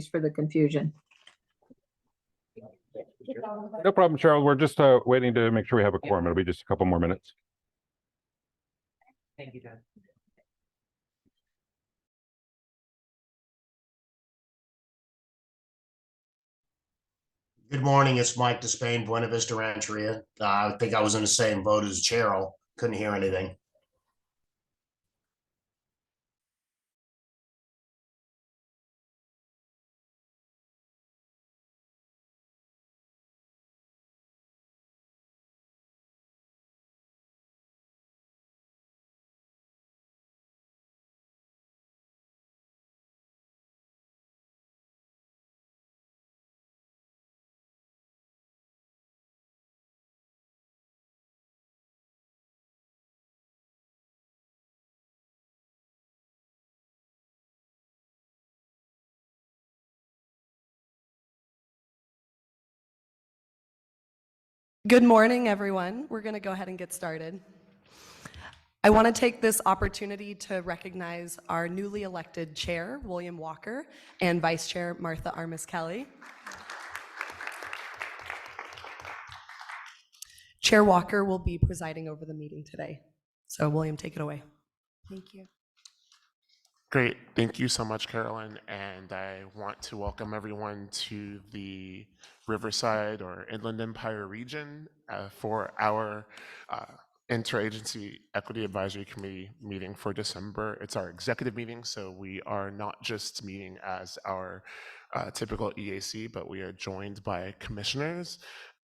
for the confusion. No problem, Cheryl. We're just waiting to make sure we have a quorum. It'll be just a couple more minutes. Thank you, John. Good morning, it's Mike Despain, Buena Vista Rancheria. I think I was in the same boat as Cheryl. Couldn't hear anything. Good morning, everyone. We're going to go ahead and get started. I want to take this opportunity to recognize our newly elected chair, William Walker, and vice chair, Martha Armis-Kelly. Chair Walker will be presiding over the meeting today. So, William, take it away. Thank you. Great. Thank you so much, Carolyn. And I want to welcome everyone to the Riverside or Inland Empire region for our Interagency Equity Advisory Committee meeting for December. It's our executive meeting, so we are not just meeting as our typical EAC, but we are joined by commissioners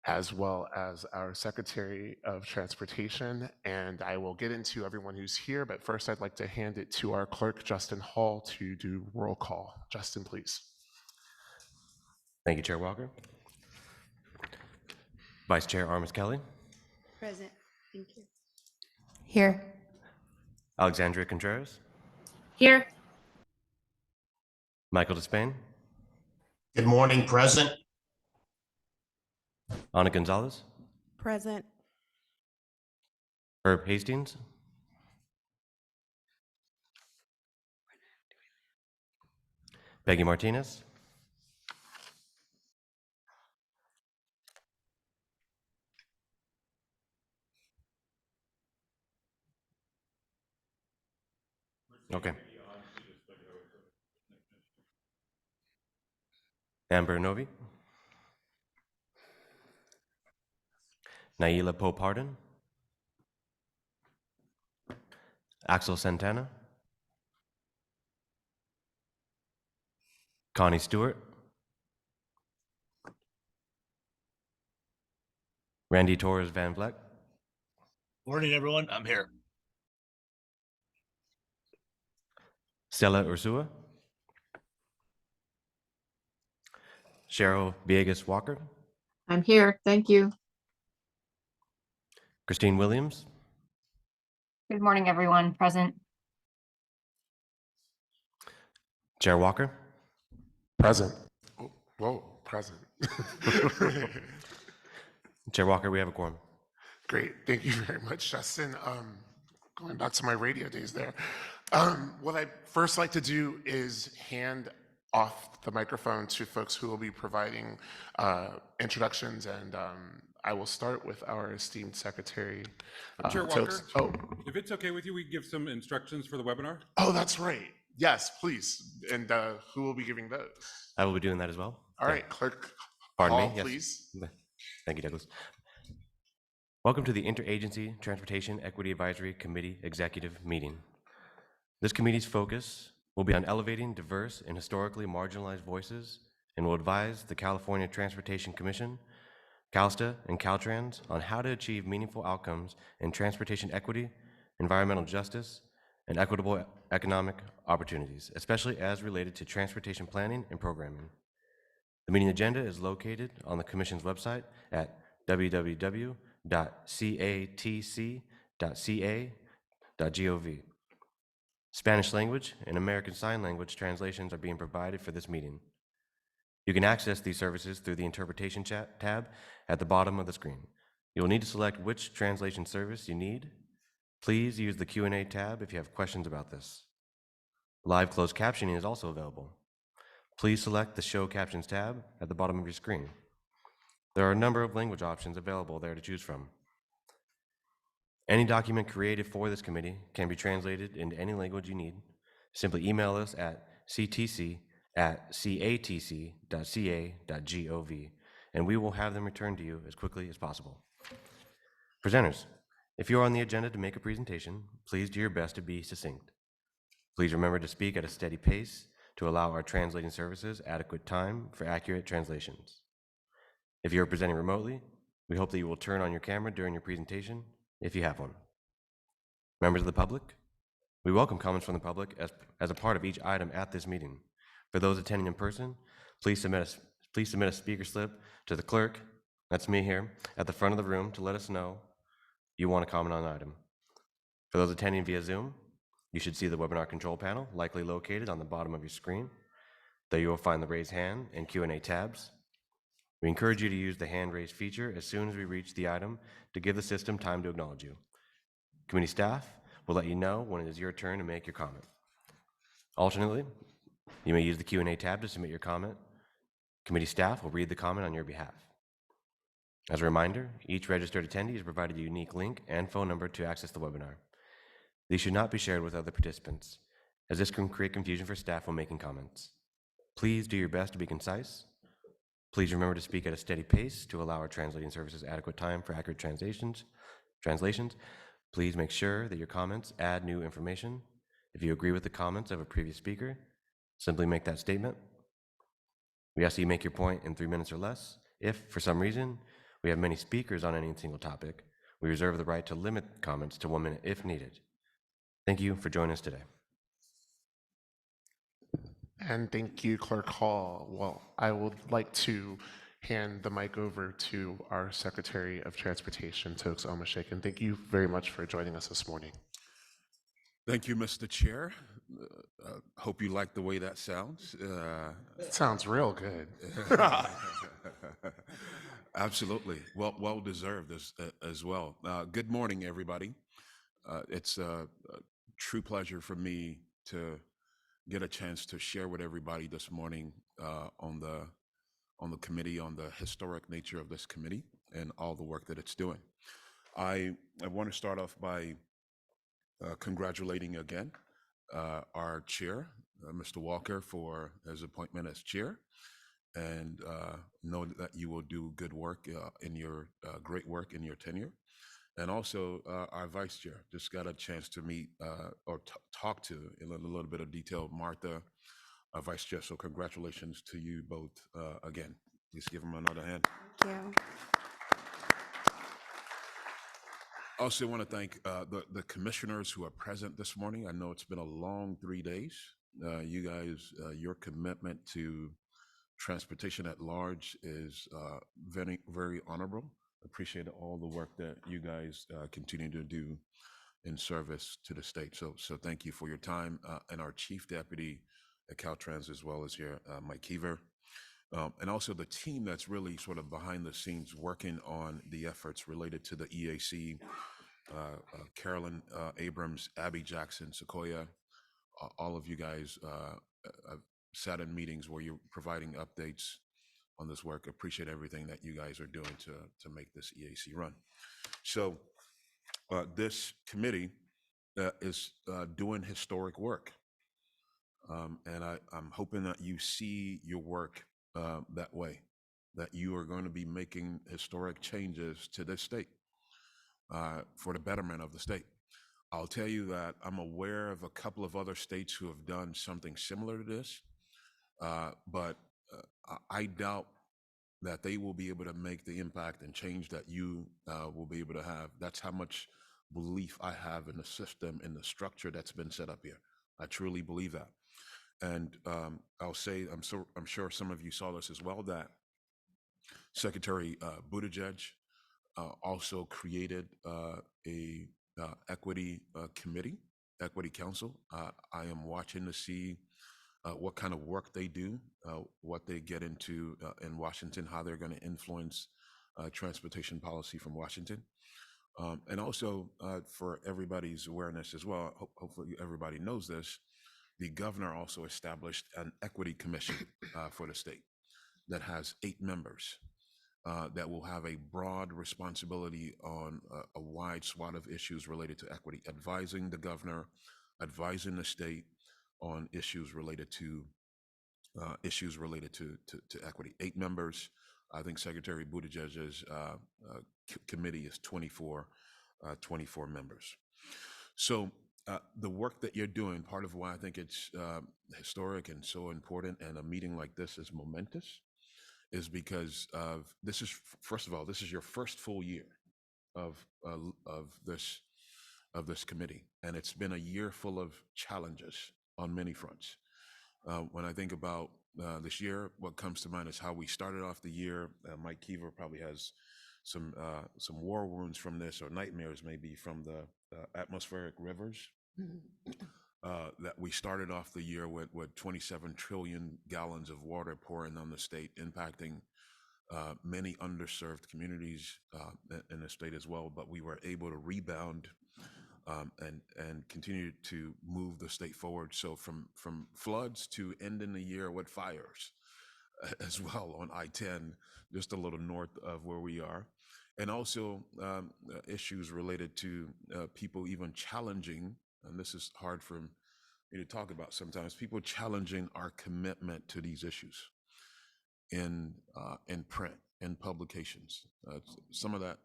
as well as our Secretary of Transportation. And I will get into everyone who's here, but first I'd like to hand it to our clerk, Justin Hall, to do roll call. Justin, please. Thank you, Chair Walker. Vice Chair Armis-Kelly. Present. Thank you. Here. Alexandria Contreras. Here. Michael Despain. Good morning, present. Ana Gonzalez. Present. Herb Hastings. Peggy Martinez. Okay. Amber Novi. Naila Pope Hardin. Axel Santana. Connie Stewart. Randy Torres Van Vleck. Morning, everyone. I'm here. Stella Ursua. Cheryl Villegas Walker. I'm here. Thank you. Christine Williams. Good morning, everyone. Present. Chair Walker. Present. Oh, whoa, present. Chair Walker, we have a quorum. Great. Thank you very much, Justin. Going back to my radio days there. What I'd first like to do is hand off the microphone to folks who will be providing introductions, and I will start with our esteemed secretary. Chair Walker, if it's okay with you, we give some instructions for the webinar. Oh, that's right. Yes, please. And who will be giving those? I will be doing that as well. All right, Clerk Pardon Hall, me. Yes. please. Thank you, Douglas. Welcome to the Interagency Transportation Equity Advisory Committee Executive Meeting. This committee's focus will be on elevating diverse and historically marginalized voices and will advise the California Transportation Commission, CalSTA, and Caltrans on how to achieve meaningful outcomes in transportation equity, environmental justice, and equitable economic opportunities, especially as related to transportation planning and programming. The meeting agenda is located on the Commission's website at www.catc.ca.gov. Spanish language and American Sign Language translations are being provided for this meeting. You can access these services through the Interpretation chat tab at the bottom of the screen. You will need to select which translation service you need. Please use the Q&A tab if you have questions about this. Live closed captioning is also available. please select the Show Captions tab at the bottom of your screen. There are a number of language options available there to choose from. Any document created for this committee can be translated into any language you need. Simply email us at ctc@catc.ca.gov, and we will have them returned to you as quickly as possible. Presenters, if you are on the agenda to make a presentation, please do your best to be succinct. Please remember to speak at a steady pace to allow our translating services adequate time for accurate translations. If you are presenting remotely, we hope that you will turn on your camera during your presentation if you have one. Members of the public, we welcome comments from the public as a part of each item at this meeting. For those attending in person, please submit a speaker slip to the clerk, that's me here, at the front of the room to let us know you want to comment on an item. For those attending via Zoom, you should see the webinar control panel, likely located on the bottom of your screen. There you will find the raise hand and Q&A tabs. We encourage you to use the hand raise feature as soon as we reach the item to give the system time to acknowledge you. Committee staff will let you know when it is your turn to make your comment. Alternately, you may use the Q&A tab to submit your comment. Committee staff will read the comment on your behalf. As a reminder, each registered attendee is provided a unique link and phone number to access the webinar. These should not be shared with other participants, as this can create confusion for staff when making comments. Please do your best to be concise. Please remember to speak at a steady pace to allow our translating services adequate time for accurate translations. Please make sure that your comments add new information. If you agree with the comments of a previous speaker, simply make that statement. We ask that you make your point in 3 minutes or less. If, for some reason, we have many speakers on any single topic, we reserve the right to limit comments to 1 minute if needed. Thank you for joining us today. And thank you, Clerk Hall. Well, I would like to hand the mic over to our Secretary of Transportation, Tokes Omashik, and thank you very much for joining us this morning. Thank you, Mr. Chair. Hope you like the way that sounds. It sounds real good. Absolutely. Well deserved as well. Good morning, everybody. It's a true pleasure for me to get a chance to share with everybody this morning on the committee, on the historic nature of this committee and all the work that it's doing. I want to start off by congratulating again our chair, Mr. Walker, for his appointment as chair, and know that you will do good work in your great work in your tenure. And also our vice chair, just got a chance to meet or talk to in a little bit of detail, Martha, our vice chair. So congratulations to you both again. Please give them another hand. Thank you. I also want to thank the commissioners who are present this morning. I know it's been a long 3 days. You guys, your commitment to transportation at large is very, very honorable. Appreciate all the work that you guys continue to do in service to the state. So thank you for your time, and our chief deputy at Caltrans, as well as here, Mike Keever. And also the team that's really sort of behind the scenes working on the efforts related to the EAC, Carolyn Abrams, Abby Jackson, Sequoia, all of you guys sat in meetings where you're providing updates on this work. Appreciate everything that you guys are doing to make this EAC run. So this committee is doing historic work. And I'm hoping that you see your work that way, that you are going to be making historic changes to this state for the betterment of the state. I'll tell you that I'm aware of a couple of other states who have done something similar to this, but I doubt that they will be able to make the impact and change that you will be able to have. That's how much belief I have in the system, in the structure that's been set up here. I truly believe that. And I'll say, I'm sure some of you saw this as well, that Secretary Buttigieg also created a equity committee, equity council. I am watching to see what kind of work they do, what they get into in Washington, how they're going to influence transportation policy from Washington. And also for everybody's awareness as well, hopefully everybody knows this, the governor also established an equity commission for the state that has 8 members that will have a broad responsibility on a wide swath of issues related to equity, advising the governor, advising the state on issues related to equity. 8 members. I think Secretary Buttigieg's committee is 24 members. So the work that you're doing, part of why I think it's historic and so important, and a meeting like this is momentous, is because of this is, first of all, this is your first full year of this committee, and it's been a year full of challenges on many fronts. When I think about this year, what comes to mind is how we started off the year. Mike Keever probably has some war wounds from this, or nightmares maybe, from the atmospheric rivers. That we started off the year with 27 trillion gallons of water pouring on the state, impacting many underserved communities in the state as well. But we were able to rebound and continue to move the state forward. So from floods to ending the year with fires as well on I-10, just a little north of where we are. And also issues related to people even challenging, and this is hard for me to talk about sometimes, people challenging our commitment to these issues in print, in publications. Some of that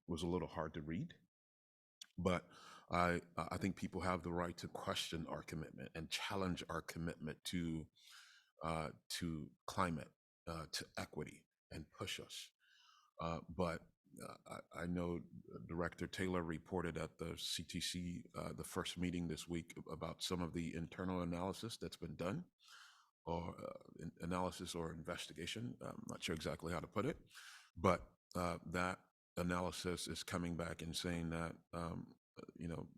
was a little hard to read, but I think people have the right to question our commitment and challenge our commitment to climate, to equity, and push us. But I know Director Taylor reported at the CTC, the first meeting this week, about some of the internal analysis that's been done, or analysis or investigation. I'm not sure exactly how to put it, but that analysis is coming back and saying that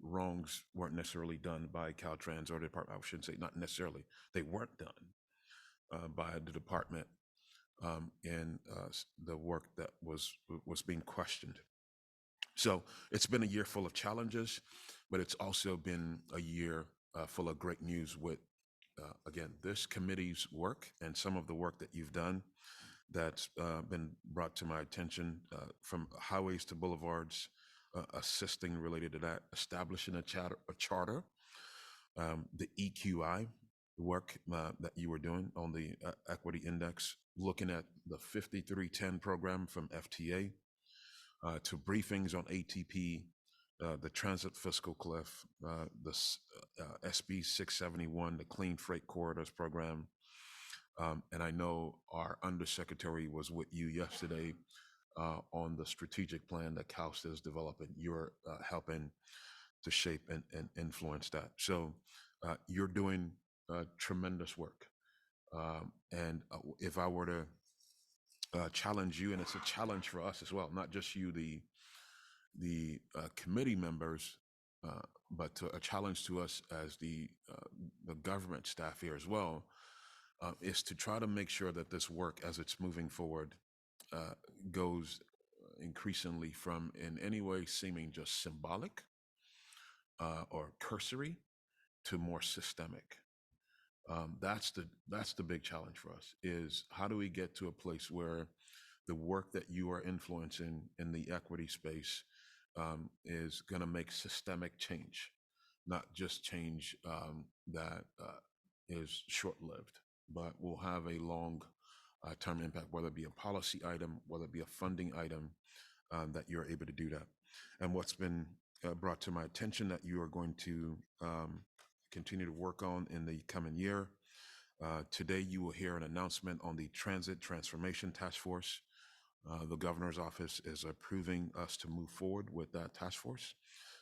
wrongs weren't necessarily done by Caltrans or the department. I shouldn't say not necessarily, they weren't done by the department in the work that was being questioned. So it's been a year full of challenges, but it's also been a year full of great news with, again, this committee's work and some of the work that you've done that's been brought to my attention, from highways to boulevards, assisting related to that, establishing a charter, the EQI work that you were doing on the equity index, looking at the 5310 program from FTA, to briefings on ATP, the transit fiscal cliff, the SB 671, the Clean Freight Corridors program. And I know our undersecretary was with you yesterday on the strategic plan that CAUSTA is developing. You're helping to shape and influence that. So you're doing tremendous work. And if I were to challenge you, and it's a challenge for us as well, not just you, the committee members, but a challenge to us as the government staff here as well, is to try to make sure that this work, as it's moving forward, goes increasingly from in any way seeming just symbolic or cursory to more systemic. That's the big challenge for us, is how do we get to a place where the work that you are influencing in the equity space is going to make systemic change, not just change that is short-lived, but will have a long-term impact, whether it be a policy item, whether it be a funding item, that you're able to do that. And what's been brought to my attention that you are going to continue to work on in the coming year. Today, you will hear an announcement on the Transit Transformation Task Force. The governor's office is approving us to move forward with that task force.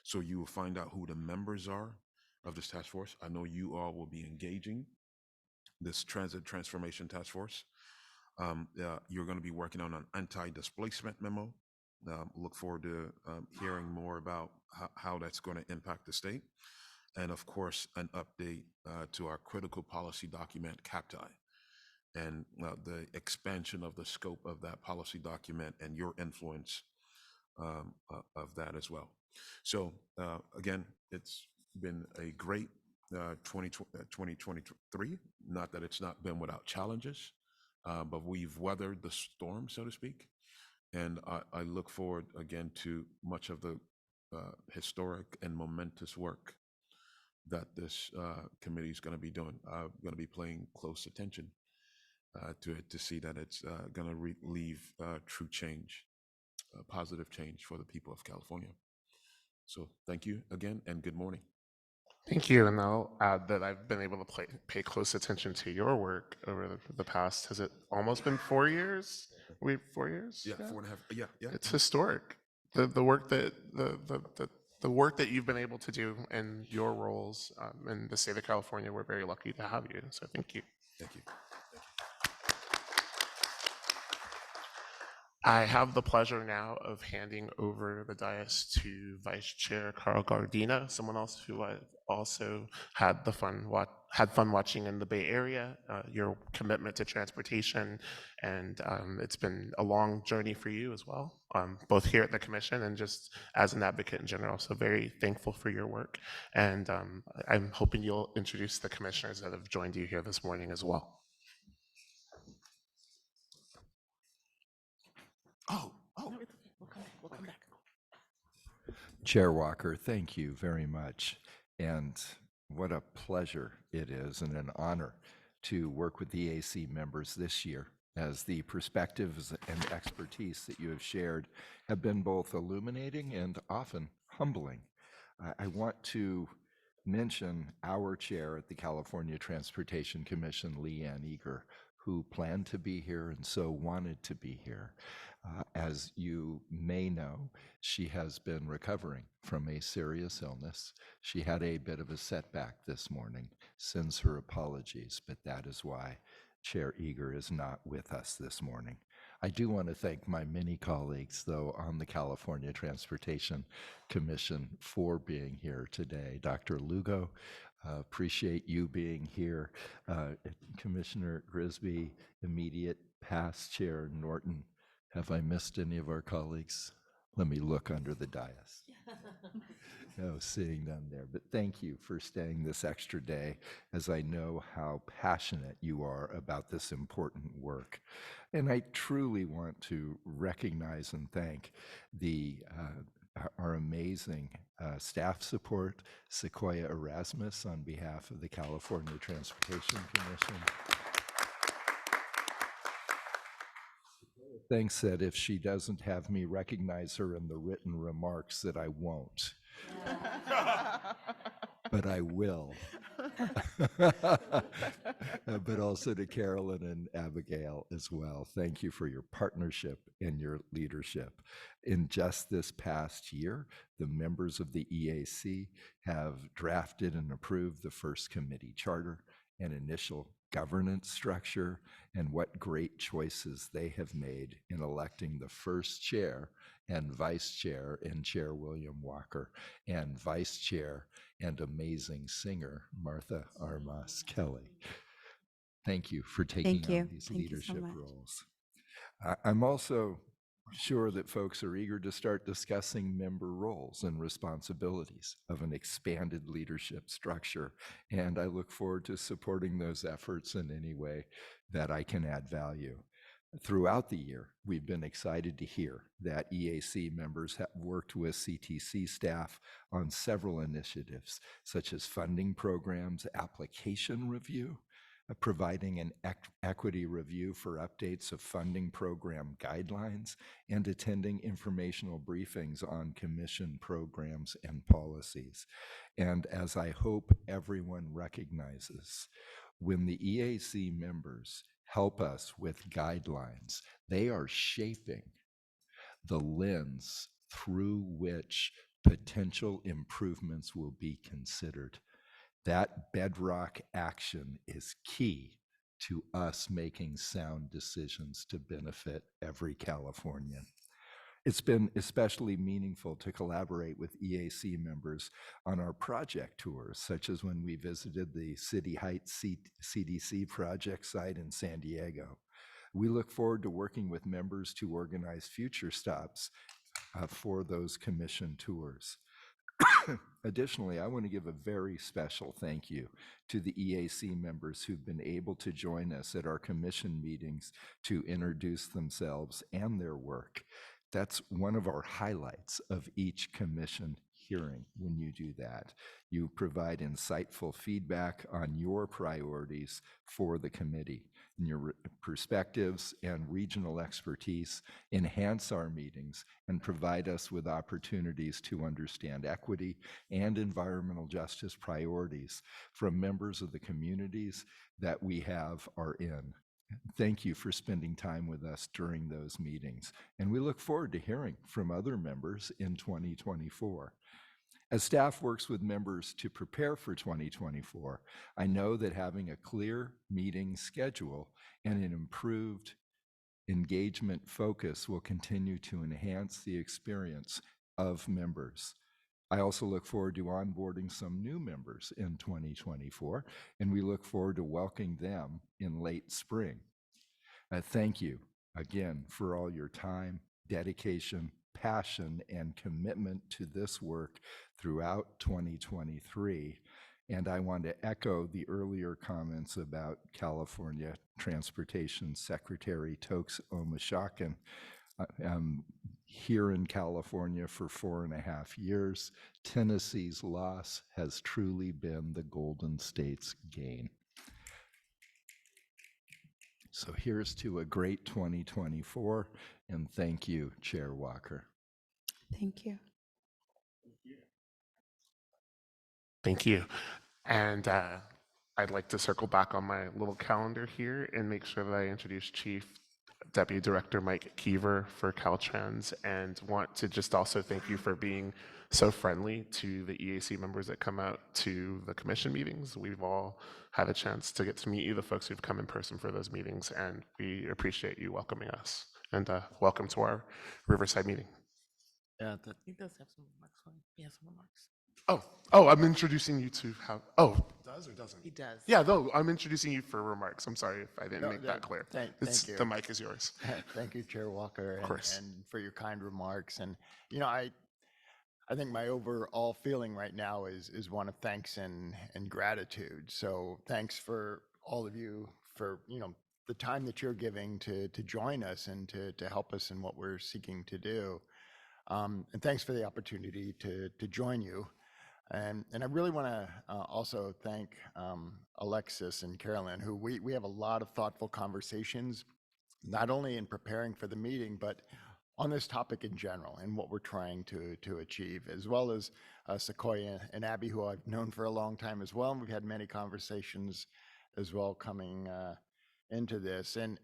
So you will find out who the members are of this task force. I know you all will be engaging this Transit Transformation Task Force. You're going to be working on an anti-displacement memo. Look forward to hearing more about how that's going to impact the state. And of course, an update to our critical policy document, CAPTI, and the expansion of the scope of that policy document and your influence of that as well. So again, it's been a great 2023. Not that it's not been without challenges, but we've weathered the storm, so to speak. And I look forward again to much of the historic and momentous work that this committee is going to be doing. I'm going to be paying close attention to it to see that it's going to leave true change, positive change for the people of California. So thank you again, and good morning. Thank you, and I'll add that I've been able to pay close attention to your work over the past, has it almost been 4 years? 4 years? Yeah, 4.5. Yeah, yeah. It's historic. The work that the work that you've been able to do in your roles in the state of California, we're very lucky to have you. So thank you. Thank you. I have the pleasure now of handing over the dais to Vice Chair Carl Gardina, someone else who I also had fun watching in the Bay Area. Your commitment to transportation, and it's been a long journey for you as well, both here at the Commission and just as an advocate in general. So very thankful for your work, and I'm hoping you'll introduce the commissioners that have joined you here this morning as well. We'll come back. Chair Walker, thank you very much. And what a pleasure it is and an honor to work with the EAC members this year, as the perspectives and expertise that you have shared have been both illuminating and often humbling. I want to mention our chair at the California Transportation Commission, Leanne Eager, who planned to be here and so wanted to be here. As you may know, she has been recovering from a serious illness. She had a bit of a setback this morning, sends her apologies, but that is why Chair Eager is not with us this morning. I do want to thank my many colleagues, though, on the California Transportation Commission for being here today. Dr. Lugo, appreciate you being here. Commissioner Grisby, immediate past Chair Norton. Have I missed any of our colleagues? Let me look under the dais. No, seeing none there. But thank you for staying this extra day, as I know how passionate you are about this important work. And I truly want to recognize and thank our amazing staff support, Sequoia Erasmus, on behalf of the California Transportation Commission. Thinks that if she doesn't have me recognize her in the written remarks, that I won't. But I will. But also to Carolyn and Abigail as well. Thank you for your partnership and your leadership. In just this past year, the members of the EAC have drafted and approved the first committee charter and initial governance structure, and what great choices they have made in electing the first chair and vice chair in Chair William Walker, and vice chair and amazing singer Martha Armas Kelly. Thank you for taking on these leadership roles. I'm also sure that folks are eager to start discussing member roles and responsibilities of an expanded leadership structure, and I look forward to supporting those efforts in any way that I can add value. Throughout the year, we've been excited to hear that EAC members have worked with CTC staff on several initiatives, such as funding programs, application review, providing an equity review for updates of funding program guidelines, and attending informational briefings on commission programs and policies. And as I hope everyone recognizes, when the EAC members help us with guidelines, they are shaping the lens through which potential improvements will be considered. That bedrock action is key to us making sound decisions to benefit every Californian. It's been especially meaningful to collaborate with EAC members on our project tours, such as when we visited the City Heights CDC project site in San Diego. We look forward to working with members to organize future stops for those commission tours. Additionally, I want to give a very special thank you to the EAC members who've been able to join us at our commission meetings to introduce themselves and their work. That's one of our highlights of each commission hearing when you do that. You provide insightful feedback on your priorities for the committee, and your perspectives and regional expertise enhance our meetings and provide us with opportunities to understand equity and environmental justice priorities from members of the communities that we are in. Thank you for spending time with us during those meetings, and we look forward to hearing from other members in 2024. As staff works with members to prepare for 2024, I know that having a clear meeting schedule and an improved engagement focus will continue to enhance the experience of members. I also look forward to onboarding some new members in 2024, and we look forward to welcoming them in late spring. Thank you again for all your time, dedication, passion, and commitment to this work throughout 2023. And I want to echo the earlier comments about California Transportation Secretary Tokes Omashakin. Here in California for 4.5 years, Tennessee's loss has truly been the Golden State's gain. So here's to a great 2024, and thank you, Chair Walker. Thank you. Thank you. And I'd like to circle back on my little calendar here and make sure that I introduce Chief Deputy Director Mike Keever for Caltrans, and want to just also thank you for being so friendly to the EAC members that come out to the commission meetings. We've all had a chance to get to meet you, the folks who've come in person for those meetings, and we appreciate you welcoming us. And welcome to our Riverside meeting. Yeah, he does have some remarks. He has some remarks. Oh, I'm introducing you to how, does or doesn't? He does. Yeah, no, I'm introducing you for remarks. I'm sorry if I didn't No, make that clear. Thank you. The mic is yours. Thank you, Chair Walker, Of course. and for your kind remarks. And, you know, I think my overall feeling right now is one of thanks and gratitude. So thanks for all of you for, you know, the time that you're giving to join us and to help us in what we're seeking to do. And thanks for the opportunity to join you. And I really want to also thank Alexis and Carolyn, who we have a lot of thoughtful conversations, not only in preparing for the meeting, but on this topic in general and what we're trying to achieve, as well as Sequoia and Abby, who I've known for a long time as well. And we've had many conversations as well coming into this. And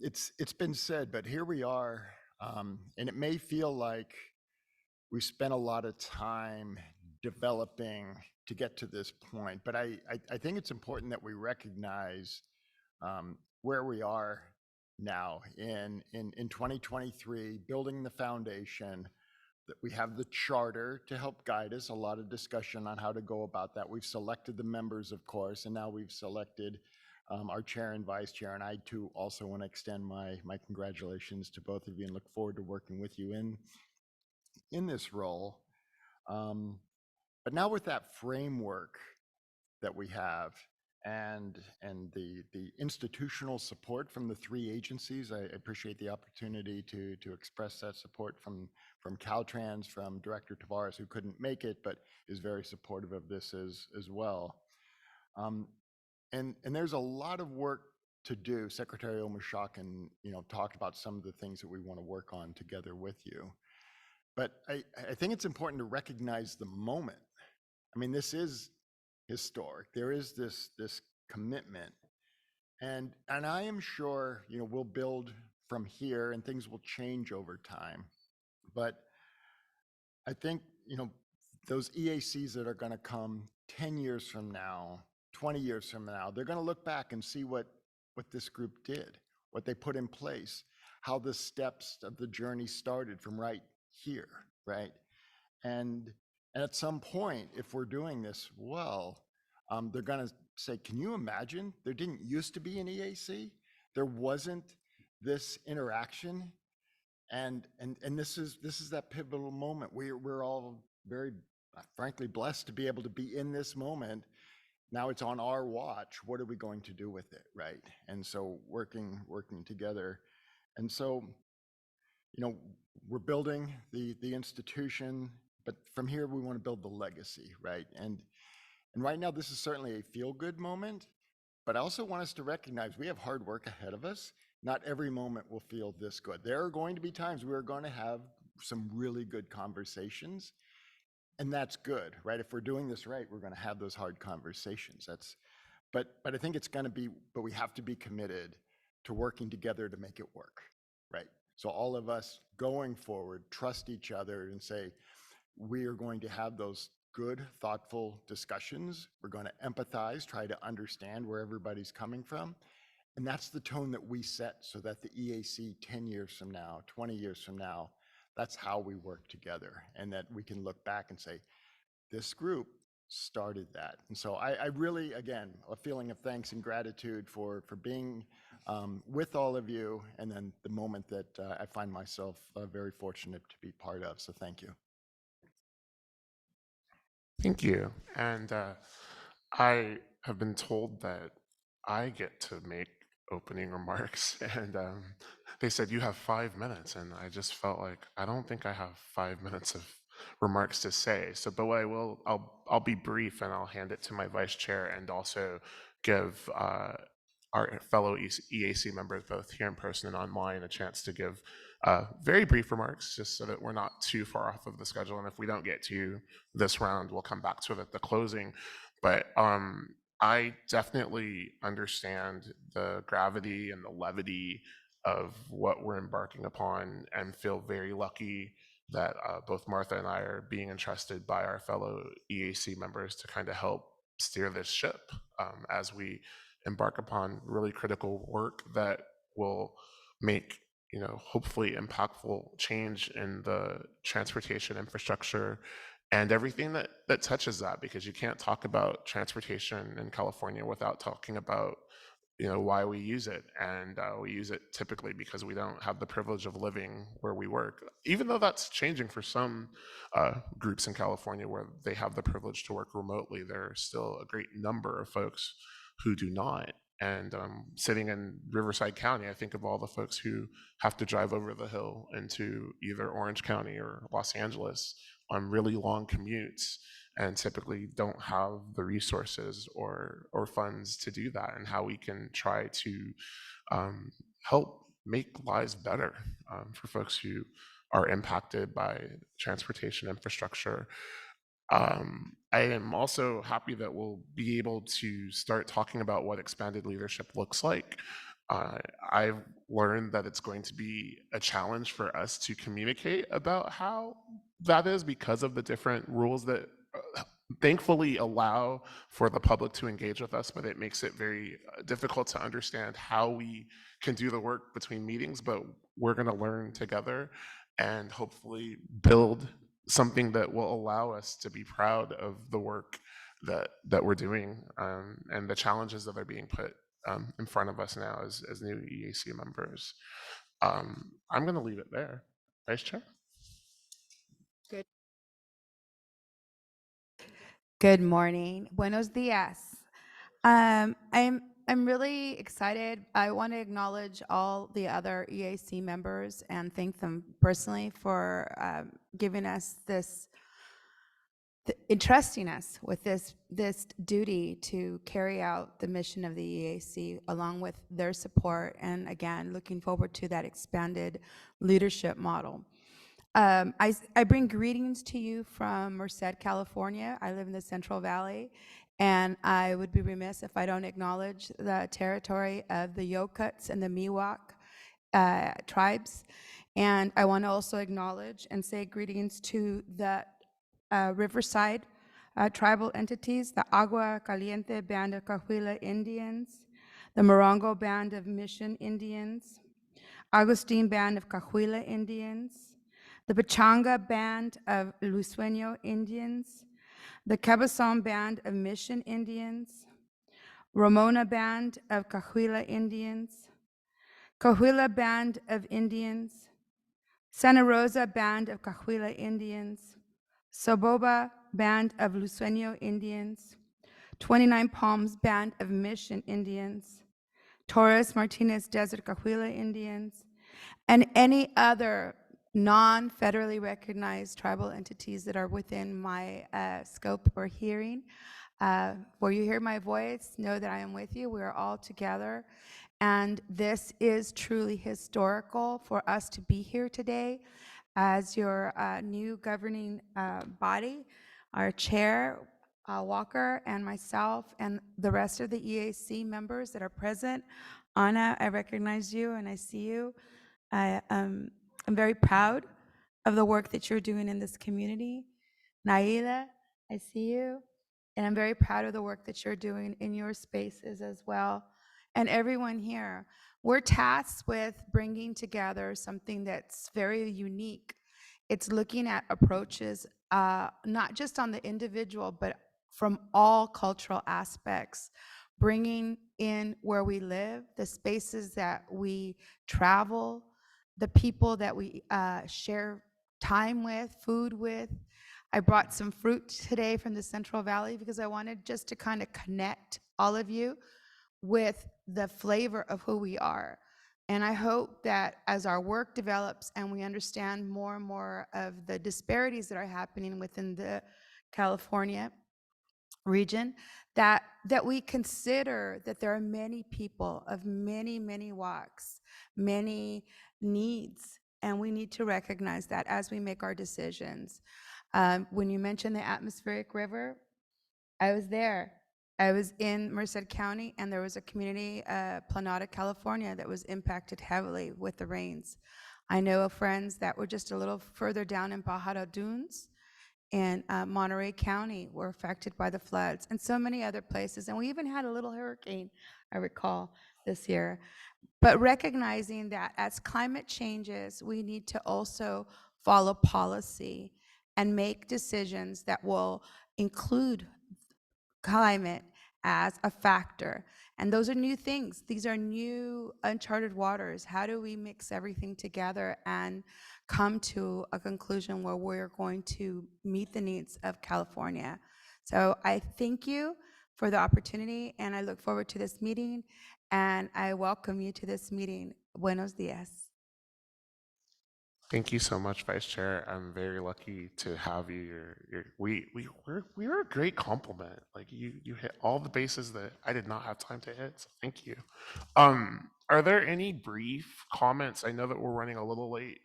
it's been said, but here we are, and it may feel like we spent a lot of time developing to get to this point, but I think it's important that we recognize where we are now in 2023, building the foundation, that we have the charter to help guide us, a lot of discussion on how to go about that. We've selected the members, of course, and now we've selected our chair and vice chair, and I too also want to extend my congratulations to both of you and look forward to working with you in this role. But now with that framework that we have and the institutional support from the three agencies, I appreciate the opportunity to express that support from Caltrans, from Director Tavares, who couldn't make it, but is very supportive of this as well. And there's a lot of work to do. Secretary Omashakin, you know, talked about some of the things that we want to work on together with you. But I think it's important to recognize the moment. I mean, this is historic. There is this commitment, and I am sure, you know, we'll build from here and things will change over time. But I think, you know, those EACs that are going to come 10 years from now, 20 years from now, they're going to look back and see what this group did, what they put in place, how the steps of the journey started from right here, right? And at some point, if we're doing this well, they're going to say, can you imagine? There didn't used to be an EAC. There wasn't this interaction. And this is that pivotal moment. We're all very frankly blessed to be able to be in this moment. Now it's on our watch. What are we going to do with it, right? And so working together. And so, we're building the institution, but from here we want to build the legacy, right? And right now this is certainly a feel-good moment, but I also want us to recognize we have hard work ahead of us. Not every moment will feel this good. There are going to be times we're going to have some really good conversations, and that's good, right? If we're doing this right, we're going to have those hard conversations. But I think it's going to be, but we have to be committed to working together to make it work, right? So all of us going forward, trust each other and say, we are going to have those good, thoughtful discussions. We're going to empathize, try to understand where everybody's coming from. And that's the tone that we set so that the EAC 10 years from now, 20 years from now, that's how we work together. And that we can look back and say, this group started that. And so I really, again, a feeling of thanks and gratitude for being with all of you. And then the moment that I find myself very fortunate to be part of. So thank you. Thank you. And I have been told that I get to make opening remarks, and they said you have 5 minutes, and I just felt like I don't think I have 5 minutes of remarks to say. So, but what I'll be brief, and I'll hand it to my vice chair, and also give our fellow EAC members, both here in person and online, a chance to give very brief remarks, just so that we're not too far off of the schedule. And if we don't get to this round, we'll come back to it at the closing. But I definitely understand the gravity and the levity of what we're embarking upon, and feel very lucky that both Martha and I are being entrusted by our fellow EAC members to kind of help steer this ship as we embark upon really critical work that will make, hopefully impactful change in the transportation infrastructure and everything that touches that, because you can't talk about transportation in California without talking about why we use it. And we use it typically because we don't have the privilege of living where we work, even though that's changing for some groups in California where they have the privilege to work remotely. There are still a great number of folks who do not. And sitting in Riverside County, I think of all the folks who have to drive over the hill into either Orange County or Los Angeles on really long commutes, and typically don't have the resources or funds to do that, and how we can try to help make lives better for folks who are impacted by transportation infrastructure. I am also happy that we'll be able to start talking about what expanded leadership looks like. I've learned that it's going to be a challenge for us to communicate about how that is, because of the different rules that thankfully allow for the public to engage with us, but it makes it very difficult to understand how we can do the work between meetings. But we're going to learn together and hopefully build something that will allow us to be proud of the work that we're doing, and the challenges that are being put in front of us now as new EAC members. I'm going to leave it there. Vice Chair? Good morning. Buenos dias. I'm really excited. I want to acknowledge all the other EAC members and thank them personally for giving us this, entrusting us with this duty to carry out the mission of the EAC along with their support. And again, looking forward to that expanded leadership model. I bring greetings to you from Merced, California. I live in the Central Valley, and I would be remiss if I don't acknowledge the territory of the Yokuts and the Miwok tribes. And I want to also acknowledge and say greetings to the Riverside tribal entities, the Agua Caliente Band of Cahuilla Indians, the Morongo Band of Mission Indians, Agustin Band of Cahuilla Indians, the Pachanga Band of Luiseno Indians, the Cabazon Band of Mission Indians, Ramona Band of Cahuilla Indians, Cahuilla Band of Indians, Santa Rosa Band of Cahuilla Indians, Soboba Band of Lusueño Indians, 29 Palms Band of Mission Indians, Torres Martinez Desert Cahuilla Indians, and any other non-federally recognized tribal entities that are within my scope or hearing. Where you hear my voice, know that I am with you. We are all together. And this is truly historical for us to be here today as your new governing body. Our chair, Walker, and myself, and the rest of the EAC members that are present. Anna, I recognize you and I see you. I'm very proud of the work that you're doing in this community. Naila, I see you. And I'm very proud of the work that you're doing in your spaces as well. And everyone here, we're tasked with bringing together something that's very unique. It's looking at approaches, not just on the individual, but from all cultural aspects, bringing in where we live, the spaces that we travel, the people that we share time with, food with. I brought some fruit today from the Central Valley because I wanted just to kind of connect all of you with the flavor of who we are. And I hope that as our work develops and we understand more and more of the disparities that are happening within the California region, that we consider that there are many people of many walks, many needs, and we need to recognize that as we make our decisions. When you mentioned the atmospheric river, I was there. I was in Merced County, and there was a community, Planada, California, that was impacted heavily with the rains. I know of friends that were just a little further down in Pajaro Dunes, and Monterey County were affected by the floods, and so many other places. And we even had a little hurricane, I recall, this year. But recognizing that as climate changes, we need to also follow policy and make decisions that will include climate as a factor. And those are new things. These are new uncharted waters. How do we mix everything together and come to a conclusion where we're going to meet the needs of California? So I thank you for the opportunity, and I look forward to this meeting, and I welcome you to this meeting. Buenos dias. Thank you so much, Vice Chair. I'm very lucky to have you. We're a great compliment. Like you hit all the bases that I did not have time to hit. So thank you. Are there any brief comments? I know that we're running a little late.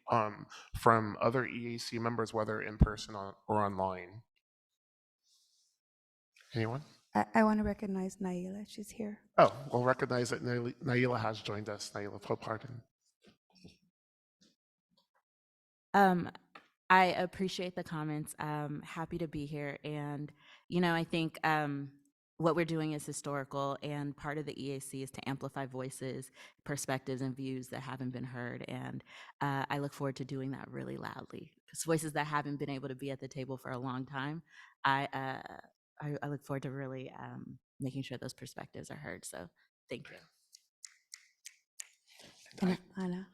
From other EAC members, whether in person or online. Anyone? I want to recognize Naila. She's here. Oh, we'll recognize that Naila has joined us. Naila Poparden. I appreciate the comments. Happy to be here. And, I think what we're doing is historical, and part of the EAC is to amplify voices, perspectives, and views that haven't been heard. And I look forward to doing that really loudly. Because voices that haven't been able to be at the table for a long time, I look forward to really making sure those perspectives are heard. So thank you. Anna.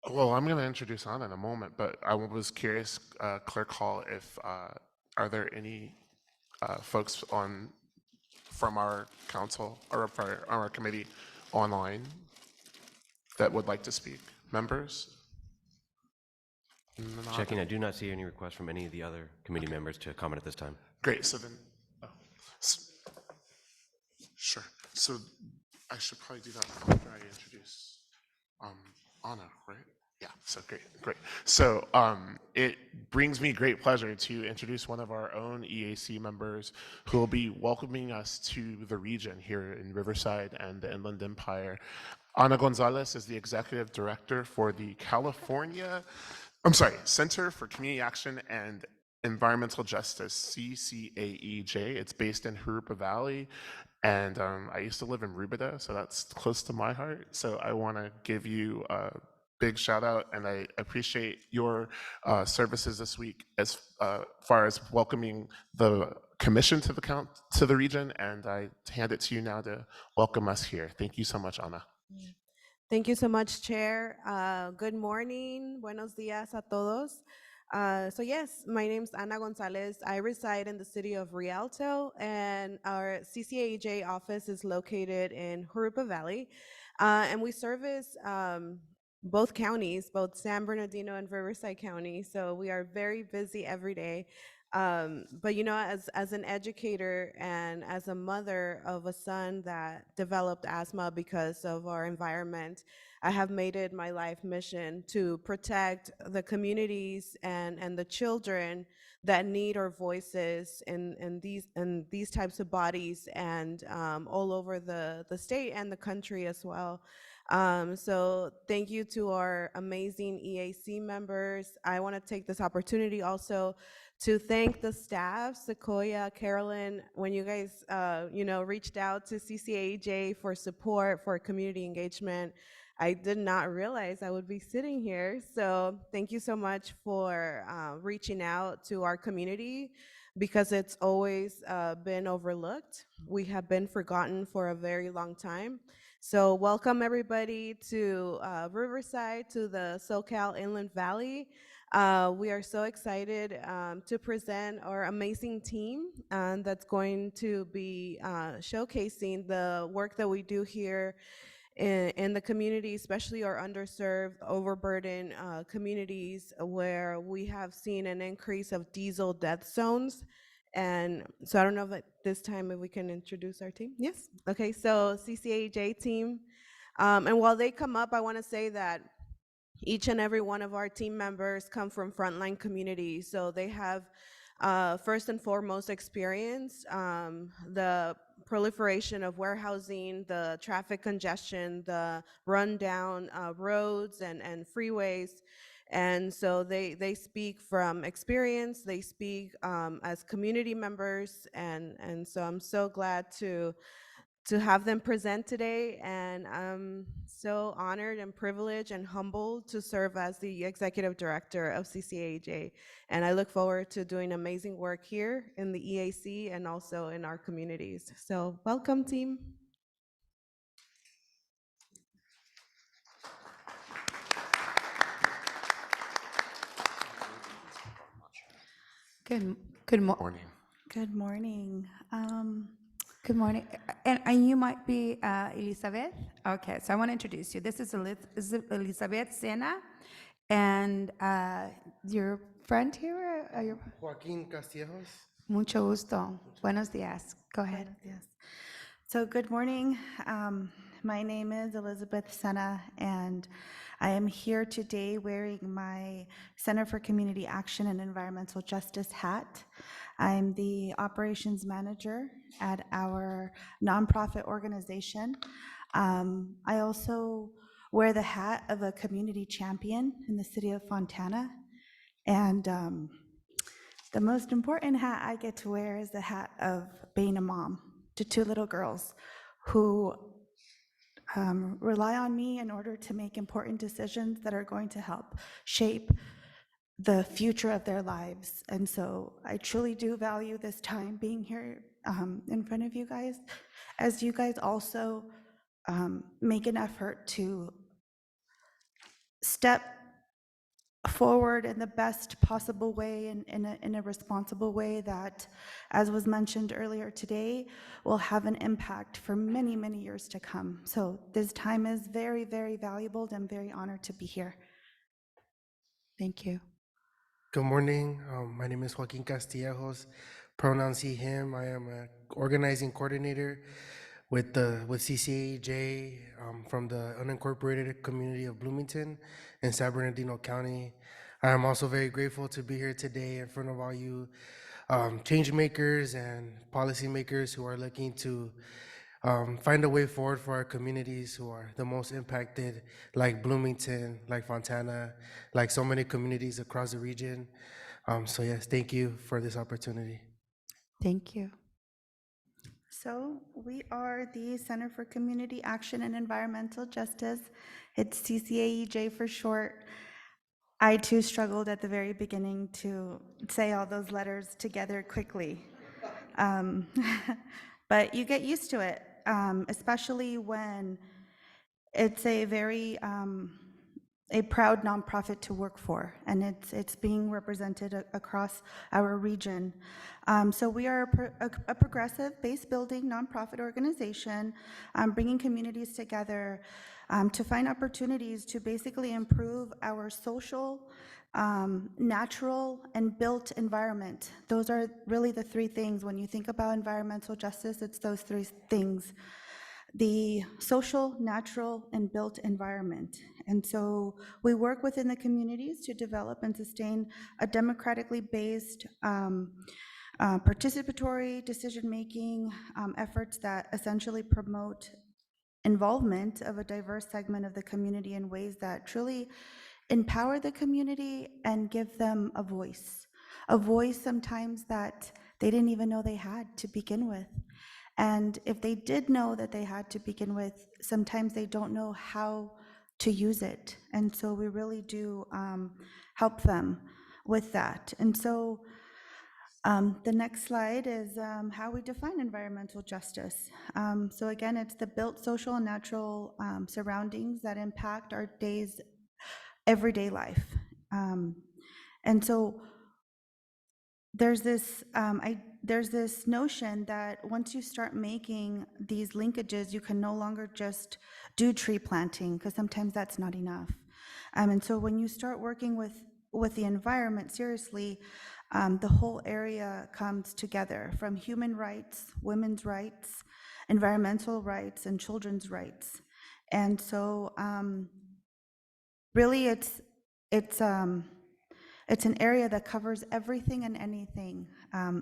Well, I'm going to introduce Anna in a moment, but I was curious, Clerk Hall, if are there any folks from our council or our committee online that would like to speak? Members? Checking, I do not see any requests from any of the other committee members to comment at this time. Great. So then, sure. So I should probably do that after I introduce Anna, right? Yeah, so great. So it brings me great pleasure to introduce one of our own EAC members who will be welcoming us to the region here in Riverside and the Inland Empire. Ana Gonzalez is the Executive Director for the Center for Community Action and Environmental Justice, CCAEJ. It's based in Jurupa Valley. And I used to live in Rubida, so that's close to my heart. So I want to give you a big shout out, and I appreciate your services this week as far as welcoming the commission to the region. And I hand it to you now to welcome us here. Thank you so much, Ana. Thank you so much, Chair. Good morning. Buenos dias a todos. So yes, my name's Ana Gonzalez. I reside in the city of Rialto, and our CCAJ office is located in Jurupa Valley, and we service both counties, both San Bernardino and Riverside County. So we are very busy every day. But you know, as an educator and as a mother of a son that developed asthma because of our environment, I have made it my life mission to protect the communities and the children that need our voices in these types of bodies and all over the state and the country as well. So thank you to our amazing EAC members. I want to take this opportunity also to thank the staff, Sequoia, Carolyn, when you guys, reached out to CCAJ for support, for community engagement. I did not realize I would be sitting here. So thank you so much for reaching out to our community because it's always been overlooked. We have been forgotten for a very long time. So welcome everybody to Riverside, to the SoCal Inland Valley. We are so excited to present our amazing team that's going to be showcasing the work that we do here in the community, especially our underserved, overburdened communities where we have seen an increase of diesel death zones. And so I don't know if at this time if we can introduce our team. Yes. Okay, so CCAJ team. And while they come up, I want to say that each and every one of our team members come from frontline communities, so they have first and foremost experience the proliferation of warehousing, the traffic congestion, the rundown roads and freeways. And so they speak from experience, they speak as community members, and so I'm so glad to have them present today, and I'm so honored and privileged and humbled to serve as the executive director of CCAJ. And I look forward to doing amazing work here in the EAC and also in our communities. So welcome, team. Good Morning. Good morning. Good morning. And you might be Elizabeth. Okay, so I want to introduce you. This is Elizabeth Sena, and your friend here. Your Joaquín Castillejos. Mucho gusto. Buenos días. Go ahead. Buenos días. So good morning. My name is Elizabeth Sena, and I am here today wearing my Center for Community Action and Environmental Justice hat. I'm the operations manager at our nonprofit organization. I also wear the hat of a community champion in the city of Fontana. And the most important hat I get to wear is the hat of being a mom to two little girls who rely on me in order to make important decisions that are going to help shape the future of their lives. And so I truly do value this time being here in front of you guys, as you guys also make an effort to step forward in the best possible way, in a responsible way that, as was mentioned earlier today, will have an impact for many, many years to come. So this time is very, very valuable, and I'm very honored to be here. Thank you. Good morning. My name is Joaquín Castillejos, pronouns he, him. I am an organizing coordinator with CCAJ from the unincorporated community of Bloomington in San Bernardino County. I am also very grateful to be here today in front of all you change makers and policymakers who are looking to find a way forward for our communities who are the most impacted, like Bloomington, like Fontana, like so many communities across the region. So yes, thank you for this opportunity. Thank you. So we are the Center for Community Action and Environmental Justice. It's CCAEJ for short. I too struggled at the very beginning to say all those letters together quickly. But you get used to it, especially when it's a very a proud nonprofit to work for, and it's being represented across our region. So we are a progressive base building nonprofit organization, bringing communities together to find opportunities to basically improve our social, natural, and built environment. Those are really the three things. When you think about environmental justice, it's those three things: the social, natural, and built environment. And so we work within the communities to develop and sustain a democratically based, participatory decision-making efforts that essentially promote involvement of a diverse segment of the community in ways that truly empower the community and give them a voice sometimes that they didn't even know they had to begin with. And if they did know that they had to begin with, sometimes they don't know how to use it. And so we really do help them with that. And so the next slide is how we define environmental justice. So again, it's the built social and natural surroundings that impact our day's everyday life. And so there's this notion that once you start making these linkages, you can no longer just do tree planting, because sometimes that's not enough. And so when you start working with the environment seriously, the whole area comes together, from human rights, women's rights, environmental rights, and children's rights. And so really it's an area that covers everything and anything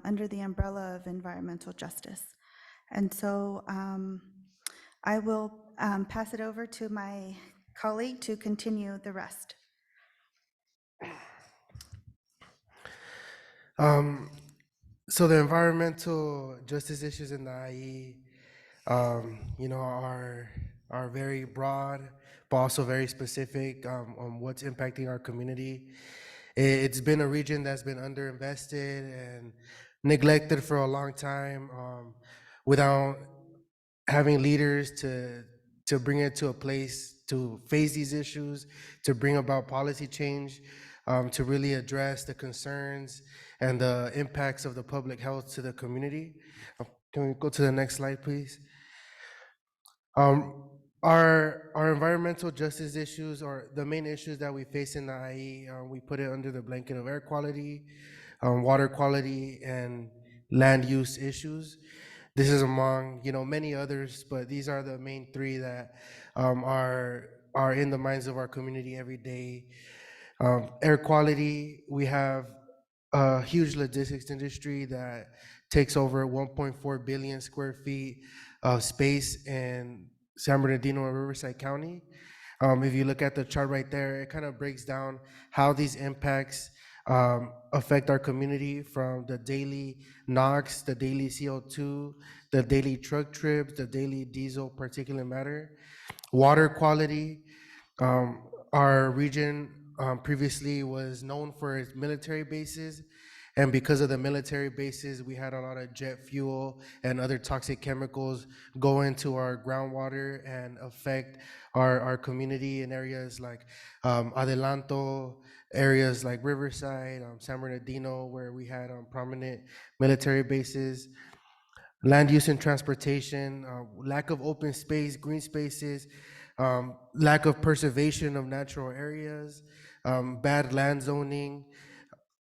under the umbrella of environmental justice. And so I will pass it over to my colleague to continue the rest. So the environmental justice issues in the IE, are very broad, but also very specific on what's impacting our community. It's been a region that's been underinvested and neglected for a long time, without having leaders to bring it to a place to face these issues, to bring about policy change, to really address the concerns and the impacts of the public health to the community. Can we go to the next slide, please? Our environmental justice issues, or the main issues that we face in the IE, we put it under the blanket of air quality, water quality, and land use issues. This is among many others, but these are the main three that are in the minds of our community every day. Air quality, we have a huge logistics industry that takes over 1.4 billion square feet of space in San Bernardino and Riverside County. If you look at the chart right there, it kind of breaks down how these impacts affect our community, from the daily NOx, the daily CO2, the daily truck trips, the daily diesel particulate matter. Water quality, our region previously was known for its military bases, and because of the military bases, we had a lot of jet fuel and other toxic chemicals go into our groundwater and affect our community in areas like Adelanto, areas like Riverside, San Bernardino, where we had prominent military bases. Land use and transportation, lack of open space, green spaces, lack of preservation of natural areas, bad land zoning,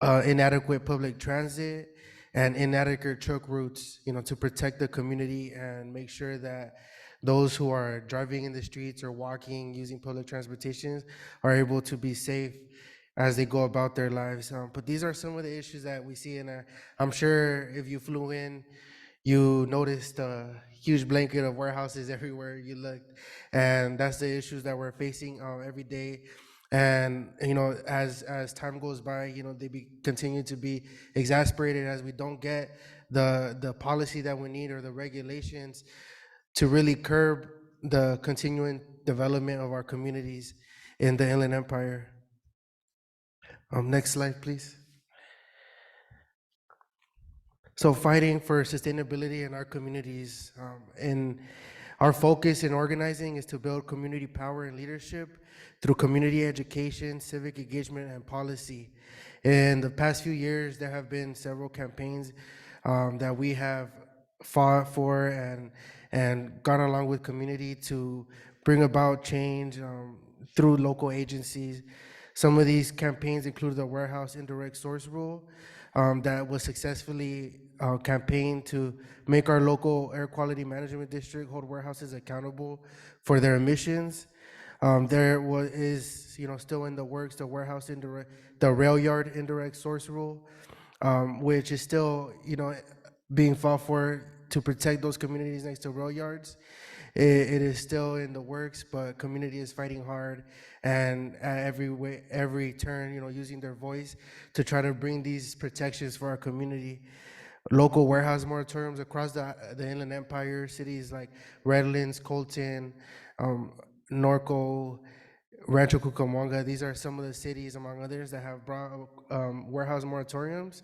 inadequate public transit, and inadequate truck routes, to protect the community and make sure that those who are driving in the streets or walking, using public transportation, are able to be safe as they go about their lives. But these are some of the issues that we see, and I'm sure if you flew in, you noticed a huge blanket of warehouses everywhere you looked, and that's the issues that we're facing every day. And as time goes by, they continue to be exasperated as we don't get the policy that we need or the regulations to really curb the continuing development of our communities in the Inland Empire. Next slide, please. So fighting for sustainability in our communities, and our focus in organizing is to build community power and leadership through community education, civic engagement, and policy. In the past few years, there have been several campaigns that we have fought for and gone along with community to bring about change through local agencies. Some of these campaigns include the warehouse indirect source rule that was successfully campaigned to make our local air quality management district hold warehouses accountable for their emissions. Is still in the works the the rail yard indirect source rule, which is still being fought for to protect those communities next to rail yards. It is still in the works, but community is fighting hard and at every turn, using their voice to try to bring these protections for our community. Local warehouse moratoriums across the Inland Empire, cities like Redlands, Colton, Norco, Rancho Cucamonga. These are some of the cities, among others, that have brought warehouse moratoriums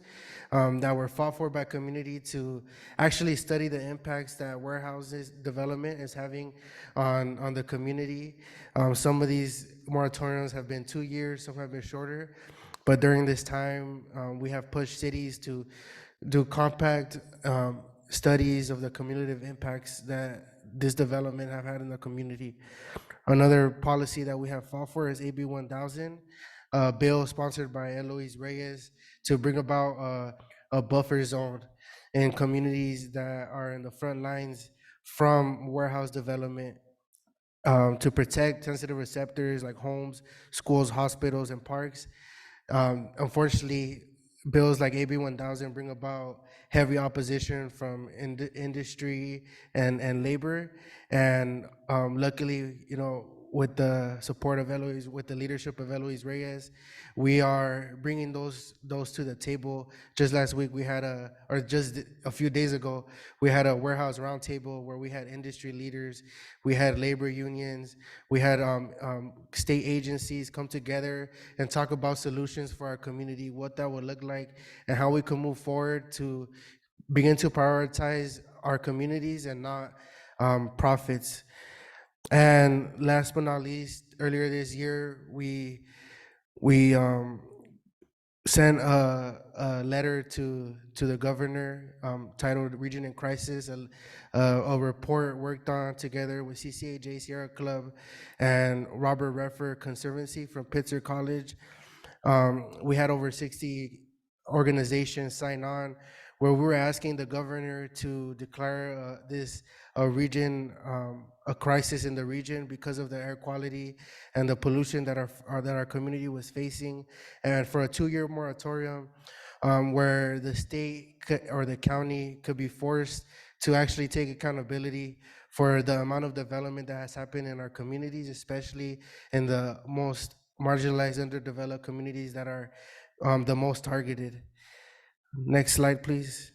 that were fought for by community to actually study the impacts that warehouses development is having on the community. Some of these moratoriums have been 2 years, some have been shorter, but during this time, we have pushed cities to do compact studies of the cumulative impacts that this development have had in the community. Another policy that we have fought for is AB 1000, a bill sponsored by Eloise Reyes to bring about a buffer zone in communities that are in the front lines from warehouse development to protect sensitive receptors like homes, schools, hospitals, and parks. Unfortunately, bills like AB 1000 bring about heavy opposition from industry and labor. And luckily, with the support of Eloise, with the leadership of Eloise Reyes, we are bringing those to the table. Just last week, or just a few days ago, we had a warehouse roundtable where we had industry leaders, we had labor unions, we had state agencies come together and talk about solutions for our community, what that would look like, and how we can move forward to begin to prioritize our communities and not profits. And last but not least, earlier this year, we sent a letter to the governor titled "Region in Crisis," a report worked on together with CCAJ Sierra Club and Robert Redford Conservancy from Pitzer College. We had over 60 organizations sign on, where we were asking the governor to declare a region, a crisis in the region because of the air quality and the pollution that our community was facing, and for a 2-year moratorium, where the state or the county could be forced to actually take accountability for the amount of development that has happened in our communities, especially in the most marginalized, underdeveloped communities that are the most targeted. Next slide, please.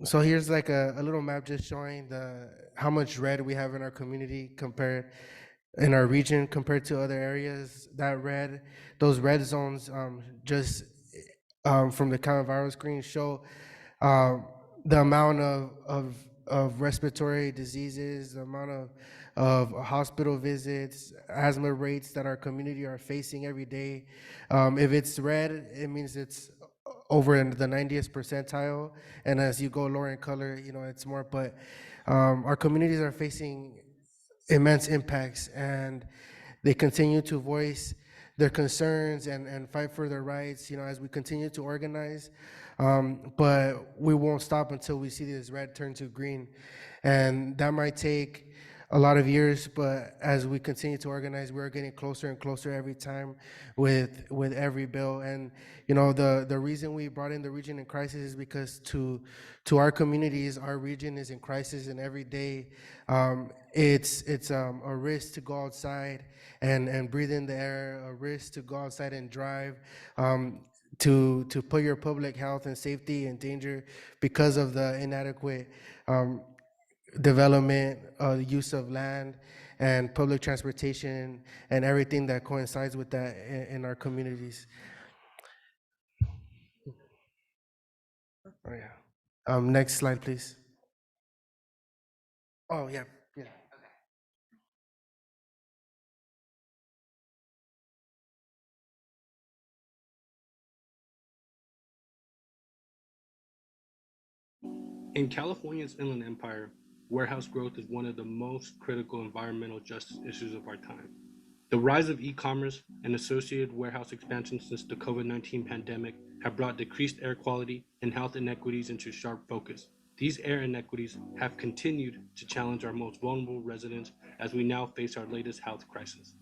So here's like a little map just showing how much red we have in our community in our region compared to other areas. Those red zones, just from the kind of viral screen, show the amount of respiratory diseases, the amount of hospital visits, asthma rates that our community are facing every day. If it's red, it means it's over in the 90th percentile, and as you go lower in color, it's more. But our communities are facing immense impacts, and they continue to voice their concerns and fight for their rights, as we continue to organize. But we won't stop until we see this red turn to green. And that might take a lot of years, but as we continue to organize, we're getting closer and closer every time with every bill. And the reason we brought in the region in crisis is because to our communities, our region is in crisis, and every day it's a risk to go outside and breathe in the air, a risk to go outside and drive, to put your public health and safety in danger because of the inadequate development, use of land, and public transportation, and everything that coincides with that in our communities. Oh, yeah. Next slide, please. Oh, yeah. In California's Inland Empire, warehouse growth is one of the most critical environmental justice issues of our time. The rise of e-commerce and associated warehouse expansion since the COVID-19 pandemic have brought decreased air quality and health inequities into sharp focus. These air inequities have continued to challenge our most vulnerable residents as we now face our latest health crisis: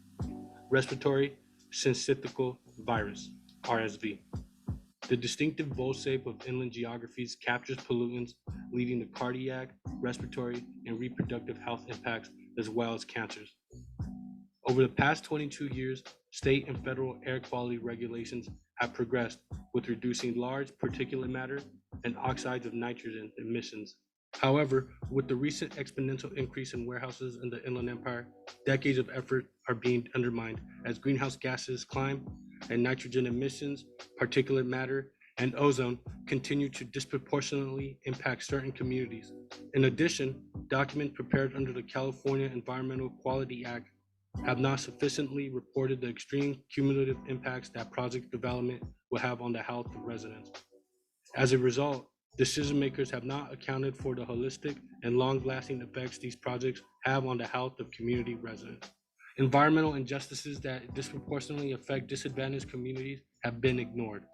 respiratory syncytial virus, RSV. The distinctive bowl shape of inland geographies captures pollutants, leading to cardiac, respiratory, and reproductive health impacts, as well as cancers. Over the past 22 years, state and federal air quality regulations have progressed with reducing large particulate matter and oxides of nitrogen emissions. However, with the recent exponential increase in warehouses in the Inland Empire, decades of effort are being undermined as greenhouse gases climb and nitrogen emissions, particulate matter, and ozone continue to disproportionately impact certain communities. In addition, documents prepared under the California Environmental Quality Act have not sufficiently reported the extreme cumulative impacts that project development will have on the health of residents. As a result, decision makers have not accounted for the holistic and long-lasting effects these projects have on the health of community residents. Environmental injustices that disproportionately affect disadvantaged communities have been ignored.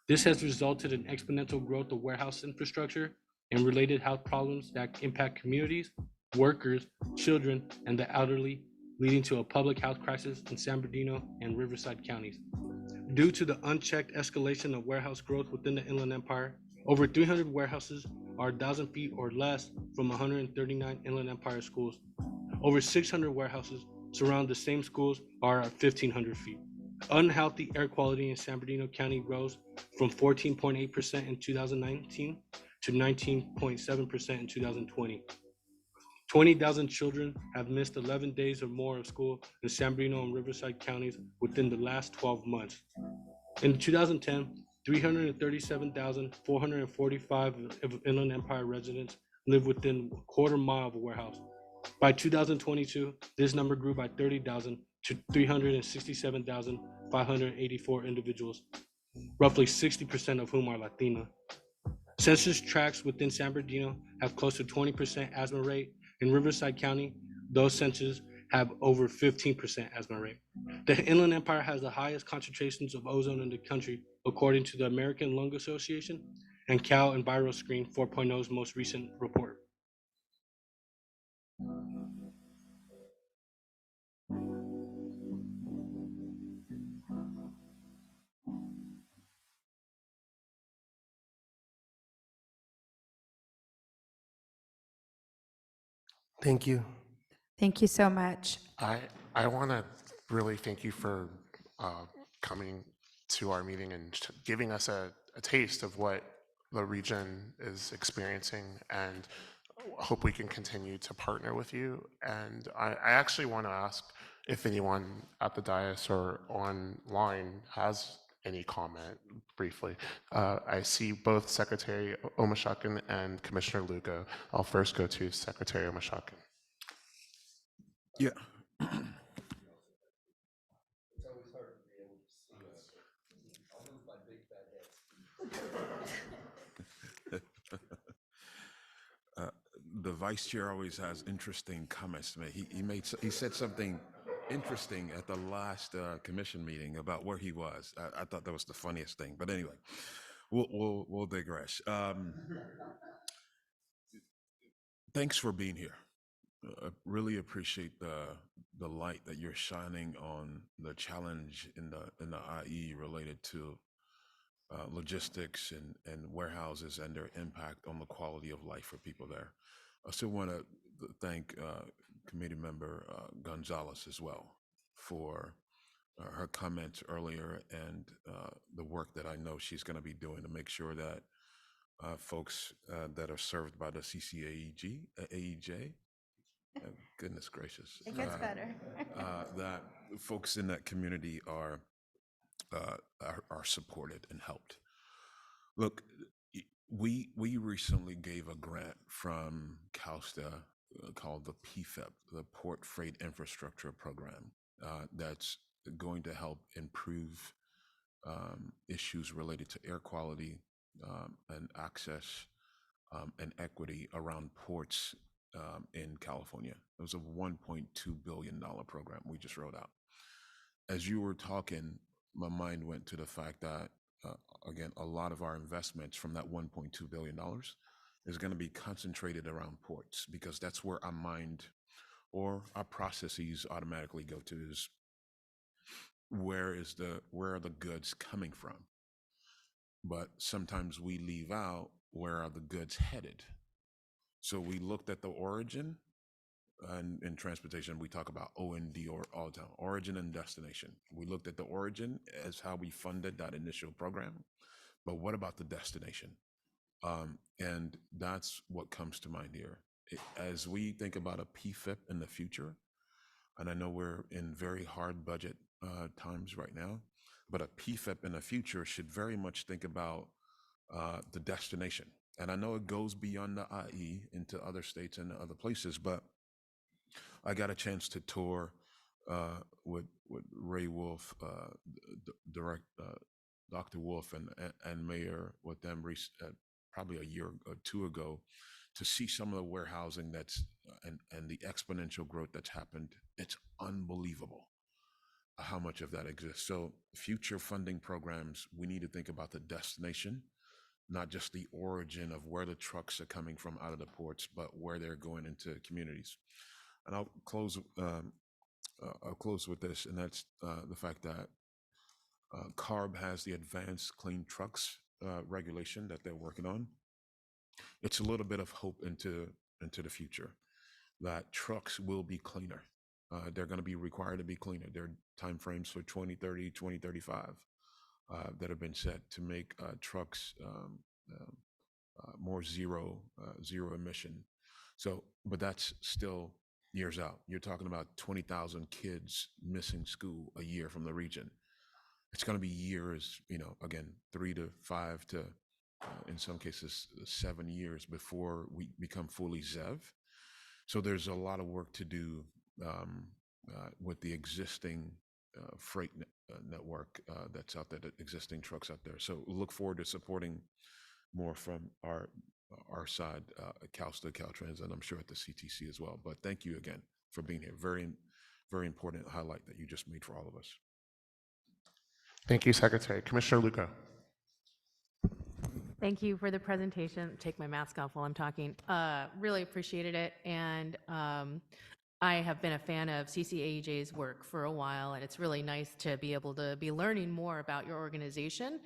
This has resulted in exponential growth of warehouse infrastructure and related health problems that impact communities, workers, children, and the elderly, leading to a public health crisis in San Bernardino and Riverside counties. Due to the unchecked escalation of warehouse growth within the Inland Empire, over 300 warehouses are 1,000 feet or less from 139 Inland Empire schools. Over 600 warehouses surround the same schools are at 1,500 feet. Unhealthy air quality in San Bernardino County rose from 14.8% in 2019 to 19.7% in 2020. 20,000 children have missed 11 days or more of school in San Bernardino and Riverside counties within the last 12 months. In 2010, 337,445 of Inland Empire residents lived within a quarter mile of a warehouse. By 2022, this number grew by 30,000 to 367,584 individuals, roughly 60% of whom are Latina. Census tracts within San Bernardino have close to 20% asthma rate. In Riverside County, those censuses have over 15% asthma rate. The Inland Empire has the highest concentrations of ozone in the country, according to the American Lung Association and Cal EnviroScreen 4.0's most recent report. Thank you. Thank you so much. I want to really thank you for coming to our meeting and giving us a taste of what the region is experiencing, and hope we can continue to partner with you. And I actually want to ask if anyone at the dais or online has any comment briefly. I see both Secretary Omashakin and Commissioner Lugo. I'll first go to Secretary Omashakin. Yeah. The vice chair always has interesting comments to make. He said something interesting at the last commission meeting about where he was. I thought that was the funniest thing. But anyway, we'll digress. Thanks for being here. I really appreciate the light that you're shining on the challenge in the IE related to logistics and warehouses and their impact on the quality of life for people there. I still want to thank committee member Gonzalez as well for her comments earlier and the work that I know she's going to be doing to make sure that folks that are served by the AEJ, goodness gracious, It gets better. that folks in that community are supported and helped. Look, we recently gave a grant from CalSTA called the PFEP, the Port Freight Infrastructure Program, that's going to help improve issues related to air quality and access and equity around ports in California. It was a $1.2 billion program we just rolled out. As you were talking, my mind went to the fact that, again, a lot of our investments from that $1.2 billion is going to be concentrated around ports, because that's where our mind or our processes automatically go to, is where are the goods coming from? But sometimes we leave out, where are the goods headed? So we looked at the origin, and in transportation, we talk about OND all the time, origin and destination. We looked at the origin as how we funded that initial program, but what about the destination? And that's what comes to mind here. As we think about a PFIP in the future, and I know we're in very hard budget times right now, but a PFIP in the future should very much think about the destination. And I know it goes beyond the IE into other states and other places, but I got a chance to tour with Ray Wolf, Dr. Wolf, and Mayor with them probably a year or two ago, to see some of the warehousing that's and the exponential growth that's happened. It's unbelievable how much of that exists. So future funding programs, we need to think about the destination, not just the origin of where the trucks are coming from out of the ports, but where they're going into communities. And I'll close with this, and that's the fact that CARB has the Advanced Clean Trucks regulation that they're working on. It's a little bit of hope into the future, that trucks will be cleaner. They're going to be required to be cleaner. There are timeframes for 2030, 2035 that have been set to make trucks more zero emission. So, but that's still years out. You're talking about 20,000 kids missing school a year from the region. It's going to be years, again, 3 to 5 to, in some cases, 7 years before we become fully ZEV. So there's a lot of work to do with the existing freight network that's out there, the existing trucks out there. So look forward to supporting more from our side, CalSTA, Caltrans, and I'm sure at the CTC as well. But thank you again for being here. Very, very important highlight that you just made for all of us. Thank you, Secretary. Commissioner Luca. Thank you for the presentation. Take my mask off while I'm talking. Really appreciated it. And I have been a fan of CCAEJ's work for a while, and it's really nice to be able to be learning more about your organization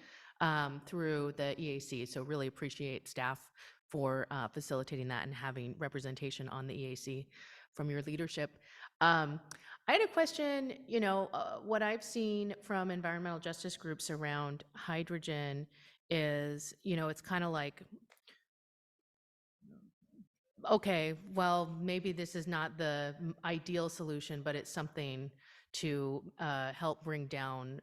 through the EAC. So really appreciate staff for facilitating that and having representation on the EAC from your leadership. I had a question, what I've seen from environmental justice groups around hydrogen is, it's kind of like, okay, well, maybe this is not the ideal solution, but it's something to help bring down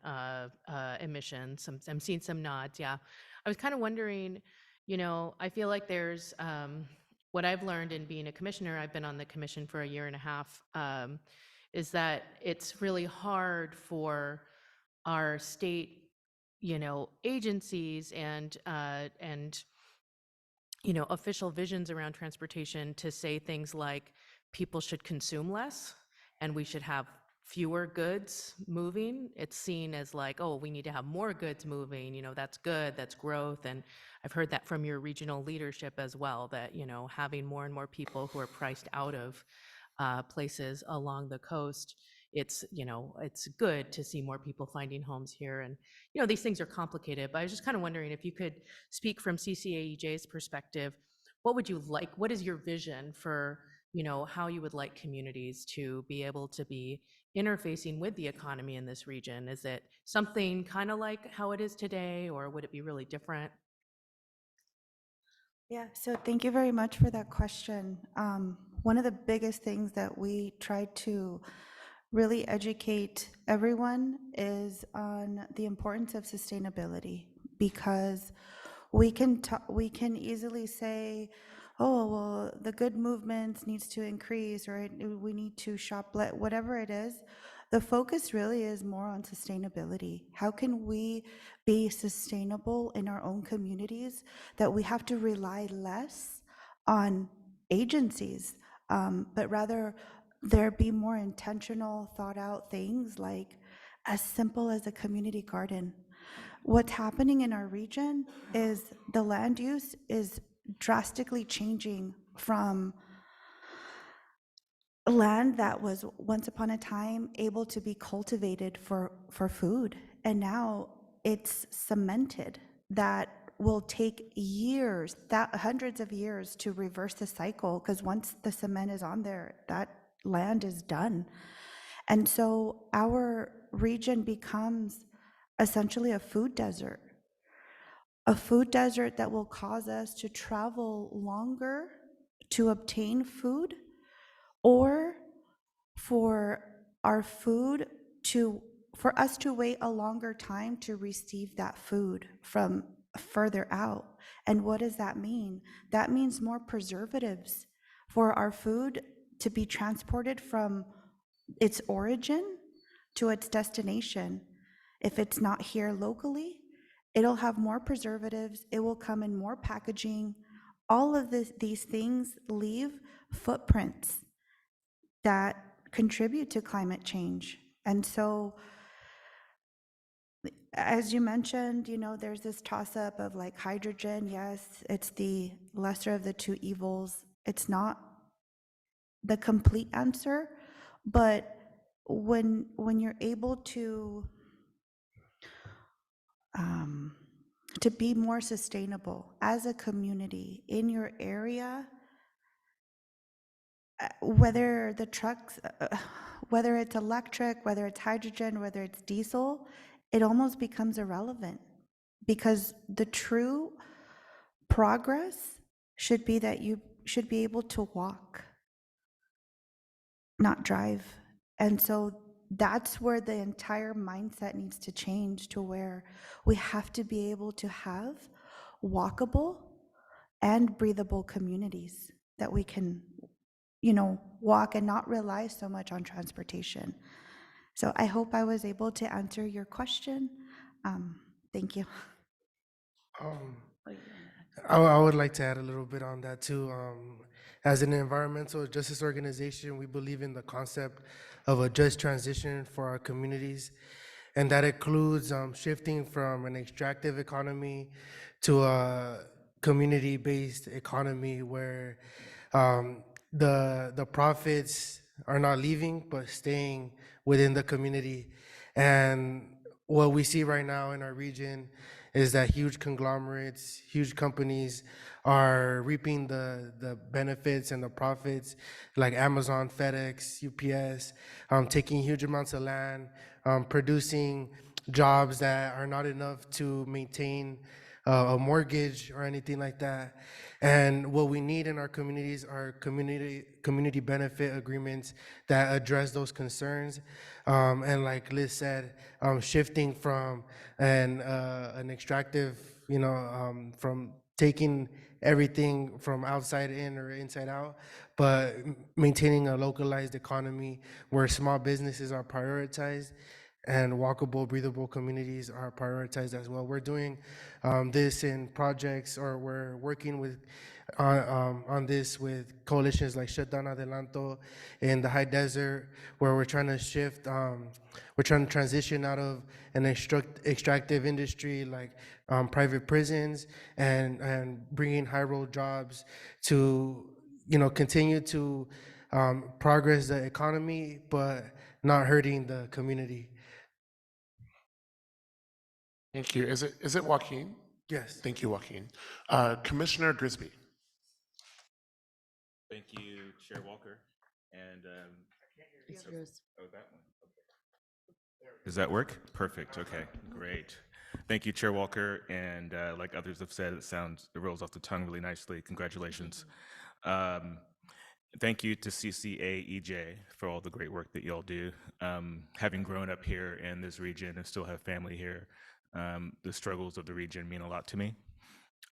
emissions. I'm seeing some nods, yeah. I was kind of wondering, I feel like there's, what I've learned in being a commissioner, I've been on the commission for a year and a half, is that it's really hard for our state, agencies and official visions around transportation to say things like people should consume less and we should have fewer goods moving. It's seen as like, oh, we need to have more goods moving, that's good, that's growth. And I've heard that from your regional leadership as well, that, having more and more people who are priced out of places along the coast, it's good to see more people finding homes here. And these things are complicated, but I was just kind of wondering if you could speak from CCAEJ's perspective. What would you like? What is your vision for how you would like communities to be able to be interfacing with the economy in this region? Is it something kind of like how it is today, or would it be really different? Yeah, so thank you very much for that question. One of the biggest things that we try to really educate everyone is on the importance of sustainability, because we can easily say, oh, well, the good movement needs to increase, or we need to shop, whatever it is. the focus really is more on sustainability. How can we be sustainable in our own communities that we have to rely less on agencies, but rather there be more intentional, thought out things like as simple as a community garden. What's happening in our region is the land use is drastically changing from land that was once upon a time able to be cultivated for food, and now it's cemented. That will take years, that hundreds of years to reverse the cycle, because once the cement is on there, that land is done. And so our region becomes essentially a food desert that will cause us to travel longer to obtain food, or for our food to, for us to wait a longer time to receive that food from further out. And what does that mean? That means more preservatives for our food to be transported from its origin to its destination. If it's not here locally, it'll have more preservatives, it will come in more packaging. All of these things leave footprints that contribute to climate change. And so, as you mentioned, you know, there's this toss up of like hydrogen. Yes, it's the lesser of the two evils. It's not the complete answer, but when you're able to be more sustainable as a community in your area, whether the trucks, whether it's electric, whether it's hydrogen, whether it's diesel, it almost becomes irrelevant, because the true progress should be that you should be able to walk, not drive. And so that's where the entire mindset needs to change, to where we have to be able to have walkable and breathable communities that we can, you know, walk and not rely so much on transportation. So I hope I was able to answer your question. Thank you. I would like to add a little bit on that too. As an environmental justice organization, we believe in the concept of a just transition for our communities, and that includes shifting from an extractive economy to a community-based economy where the profits are not leaving but staying within the community. And what we see right now in our region is that huge conglomerates, huge companies are reaping the benefits and the profits, like Amazon, FedEx, UPS, taking huge amounts of land, producing jobs that are not enough to maintain a mortgage or anything like that. And what we need in our communities are community benefit agreements that address those concerns. And like Liz said, shifting from an extractive, you know, from taking everything from outside in or inside out, but maintaining a localized economy where small businesses are prioritized and walkable, breathable communities are prioritized as well. We're doing this in projects, or we're working with on this with coalitions like Shutdown Adelanto in the high desert, where we're trying to shift, we're trying to transition out of an extractive industry like private prisons, and bringing high road jobs to, you know, continue to progress the economy, but not hurting the community. Thank you. Is it Joaquin? Yes. Thank you, Joaquin. Commissioner Grisby. Thank you, Chair Walker. And It's yours. oh, that one. Okay. Does that work? Perfect. Okay, great. Thank you, Chair Walker. And like others have said, it rolls off the tongue really nicely. Congratulations. Thank you to CCAEJ for all the great work that y'all do. Having grown up here in this region and still have family here, the struggles of the region mean a lot to me.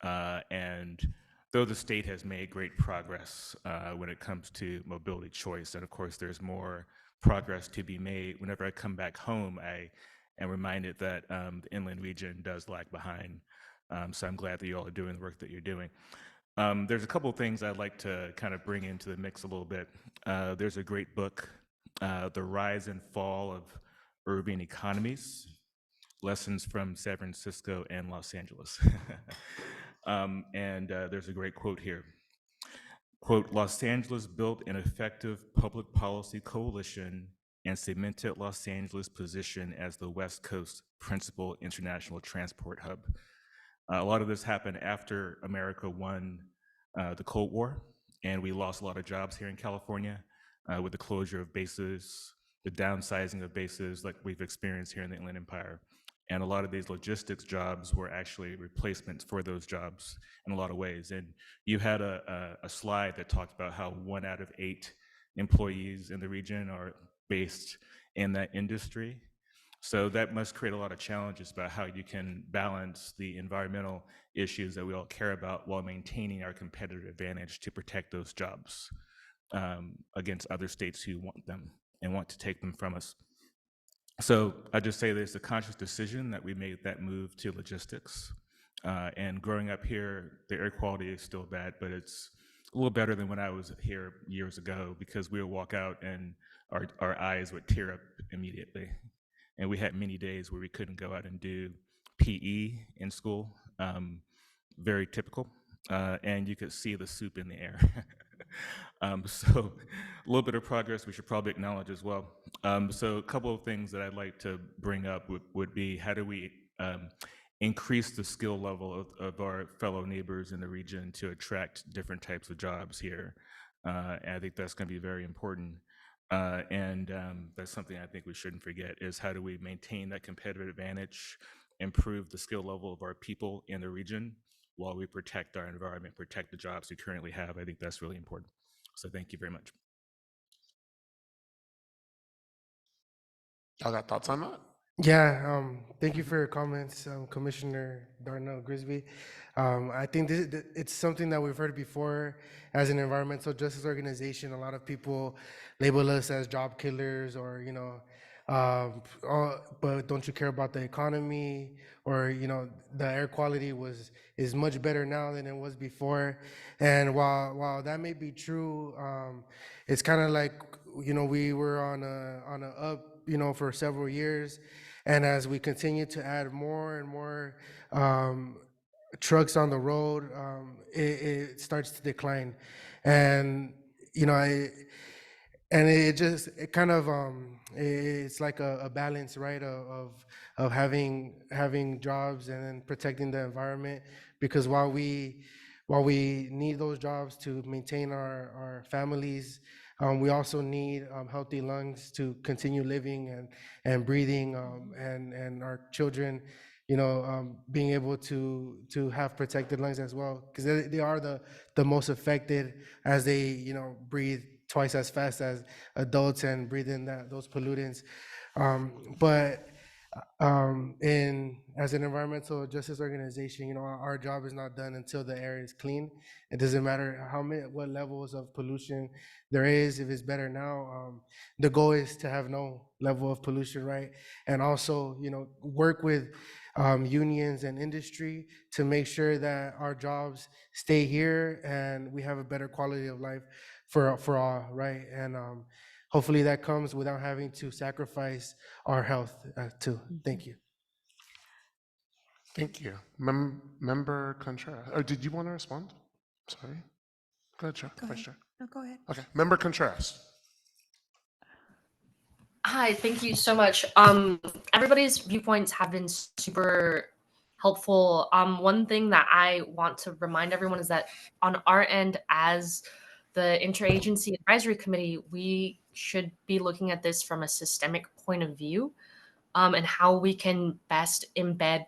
And though the state has made great progress when it comes to mobility choice, and of course there's more progress to be made. Whenever I come back home, I am reminded that the inland region does lag behind. So I'm glad that you all are doing the work that you're doing. There's a couple of things I'd like to kind of bring into the mix a little bit. There's a great book, The Rise and Fall of Urban Economies, Lessons from San Francisco and Los Angeles. There's a great quote here. Quote, Los Angeles built an effective public policy coalition and cemented Los Angeles' position as the West Coast's principal international transport hub. A lot of this happened after America won the Cold War, and we lost a lot of jobs here in California with the closure of bases, the downsizing of bases like we've experienced here in the Inland Empire. And a lot of these logistics jobs were actually replacements for those jobs in a lot of ways. And you had a slide that talked about how 1 out of 8 employees in the region are based in that industry. So that must create a lot of challenges about how you can balance the environmental issues that we all care about while maintaining our competitive advantage to protect those jobs against other states who want them and want to take them from us. So I just say there's a conscious decision that we made that move to logistics. And growing up here, the air quality is still bad, but it's a little better than when I was here years ago, because we would walk out and our eyes would tear up immediately. And we had many days where we couldn't go out and do PE in school, very typical. And you could see the soup in the air. So a little bit of progress we should probably acknowledge as well. So a couple of things that I'd like to bring up would be, how do we increase the skill level of our fellow neighbors in the region to attract different types of jobs here? And I think that's going to be very important. That's something I think we shouldn't forget, is how do we maintain that competitive advantage, improve the skill level of our people in the region while we protect our environment, protect the jobs we currently have. I think that's really important. So thank you very much. Y'all got thoughts on that? Yeah, thank you for your comments, Commissioner Darnell Grisby. I think it's something that we've heard before. As an environmental justice organization, a lot of people label us as job killers, or but don't you care about the economy? Or the air quality is much better now than it was before. And while that may be true, it's kind of like we were on a up for several years. And as we continue to add more and more trucks on the road, it starts to decline. And it kind of it's like a balance, right, of having jobs and then protecting the environment. Because while we need those jobs to maintain our families, we also need healthy lungs to continue living and breathing, and our children, being able to have protected lungs as well, because they are the most affected, as they breathe twice as fast as adults and breathe in those pollutants. But as an environmental justice organization, our job is not done until the air is clean. It doesn't matter what levels of pollution there is. If it's better now, the goal is to have no level of pollution, right? And also, work with unions and industry to make sure that our jobs stay here and we have a better quality of life for all, right? And hopefully that comes without having to sacrifice our health too. Thank you. Thank you. Member Contreras. Oh, did you want to respond? Sorry. Go ahead, Chair. Vice Chair. No, go ahead. Okay. Member Contreras. Hi, thank you so much. Everybody's viewpoints have been super helpful. One thing that I want to remind everyone is that on our end, as the Interagency Advisory Committee, we should be looking at this from a systemic point of view, and how we can best embed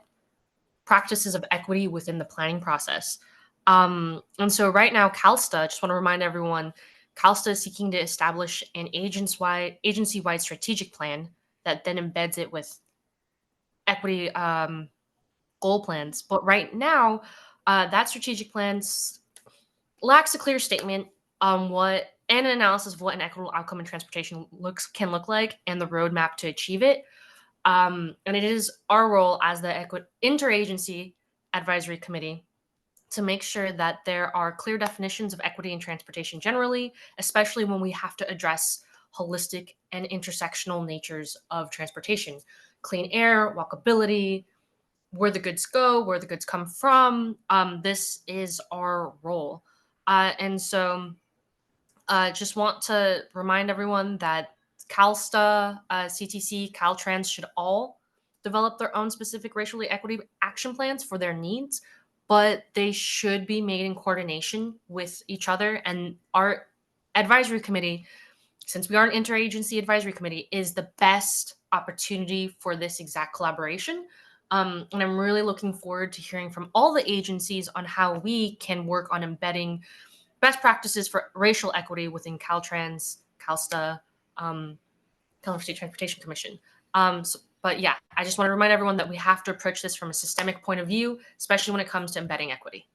practices of equity within the planning process. And so right now, CalSTA, I just want to remind everyone, CalSTA is seeking to establish an agency-wide strategic plan that then embeds it with equity goal plans. But right now, that strategic plan lacks a clear statement on what and an analysis of what an equitable outcome in transportation can look like and the roadmap to achieve it. And it is our role as the Interagency Advisory Committee to make sure that there are clear definitions of equity in transportation generally, especially when we have to address holistic and intersectional natures of transportation. Clean air, walkability, where the goods go, where the goods come from. This is our role. And so just want to remind everyone that CalSTA, CTC, Caltrans should all develop their own specific racial equity action plans for their needs, but they should be made in coordination with each other. And our advisory committee, since we are an interagency advisory committee, is the best opportunity for this exact collaboration. And I'm really looking forward to hearing from all the agencies on how we can work on embedding best practices for racial equity within Caltrans, CalSTA, California State Transportation Commission. But yeah, I just want to remind everyone that we have to approach this from a systemic point of view, especially when it comes to embedding equity.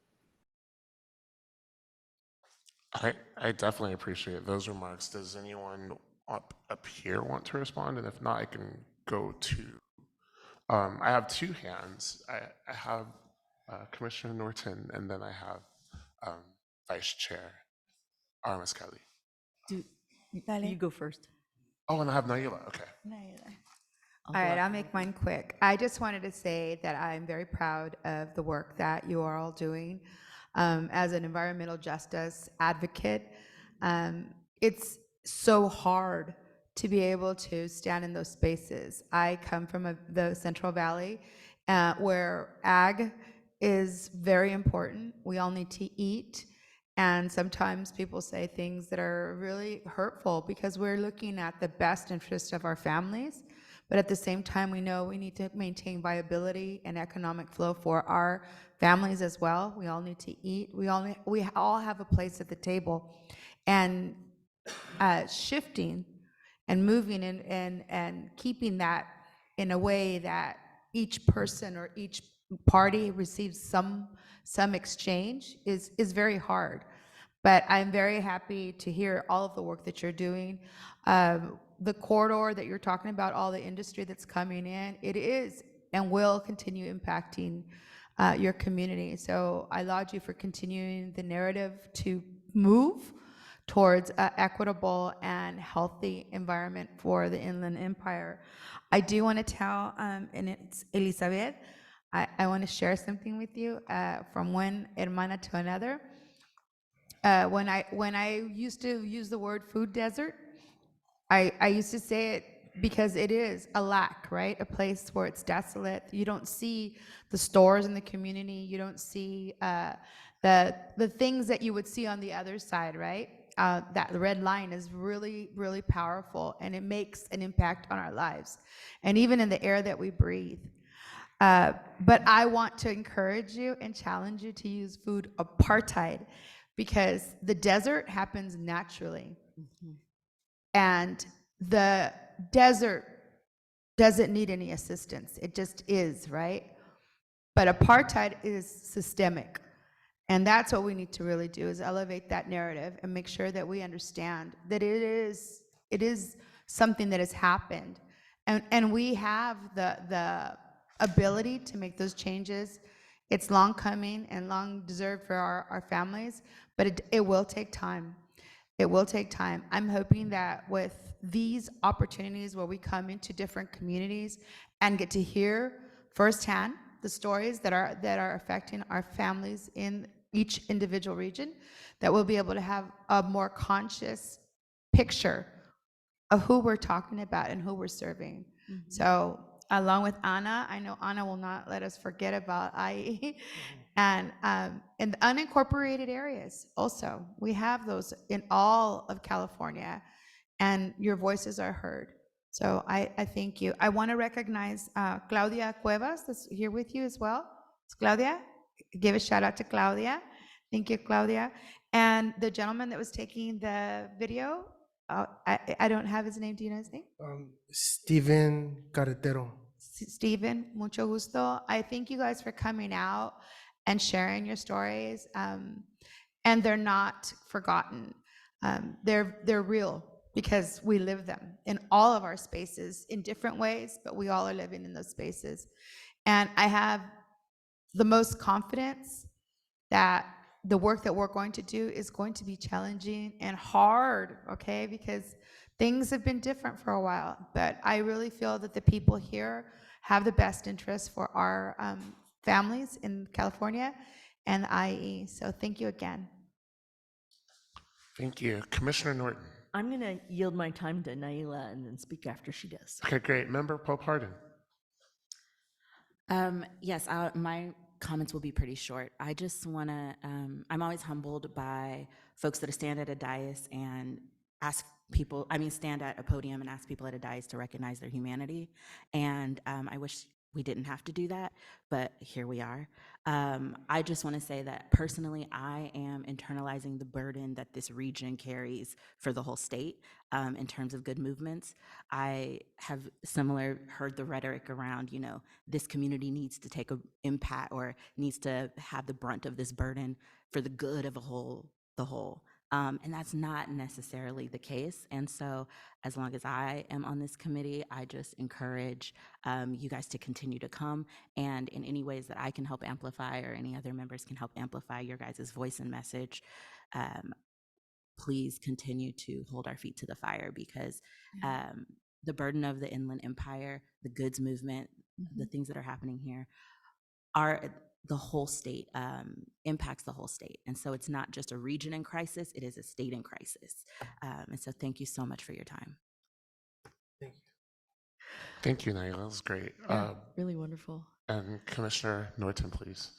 I definitely appreciate those remarks. Does anyone up here want to respond? And if not, I can go to. I have two hands. I have Commissioner Norton, and then I have Vice Chair Armas Kelly. You go first. Oh, and I have Naila. Okay. All right, I'll make mine quick. I just wanted to say that I'm very proud of the work that you are all doing. As an environmental justice advocate, it's so hard to be able to stand in those spaces. I come from the Central Valley where ag is very important. We all need to eat. And sometimes people say things that are really hurtful because we're looking at the best interest of our families. But at the same time, we know we need to maintain viability and economic flow for our families as well. We all need to eat. We all have a place at the table. And shifting and moving and keeping that in a way that each person or each party receives some exchange is very hard. But I'm very happy to hear all of the work that you're doing. The corridor that you're talking about, all the industry that's coming in, it is and will continue impacting your community. So I laud you for continuing the narrative to move towards an equitable and healthy environment for the Inland Empire. I do want to tell, and it's Elizabeth, I want to share something with you from one hermana to another. When I used to use the word food desert, I used to say it because it is a lack, right? A place where it's desolate. You don't see the stores in the community. You don't see the things that you would see on the other side, right? That red line is really, really powerful, and it makes an impact on our lives, and even in the air that we breathe. But I want to encourage you and challenge you to use food apartheid, because the desert happens naturally. And the desert doesn't need any assistance. It just is, right? But apartheid is systemic. And that's what we need to really do, is elevate that narrative and make sure that we understand that it is something that has happened. And we have the ability to make those changes. It's long coming and long deserved for our families, but it will take time. It will take time. I'm hoping that with these opportunities where we come into different communities and get to hear firsthand the stories that are affecting our families in each individual region, that we'll be able to have a more conscious picture of who we're talking about and who we're serving. So along with Anna, I know Anna will not let us forget about IE. And in the unincorporated areas also, we have those in all of California, and your voices are heard. So I thank you. I want to recognize Claudia Cuevas, that's here with you as well. It's Claudia, give a shout out to Claudia. Thank you, Claudia. And the gentleman that was taking the video, I don't have his name. Do you know his name? Steven Carretero. Steven, mucho gusto. I thank you guys for coming out and sharing your stories. And they're not forgotten. They're real because we live them in all of our spaces in different ways, but we all are living in those spaces. And I have the most confidence that the work that we're going to do is going to be challenging and hard, okay? Because things have been different for a while, but I really feel that the people here have the best interest for our families in California and the IE. So thank you again. Thank you. Commissioner Norton. I'm going to yield my time to Naila and then speak after she does. Okay, great. Member Pope Harden. Yes, my comments will be pretty short. I just want to, I'm always humbled by folks that stand at a dais and ask people, stand at a podium and ask people at a dais to recognize their humanity. And I wish we didn't have to do that, but here we are. I just want to say that personally, I am internalizing the burden that this region carries for the whole state in terms of good movements. I have heard the rhetoric around, this community needs to take an impact or needs to have the brunt of this burden for the good of the whole. And that's not necessarily the case. And so as long as I am on this committee, I just encourage you guys to continue to come, and in any ways that I can help amplify or any other members can help amplify your guys' voice and message, please continue to hold our feet to the fire, because the burden of the Inland Empire, the goods movement, the things that are happening here are the whole state, impacts the whole state. And so it's not just a region in crisis, it is a state in crisis. And so thank you so much for your time. Thank you, Naila. That was great. Yeah, really wonderful. And Commissioner Norton, please.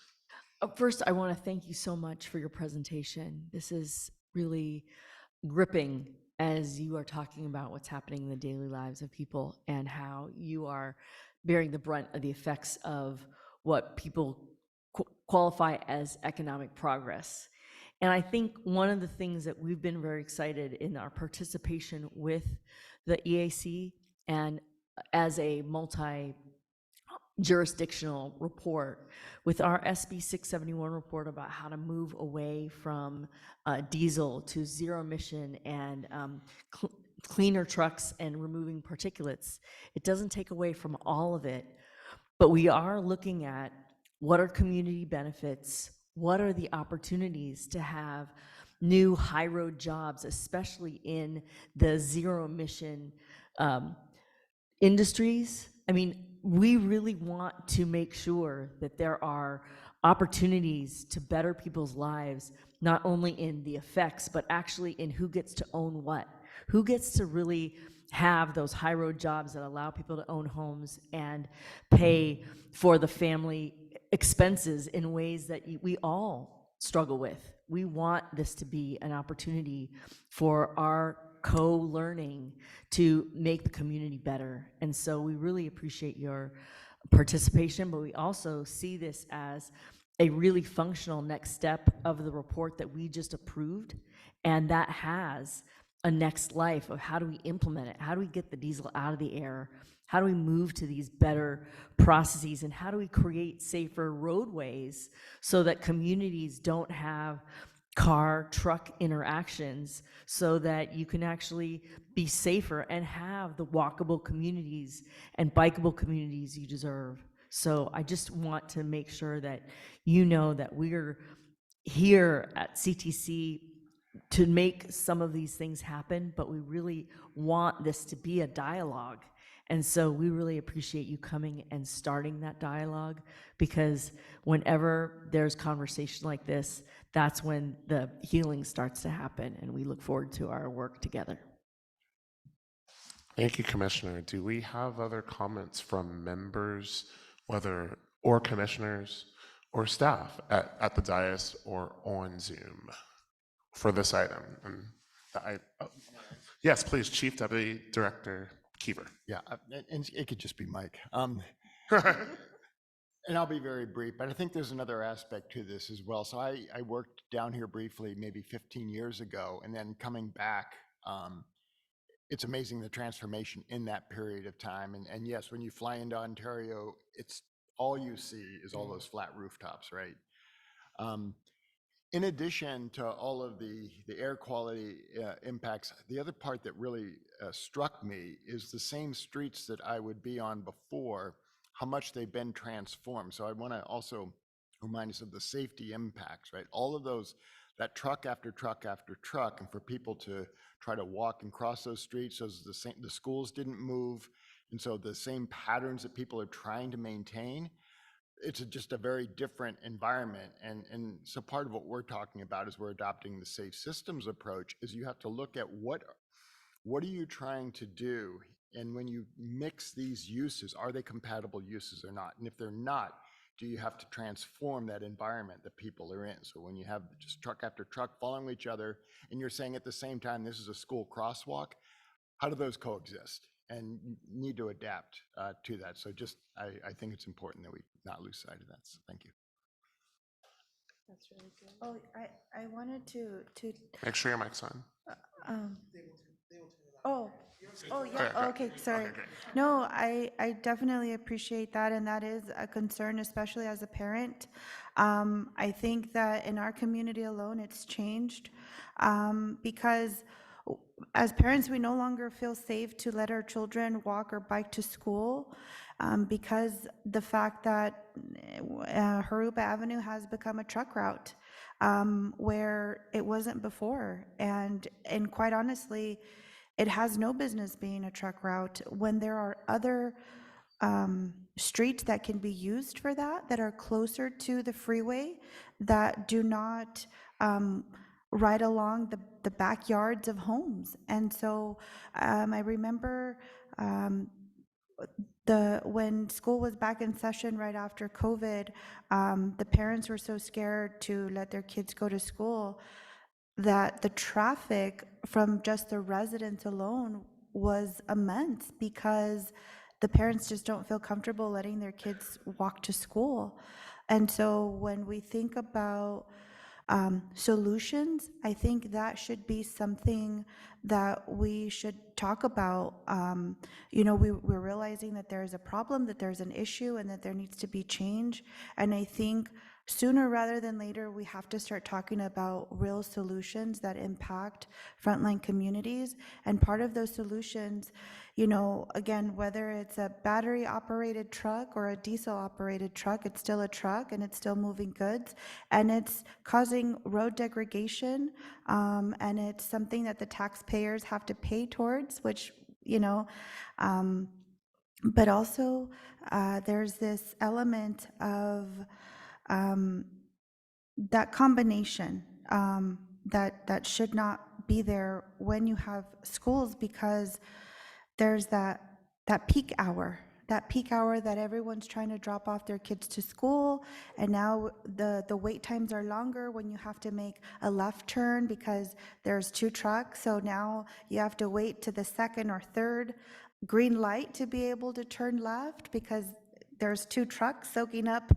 First, I want to thank you so much for your presentation. This is really gripping as you are talking about what's happening in the daily lives of people and how you are bearing the brunt of the effects of what people qualify as economic progress. And I think one of the things that we've been very excited in our participation with the EAC and as a multi-jurisdictional report, with our SB 671 report about how to move away from diesel to zero emission and cleaner trucks and removing particulates. It doesn't take away from all of it, but we are looking at what are community benefits, what are the opportunities to have new high road jobs, especially in the zero emission industries. I mean, we really want to make sure that there are opportunities to better people's lives, not only in the effects, but actually in who gets to own what. Who gets to really have those high road jobs that allow people to own homes and pay for the family expenses in ways that we all struggle with. We want this to be an opportunity for our co-learning to make the community better. And so we really appreciate your participation, but we also see this as a really functional next step of the report that we just approved, and that has a next life of how do we implement it, how do we get the diesel out of the air, how do we move to these better processes, and how do we create safer roadways so that communities don't have car-truck interactions, so that you can actually be safer and have the walkable communities and bikeable communities you deserve. So I just want to make sure that you know that we're here at CTC to make some of these things happen, but we really want this to be a dialogue. And so we really appreciate you coming and starting that dialogue, because whenever there's conversation like this, that's when the healing starts to happen, and we look forward to our work together. Thank you, Commissioner. Do we have other comments from members, or commissioners or staff at the dais or on Zoom for this item? Yes, please, Chief Deputy Director Keever. Yeah, and it could just be Mike. And I'll be very brief, but I think there's another aspect to this as well. So I worked down here briefly, maybe 15 years ago, and then coming back, it's amazing the transformation in that period of time. And yes, when you fly into Ontario, it's all you see is all those flat rooftops, right? in addition to all of the air quality impacts, the other part that really struck me is the same streets that I would be on before, how much they've been transformed. So I want to also remind us of the safety impacts, right? All of those, that truck after truck after truck, and for people to try to walk and cross those streets, the schools didn't move, and so the same patterns that people are trying to maintain, it's just a very different environment. And so part of what we're talking about is we're adopting the safe systems approach, is you have to look at what are you trying to do? And when you mix these uses, are they compatible uses or not? And if they're not, do you have to transform that environment that people are in? So when you have just truck after truck following each other, and you're saying at the same time, this is a school crosswalk, how do those coexist? And you need to adapt to that. So just, I think it's important that we not lose sight of that. So thank you. That's really good. Oh, I wanted to Make sure your mic's on. um, oh, yeah, Okay, okay, sorry. okay, great. No, I definitely appreciate that, and that is a concern, especially as a parent. I think that in our community alone, it's changed, because as parents, we no longer feel safe to let our children walk or bike to school, because the fact that Harupa Avenue has become a truck route, where it wasn't before. And quite honestly, it has no business being a truck route when there are other streets that can be used for that are closer to the freeway, that do not right along the backyards of homes. And so I remember when school was back in session right after COVID, the parents were so scared to let their kids go to school that the traffic from just the residents alone was immense, because the parents just don't feel comfortable letting their kids walk to school. And so when we think about solutions, I think that should be something that we should talk about. We're realizing that there's a problem, that there's an issue, and that there needs to be change. And I think sooner rather than later, we have to start talking about real solutions that impact frontline communities. And part of those solutions, again, whether it's a battery operated truck or a diesel operated truck, it's still a truck and it's still moving goods, and it's causing road degradation, and it's something that the taxpayers have to pay towards, which, but also there's this element of that combination that should not be there when you have schools, because there's that peak hour, that everyone's trying to drop off their kids to school, and now the wait times are longer when you have to make a left turn because there's two trucks. So now you have to wait to the second or third green light to be able to turn left, because there's two trucks soaking up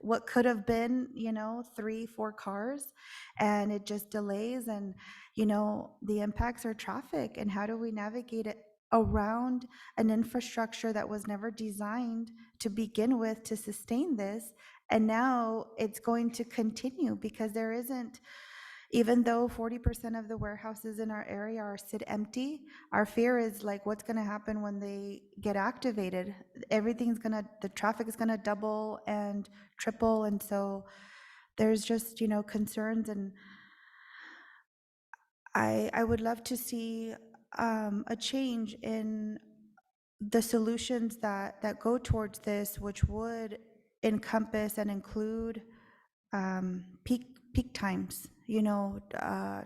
what could have been 3-4 cars, and it just delays. And the impacts are traffic, and how do we navigate it around an infrastructure that was never designed to begin with to sustain this? And now it's going to continue, because there isn't, even though 40% of the warehouses in our area are sit empty, our fear is like, what's going to happen when they get activated? The traffic is going to double and triple. And so there's just, concerns. And I would love to see a change in the solutions that go towards this, which would encompass and include peak times,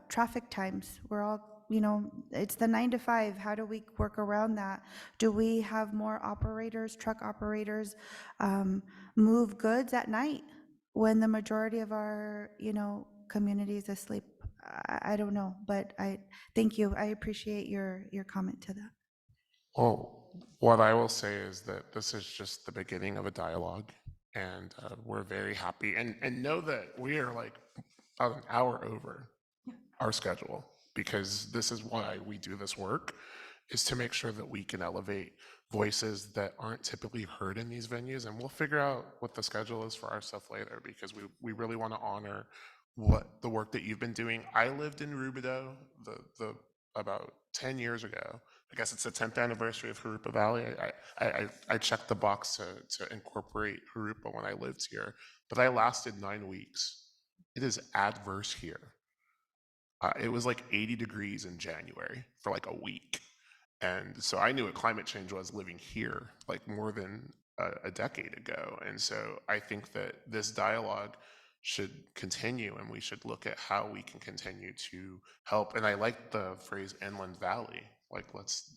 traffic times. We're all, it's the 9 to 5. How do we work around that? Do we have more operators, truck operators, move goods at night when the majority of our, community is asleep? I don't know, but I thank you. I appreciate your comment to that. Well, what I will say is that this is just the beginning of a dialogue, and we're very happy. And know that we are like about an hour over our schedule, because this is why we do this work, is to make sure that we can elevate voices that aren't typically heard in these venues. And we'll figure out what the schedule is for our stuff later, because we really want to honor what the work that you've been doing. I lived in Rubidoux the about 10 years ago. I guess it's the 10th anniversary of Harupa Valley. I checked the box to incorporate Harupa when I lived here, but I lasted 9 weeks. It is adverse here. It was like 80 degrees in January for like a week. And so I knew what climate change was living here, like more than a decade ago. And so I think that this dialogue should continue and we should look at how we can continue to help. And I like the phrase inland valley, like let's,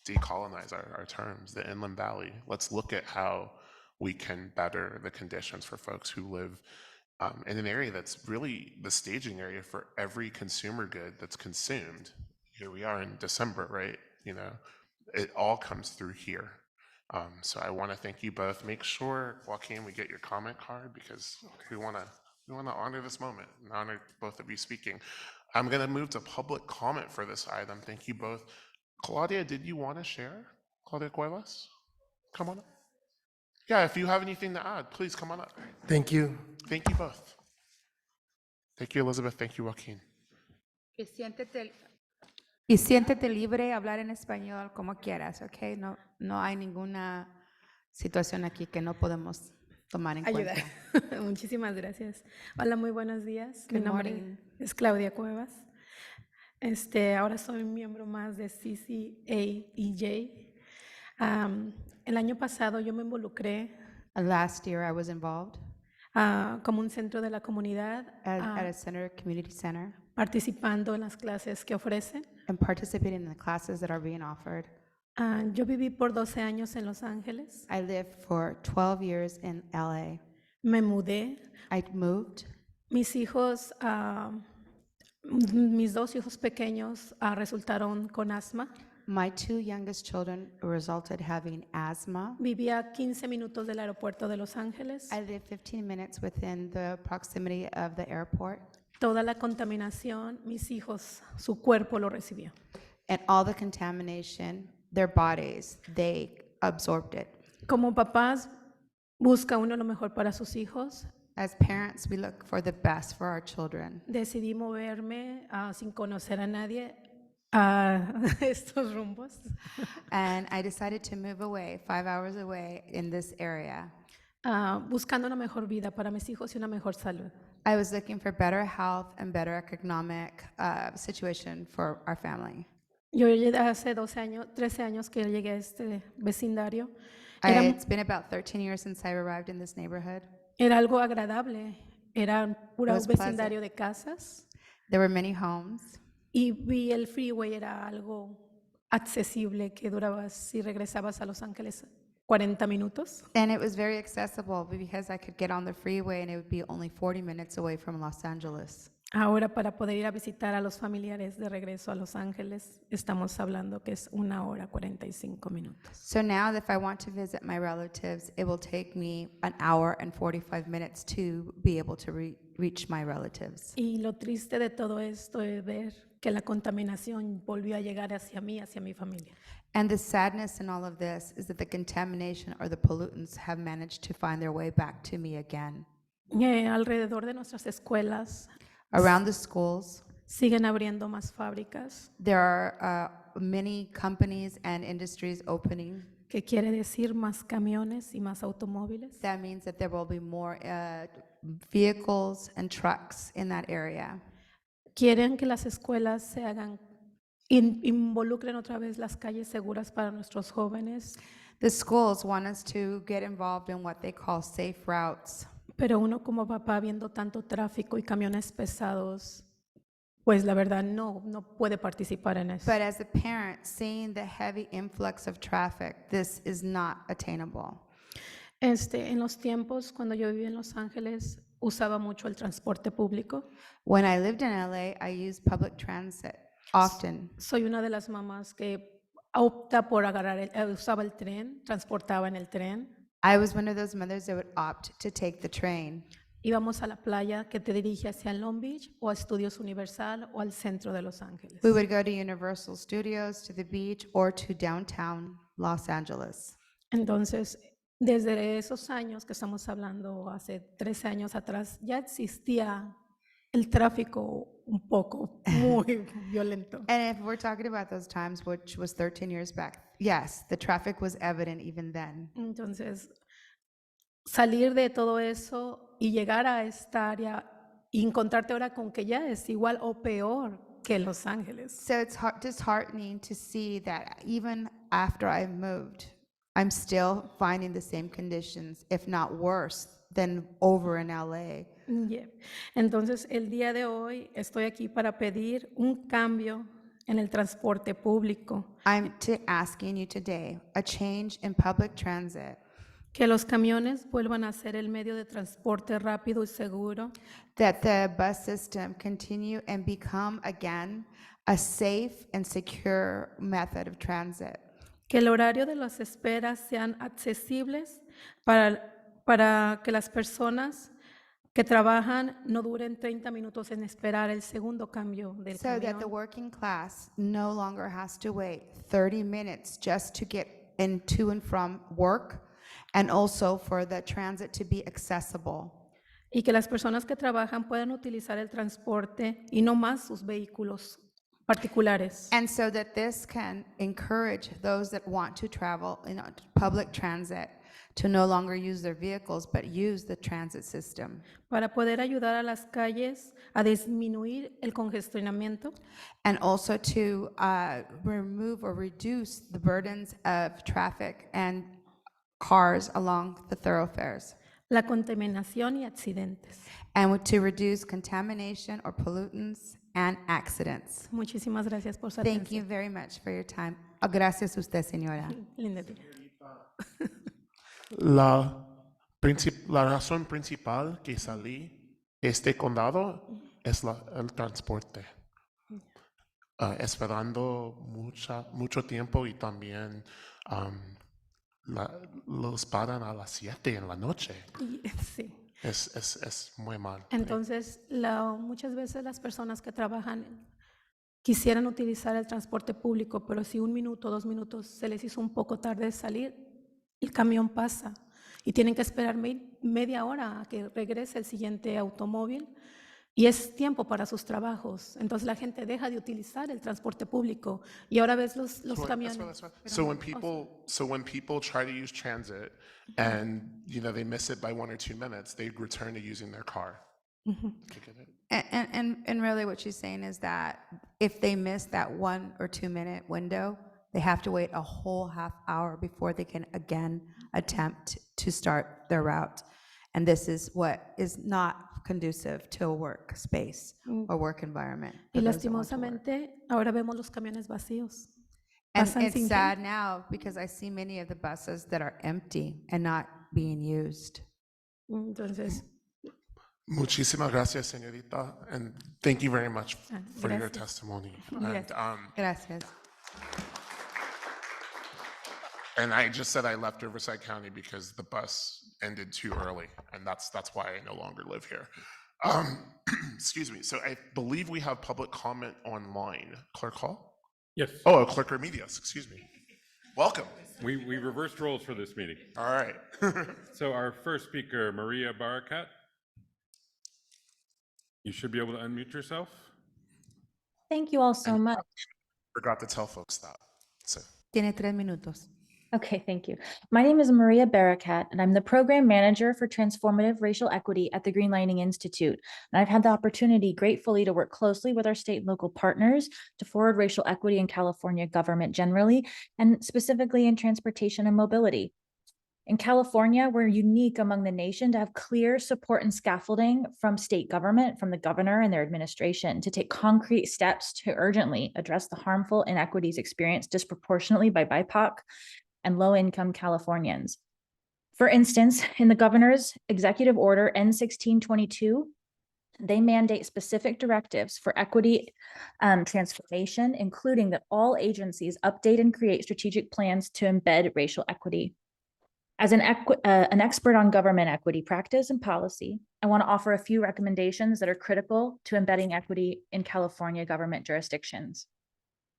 decolonize our terms, the inland valley. Let's look at how we can better the conditions for folks who live in an area that's really the staging area for every consumer good that's consumed. Here we are in December, right? It all comes through here. So I want to thank you both. Make sure, Joaquin, we get your comment card because we want to honor this moment and honor both of you speaking. I'm going to move to public comment for this item. Thank you both. Claudia, did you want to share? Claudia Cuevas, come on up. Yeah, if you have anything to add, please come on up. Thank you. Thank you both. Thank you, Elizabeth. Thank you, Joaquin. Y siéntete libre a hablar en español como quieras, ¿ok? No, no hay ninguna situación aquí que no podemos tomar en Ayuda. cuenta. Muchísimas gracias. Hola, muy buenos días. Mi Good nombre morning. es Claudia Cuevas. Ahora soy miembro más de CCAEJ. El año pasado yo me involucré Last year I was involved como un centro de la comunidad, at a community center, participando en las clases que ofrecen. and participating in the classes that are being offered. Yo viví por 12 años en Los Ángeles. I lived for 12 years in LA. Me mudé. I moved. Mis hijos, mis dos hijos pequeños resultaron con asma. My two youngest children resulted having asthma. Vivía a 15 minutos del aeropuerto de Los Ángeles. I lived 15 minutes within the proximity of the airport. Toda la contaminación, mis hijos, su cuerpo lo recibió. And all the contamination, their bodies, they absorbed it. Como papás, busca uno lo mejor para sus hijos. As parents, we look for the best for our children. Decidí moverme sin conocer a nadie a estos rumbos. And I decided to move away, 5 hours away in this area. Buscando una mejor vida para mis hijos y una mejor salud. I was looking for better health and better economic situation for our family. Yo hace 13 años que llegué a este vecindario. It's been about 13 years since I arrived in this neighborhood. Era algo agradable. Era un puro was vecindario de casas. There were many homes. Y vi el freeway, era algo accesible que duraba, si regresabas a Los Ángeles, 40 minutos. And it was very accessible because I could get on the freeway and it would be only 40 minutes away from Los Angeles. Ahora, para poder ir a visitar a los familiares de regreso a Los Ángeles, estamos hablando que es 1 hora 45 minutos. So now if I want to visit my relatives, it will take me 1 hour and 45 minutes to be able to reach my relatives. Y lo triste de todo esto es ver que la contaminación volvió a llegar hacia mí, hacia mi familia. And the sadness in all of this is that the contamination or the pollutants have managed to find their way back to me again. Alrededor de nuestras escuelas Around the schools, siguen abriendo más fábricas, there are many companies and industries opening. que quiere decir más camiones y más automóviles. That means that there will be more vehicles and trucks in that area. Quieren que las escuelas se hagan, involucren otra vez las calles seguras para nuestros jóvenes. The schools want us to get involved in what they call safe routes. Pero uno como papá viendo tanto tráfico y camiones pesados, pues la verdad no puede participar en eso. But as a parent, seeing the heavy influx of traffic, this is not attainable. En los tiempos cuando yo vivía en Los Ángeles, usaba mucho el transporte público. When I lived in LA, I used public transit often. Soy una de las mamás que opta por usaba el tren, transportaba en el tren. I was one of those mothers that would opt to take the train. Íbamos a la playa que te dirige hacia Long Beach o a Estudios Universal o al centro de Los Ángeles. We would go to Universal Studios, to the beach, or to downtown Los Angeles. Entonces, desde esos años que estamos hablando, hace 13 años atrás, ya existía el tráfico un poco muy violento. And if we're talking about those times, which was 13 years back, yes, the traffic was evident even then. Entonces, salir de todo eso y llegar a esta área y encontrarte ahora con que ya es igual o peor que Los Ángeles. So it's disheartening to see that even after I've moved, I'm still finding the same conditions, if not worse, than over in LA. Yeah. Entonces, el día de hoy estoy aquí para pedir un cambio en el transporte público. I'm asking you today a change in public transit. Que los camiones vuelvan a ser el medio de transporte rápido y seguro. That the bus system continue and become again a safe and secure method of transit. Que el horario de las esperas sean accesibles para que las personas que trabajan no duren 30 minutos en esperar el segundo cambio del So that the camión. working class no longer has to wait 30 minutes just to get to and from work, and also for the transit to be accessible. Y que las personas que trabajan puedan utilizar el transporte y no más sus vehículos particulares. And so that this can encourage those that want to travel in public transit to no longer use their vehicles, but use the transit system. Para poder ayudar a las calles a disminuir el congestionamiento. And also to remove or reduce the burdens of traffic and cars along the thoroughfares. La contaminación y accidentes. And to reduce contamination or pollutants and accidents. Muchísimas gracias por su Thank you atención. very much for your time. Gracias a usted, señora. Lindo día. La razón principal que salí este condado es el transporte. Esperando mucho tiempo y también los paran a las 7 en la noche. Sí. Es muy mal. Entonces, muchas veces las personas que trabajan quisieran utilizar el transporte público, pero si 1 minuto, 2 minutos se les hizo un poco tarde de salir, el camión pasa y tienen que esperar media hora a que regrese el siguiente automóvil y es tiempo para sus trabajos. Entonces la gente deja de utilizar el transporte público y ahora ves los camiones. So when people try to use transit and they miss it by 1 or 2 minutes, they return to using their car. And really what she's saying is that if they miss that 1 or 2 minute window, they have to wait a whole half hour before they can again attempt to start their route. And this is what is not conducive to a work space or work environment. Y for those that want to work. lastimosamente ahora vemos los camiones vacíos. And Pasan it's sin sad gente. now because I see many of the buses that are empty and not being used. Entonces, Muchísimas gracias, señorita, and thank you very much for your gracias. testimony. Gracias. Gracias. And I just said I left Riverside County because the bus ended too early, and that's why I no longer live here. Excuse me. So I believe we have public comment online. Clerk Hall? Yes. Oh, Clerk Remedios, excuse me. Welcome. We reversed roles for this meeting. All right. So our first speaker, Maria Barakat. You should be able to unmute yourself. Thank you all so much. Forgot to tell folks that. So. Tiene 3 minutos. Okay, thank you. My name is Maria Barakat, and I'm the Program Manager for Transformative Racial Equity at the Green Lining Institute. And I've had the opportunity gratefully to work closely with our state and local partners to forward racial equity in California government generally, and specifically in transportation and mobility. In California, we're unique among the nation to have clear support and scaffolding from state government, from the governor and their administration, to take concrete steps to urgently address the harmful inequities experienced disproportionately by BIPOC and low-income Californians. For instance, in the governor's executive order N1622, they mandate specific directives for equity transformation, including that all agencies update and create strategic plans to embed racial equity. As an expert on government equity practice and policy, I want to offer a few recommendations that are critical to embedding equity in California government jurisdictions.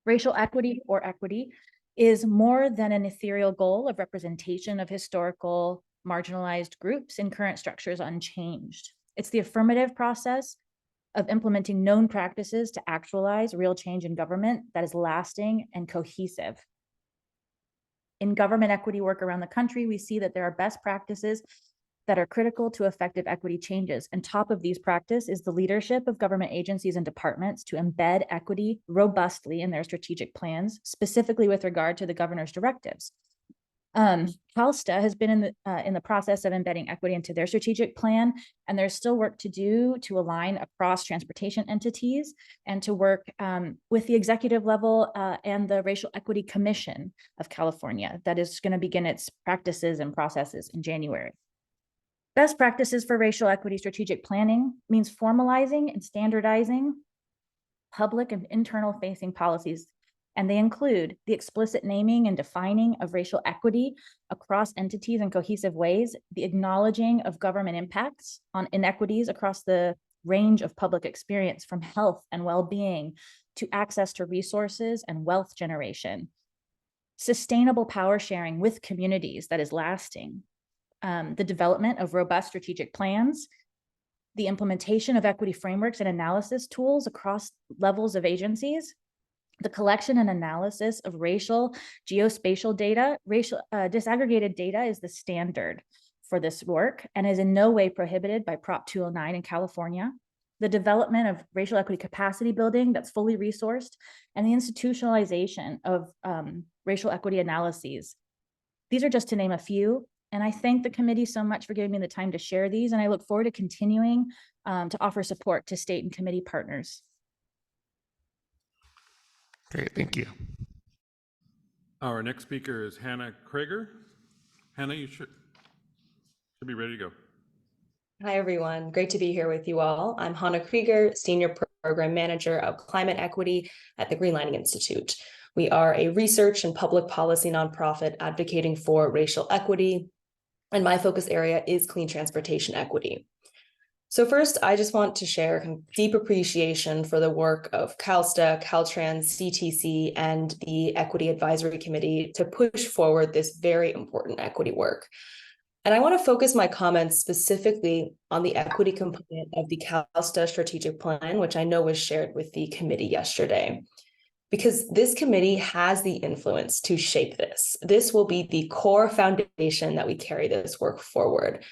Racial equity or equity is more than an ethereal goal of representation of historical marginalized groups in current structures unchanged. It's the affirmative process of implementing known practices to actualize real change in government that is lasting and cohesive. In government equity work around the country, we see that there are best practices that are critical to effective equity changes. And top of these practices is the leadership of government agencies and departments to embed equity robustly in their strategic plans, specifically with regard to the governor's directives. CalSTA has been in the process of embedding equity into their strategic plan, and there's still work to do to align across transportation entities and to work with the executive level and the Racial Equity Commission of California that is going to begin its practices and processes in January. Best practices for racial equity strategic planning means formalizing and standardizing public and internal facing policies. And they include the explicit naming and defining of racial equity across entities in cohesive ways, the acknowledging of government impacts on inequities across the range of public experience from health and well-being to access to resources and wealth generation, sustainable power sharing with communities that is lasting, the development of robust strategic plans, the implementation of equity frameworks and analysis tools across levels of agencies, the collection and analysis of racial geospatial data. Disaggregated data is the standard for this work and is in no way prohibited by Prop 209 in California. The development of racial equity capacity building that's fully resourced, and the institutionalization of racial equity analyses. These are just to name a few. And I thank the committee so much for giving me the time to share these. And I look forward to continuing to offer support to state and committee partners. Great, thank you. Our next speaker is Hannah Krager. Hannah, you should be ready to go. Hi, everyone. Great to be here with you all. I'm Hannah Krieger, Senior Program Manager of Climate Equity at the Green Lining Institute. We are a research and public policy nonprofit advocating for racial equity, and my focus area is clean transportation equity. So first, I just want to share deep appreciation for the work of CalSTA, Caltrans, CTC, and the Equity Advisory Committee to push forward this very important equity work. And I want to focus my comments specifically on the equity component of the CalSTA strategic plan, which I know was shared with the committee yesterday, because this committee has the influence to shape this. This will be the core foundation that we carry this work forward.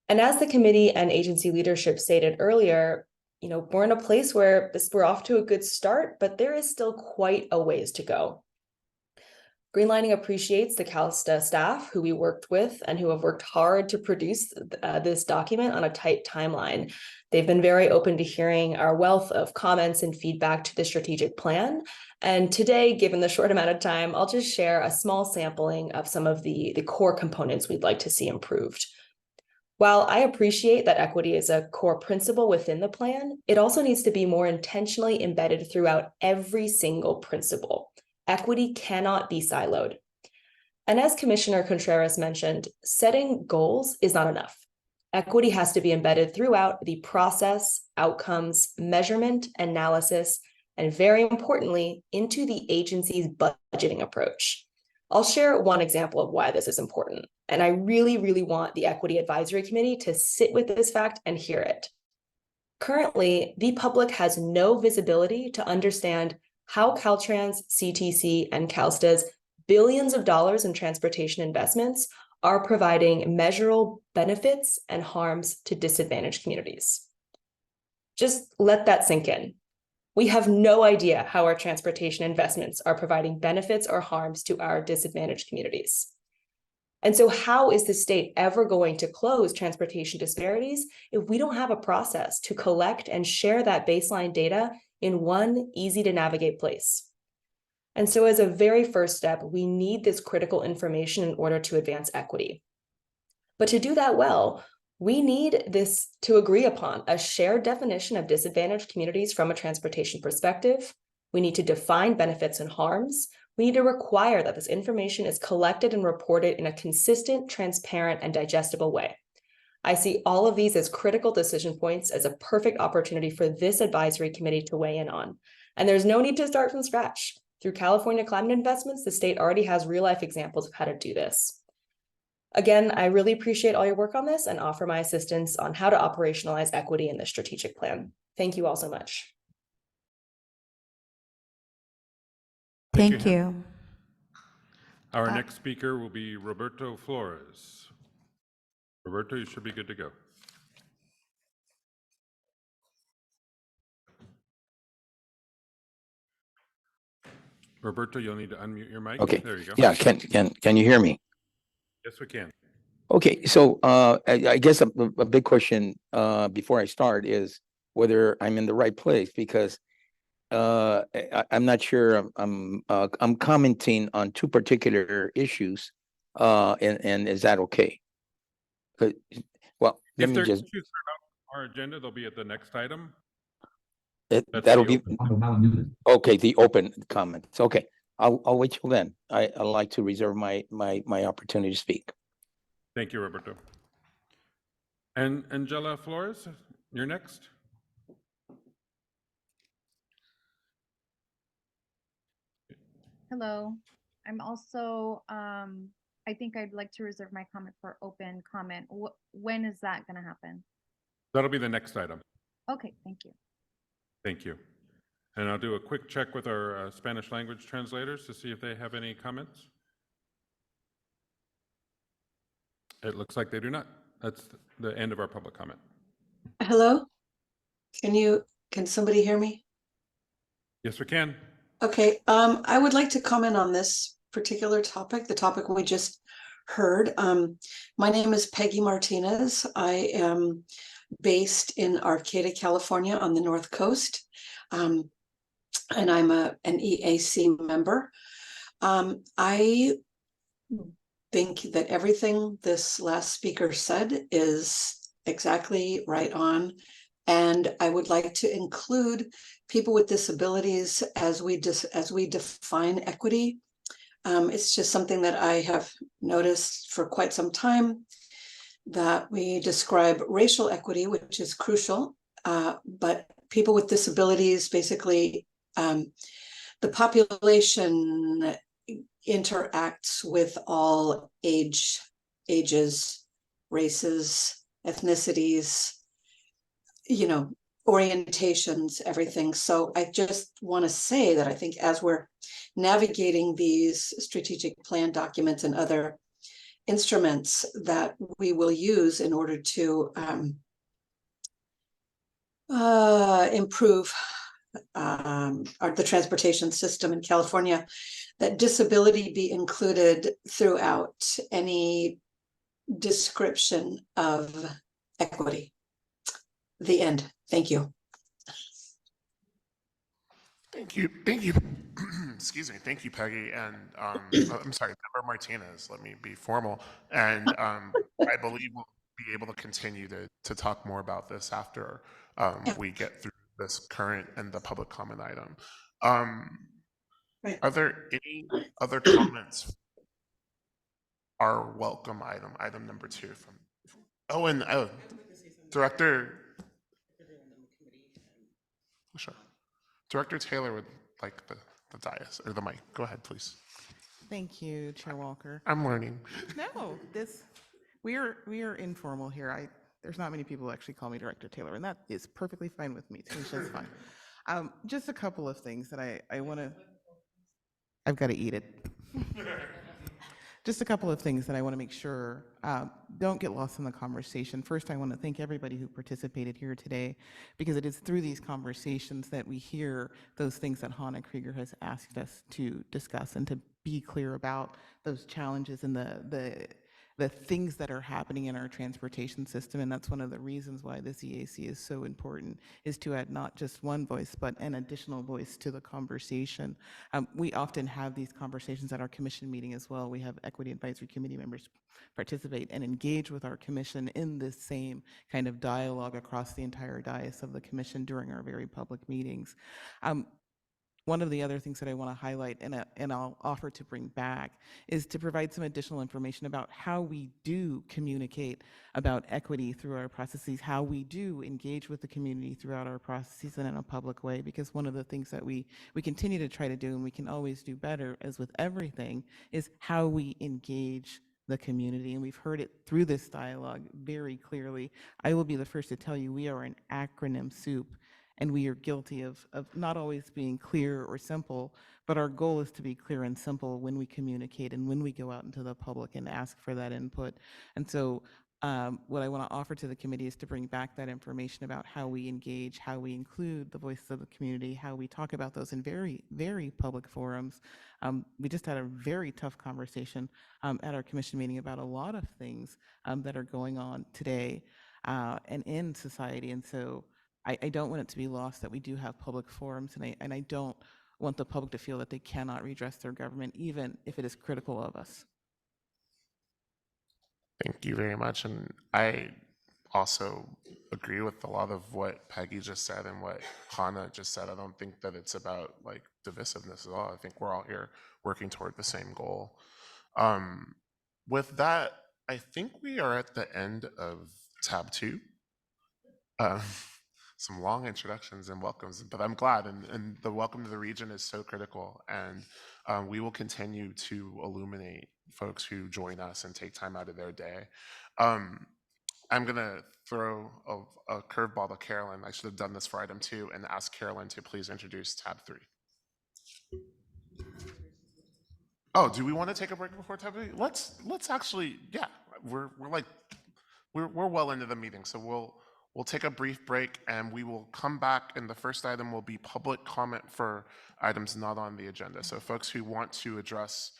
And as the committee and agency leadership stated earlier, we're in a place where we're off to a good start, but there is still quite a ways to go. Green Lining appreciates the CalSTA staff who we worked with and who have worked hard to produce this document on a tight timeline. They've been very open to hearing our wealth of comments and feedback to the strategic plan. And today, given the short amount of time, I'll just share a small sampling of some of the core components we'd like to see improved. While I appreciate that equity is a core principle within the plan, it also needs to be more intentionally embedded throughout every single principle. Equity cannot be siloed. And as Commissioner Contreras mentioned, setting goals is not enough. Equity has to be embedded throughout the process, outcomes, measurement, analysis, and very importantly, into the agency's budgeting approach. I'll share one example of why this is important. And I really, really want the Equity Advisory Committee to sit with this fact and hear it. Currently, the public has no visibility to understand how Caltrans, CTC, and CalSTA's billions of dollars in transportation investments are providing measurable benefits and harms to disadvantaged communities. Just let that sink in. We have no idea how our transportation investments are providing benefits or harms to our disadvantaged communities. And so how is the state ever going to close transportation disparities if we don't have a process to collect and share that baseline data in one easy to navigate place? And so as a very first step, we need this critical information in order to advance equity. But to do that well, we need this to agree upon a shared definition of disadvantaged communities from a transportation perspective. We need to define benefits and harms. We need to require that this information is collected and reported in a consistent, transparent, and digestible way. I see all of these as critical decision points as a perfect opportunity for this advisory committee to weigh in on. And there's no need to start from scratch. Through California climate investments, the state already has real-life examples of how to do this. Again, I really appreciate all your work on this and offer my assistance on how to operationalize equity in the strategic plan. Thank you all so much. Thank Hannah. you. Our next speaker will be Roberto Flores. Roberto, you should be good to go. Roberto, you'll need to unmute your mic. Okay. There you go. Yeah. Can you hear me? Yes, we can. Okay. So I guess a big question before I start is whether I'm in the right place, because I'm not sure. I'm commenting on two particular issues, and is that okay? Well, let If me there are just. issues that are on our agenda, they'll be at the next item. That'll be okay. The open comments. Okay. I'll wait till then. I like to reserve my opportunity to speak. Thank you, Roberto. And Angela Flores, you're next. Hello. I'm also, I think I'd like to reserve my comment for open comment. When is that going to happen? That'll be the next item. Okay, thank you. Thank you. And I'll do a quick check with our Spanish language translators to see if they have any comments. It looks like they do not. That's the end of our public comment. Hello? Can somebody hear me? Yes, we can. Okay, I would like to comment on this particular topic, the topic we just heard. My name is Peggy Martinez. I am based in Arcata, California on the North Coast. And I'm an EAC member. I think that everything this last speaker said is exactly right on. And I would like to include people with disabilities as we define equity. It's just something that I have noticed for quite some time, that we describe racial equity, which is crucial, but people with disabilities, basically, the population interacts with all ages, races, ethnicities, orientations, everything. So I just want to say that I think as we're navigating these strategic plan documents and other instruments that we will use in order to improve the transportation system in California, that disability be included throughout any description of equity. The end. Thank you. Thank you. Excuse me. Thank you, Peggy. And I'm sorry, Member Martinez. Let me be formal. And I believe we'll be able to continue to talk more about this after we get through this current and the public comment item. Are there any other comments? Our welcome item number 2 from. Oh, and Director. Sure. Director Taylor would like the dais or the mic. Go ahead, please. Thank you, Chair Walker. I'm learning. No, we are informal here. There's not many people who actually call me Director Taylor, and that is perfectly fine with me. Tanisha's fine. Just a couple of things that I want to. I've got to eat it. Just a couple of things that I want to make sure don't get lost in the conversation. First, I want to thank everybody who participated here today, because it is through these conversations that we hear those things that Hannah Krieger has asked us to discuss and to be clear about those challenges and the things that are happening in our transportation system. And that's one of the reasons why this EAC is so important, is to add not just one voice, but an additional voice to the conversation. We often have these conversations at our commission meeting as well. We have Equity Advisory Committee members participate and engage with our commission in this same kind of dialogue across the entire dais of the commission during our very public meetings. One of the other things that I want to highlight and I'll offer to bring back is to provide some additional information about how we do communicate about equity through our processes, how we do engage with the community throughout our processes and in a public way, because one of the things that we continue to try to do, and we can always do better, as with everything, is how we engage the community. And we've heard it through this dialogue very clearly. I will be the first to tell you we are an acronym soup. and we are guilty of not always being clear or simple, but our goal is to be clear and simple when we communicate and when we go out into the public and ask for that input. And so what I want to offer to the committee is to bring back that information about how we engage, how we include the voices of the community, how we talk about those in very, very public forums. We just had a very tough conversation at our commission meeting about a lot of things that are going on today and in society. And so I don't want it to be lost that we do have public forums, and I don't want the public to feel that they cannot redress their government, even if it is critical of us. Thank you very much. And I also agree with a lot of what Peggy just said and what Hannah just said. I don't think that it's about like divisiveness at all. I think we're all here working toward the same goal. With that, I think we are at the end of tab 2. Some long introductions and welcomes, but I'm glad, and the welcome to the region is so critical, and we will continue to illuminate folks who join us and take time out of their day. I'm gonna throw a curveball to Carolyn. I should have done this for item 2 and ask Carolyn to please introduce tab 3. Oh, do we want to take a break before tab 3? Let's actually, yeah, we're well into the meeting, so we'll take a brief break and we will come back, and the first item will be public comment for items not on the agenda. So folks who want to address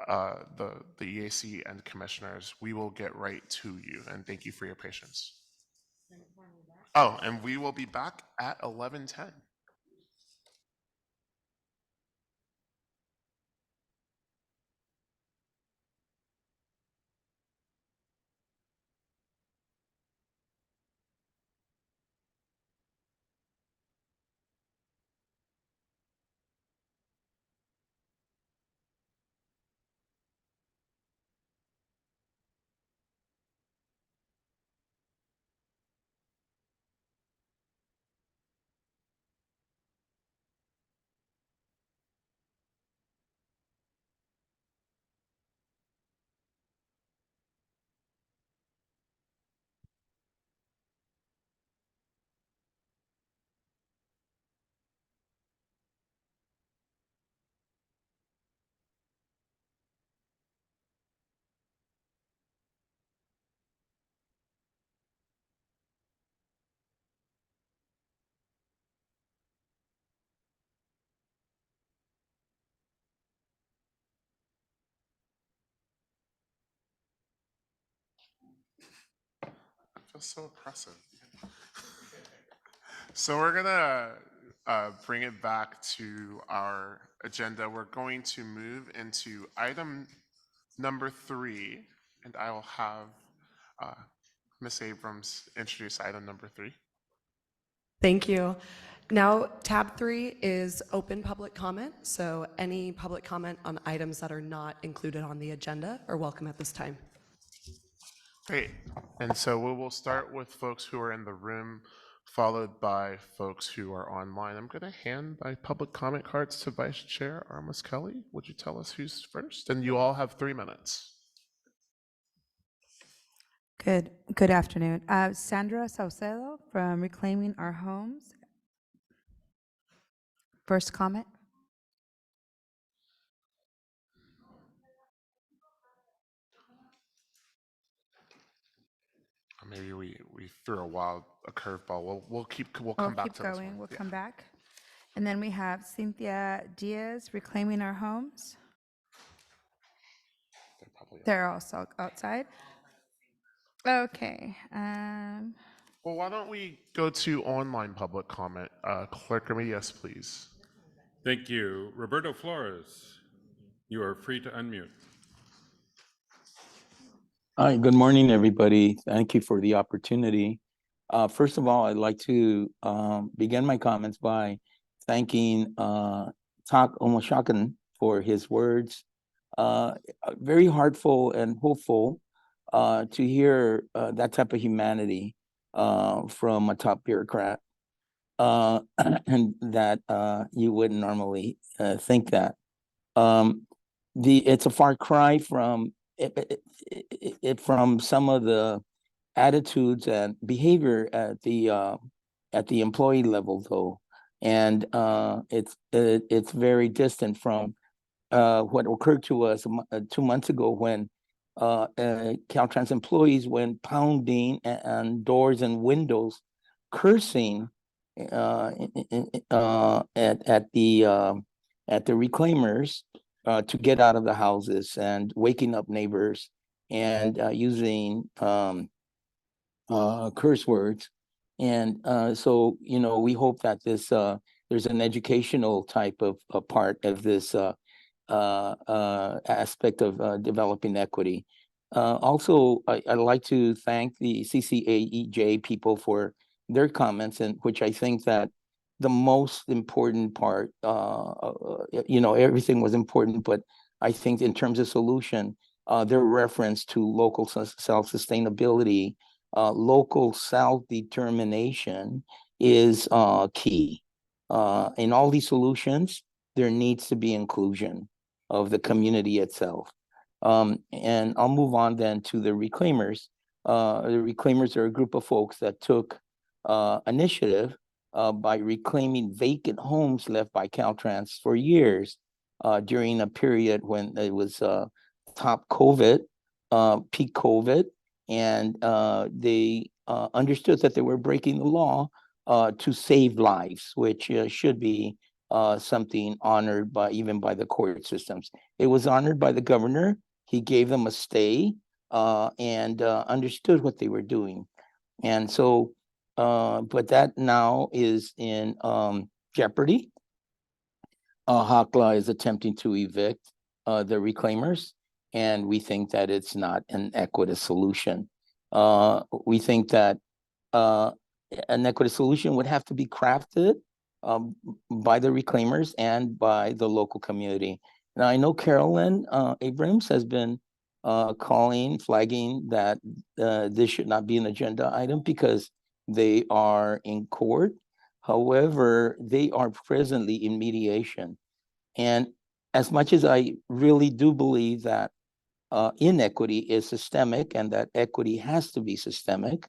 the EAC and commissioners, we will get right to you, and thank you for your patience. Oh, and we will be back at 11:10. That feels so oppressive. So we're gonna bring it back to our agenda. We're going to move into item number 3, and I will have Ms. Abrams introduce item number 3. Thank you. Now, tab 3 is open public comment. So any public comment on items that are not included on the agenda are welcome at this time. Great. And so we will start with folks who are in the room, followed by folks who are online. I'm going to hand my public comment cards to Vice Chair Armas Kelly. Would you tell us who's first? And you all have 3 minutes. Good afternoon. Sandra Saucedo from Reclaiming Our Homes. First comment. Maybe we threw a curveball. We'll come back to this one. We'll Yeah. come back. And then we have Cynthia Diaz, Reclaiming Our Homes. They're also outside. Okay. Well, why don't we go to online public comment? Clerk Remedios, please. Thank you. Roberto Flores, you are free to unmute. Hi, good morning, everybody. Thank you for the opportunity. First of all, I'd like to begin my comments by thanking Tak Omoshakan for his words. Very heartful and hopeful to hear that type of humanity from a top bureaucrat, and that you wouldn't normally think that. It's a far cry from from some of the attitudes and behavior at the at the employee level though. And it's very distant from what occurred to us 2 months ago when Caltrans employees went pounding on doors and windows, cursing at the reclaimers to get out of the houses and waking up neighbors and using curse words. And so, you know, we hope that this there's an educational type of part of this aspect of developing equity. Also, I'd like to thank the CCAEJ people for their comments, and which I think that the most important part, you know, everything was important, but I think in terms of solution, their reference to local self-sustainability, local self-determination is key. In all these solutions, there needs to be inclusion of the community itself. And I'll move on then to the reclaimers. The reclaimers are a group of folks that took initiative by reclaiming vacant homes left by Caltrans for years during a period when it was top COVID, peak COVID, and they understood that they were breaking the law to save lives, which should be something honored by even by the court systems. It was honored by the governor. He gave them a stay and understood what they were doing. And so, but that now is in jeopardy. HACLA is attempting to evict the reclaimers, and we think that it's not an equitable solution. We think that an equitable solution would have to be crafted by the reclaimers and by the local community. Now, I know Carolyn Abrams has been flagging that this should not be an agenda item because they are in court. However, they are presently in mediation. And as much as I really do believe that inequity is systemic and that equity has to be systemic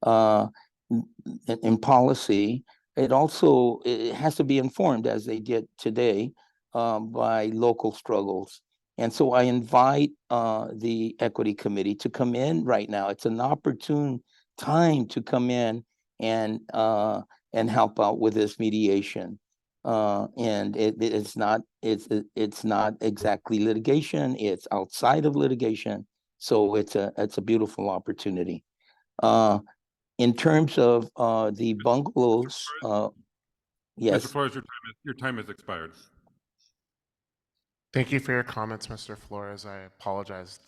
in policy, it also it has to be informed, as they did today, by local struggles. And so I invite the Equity Committee to come in right now. It's an opportune time to come in and help out with this mediation. And it's not exactly litigation. It's outside of litigation. So it's a beautiful opportunity. In terms of the bungalows, yes. Mr. Flores, your time has expired. Thank you for your comments, Mr. Flores. I apologize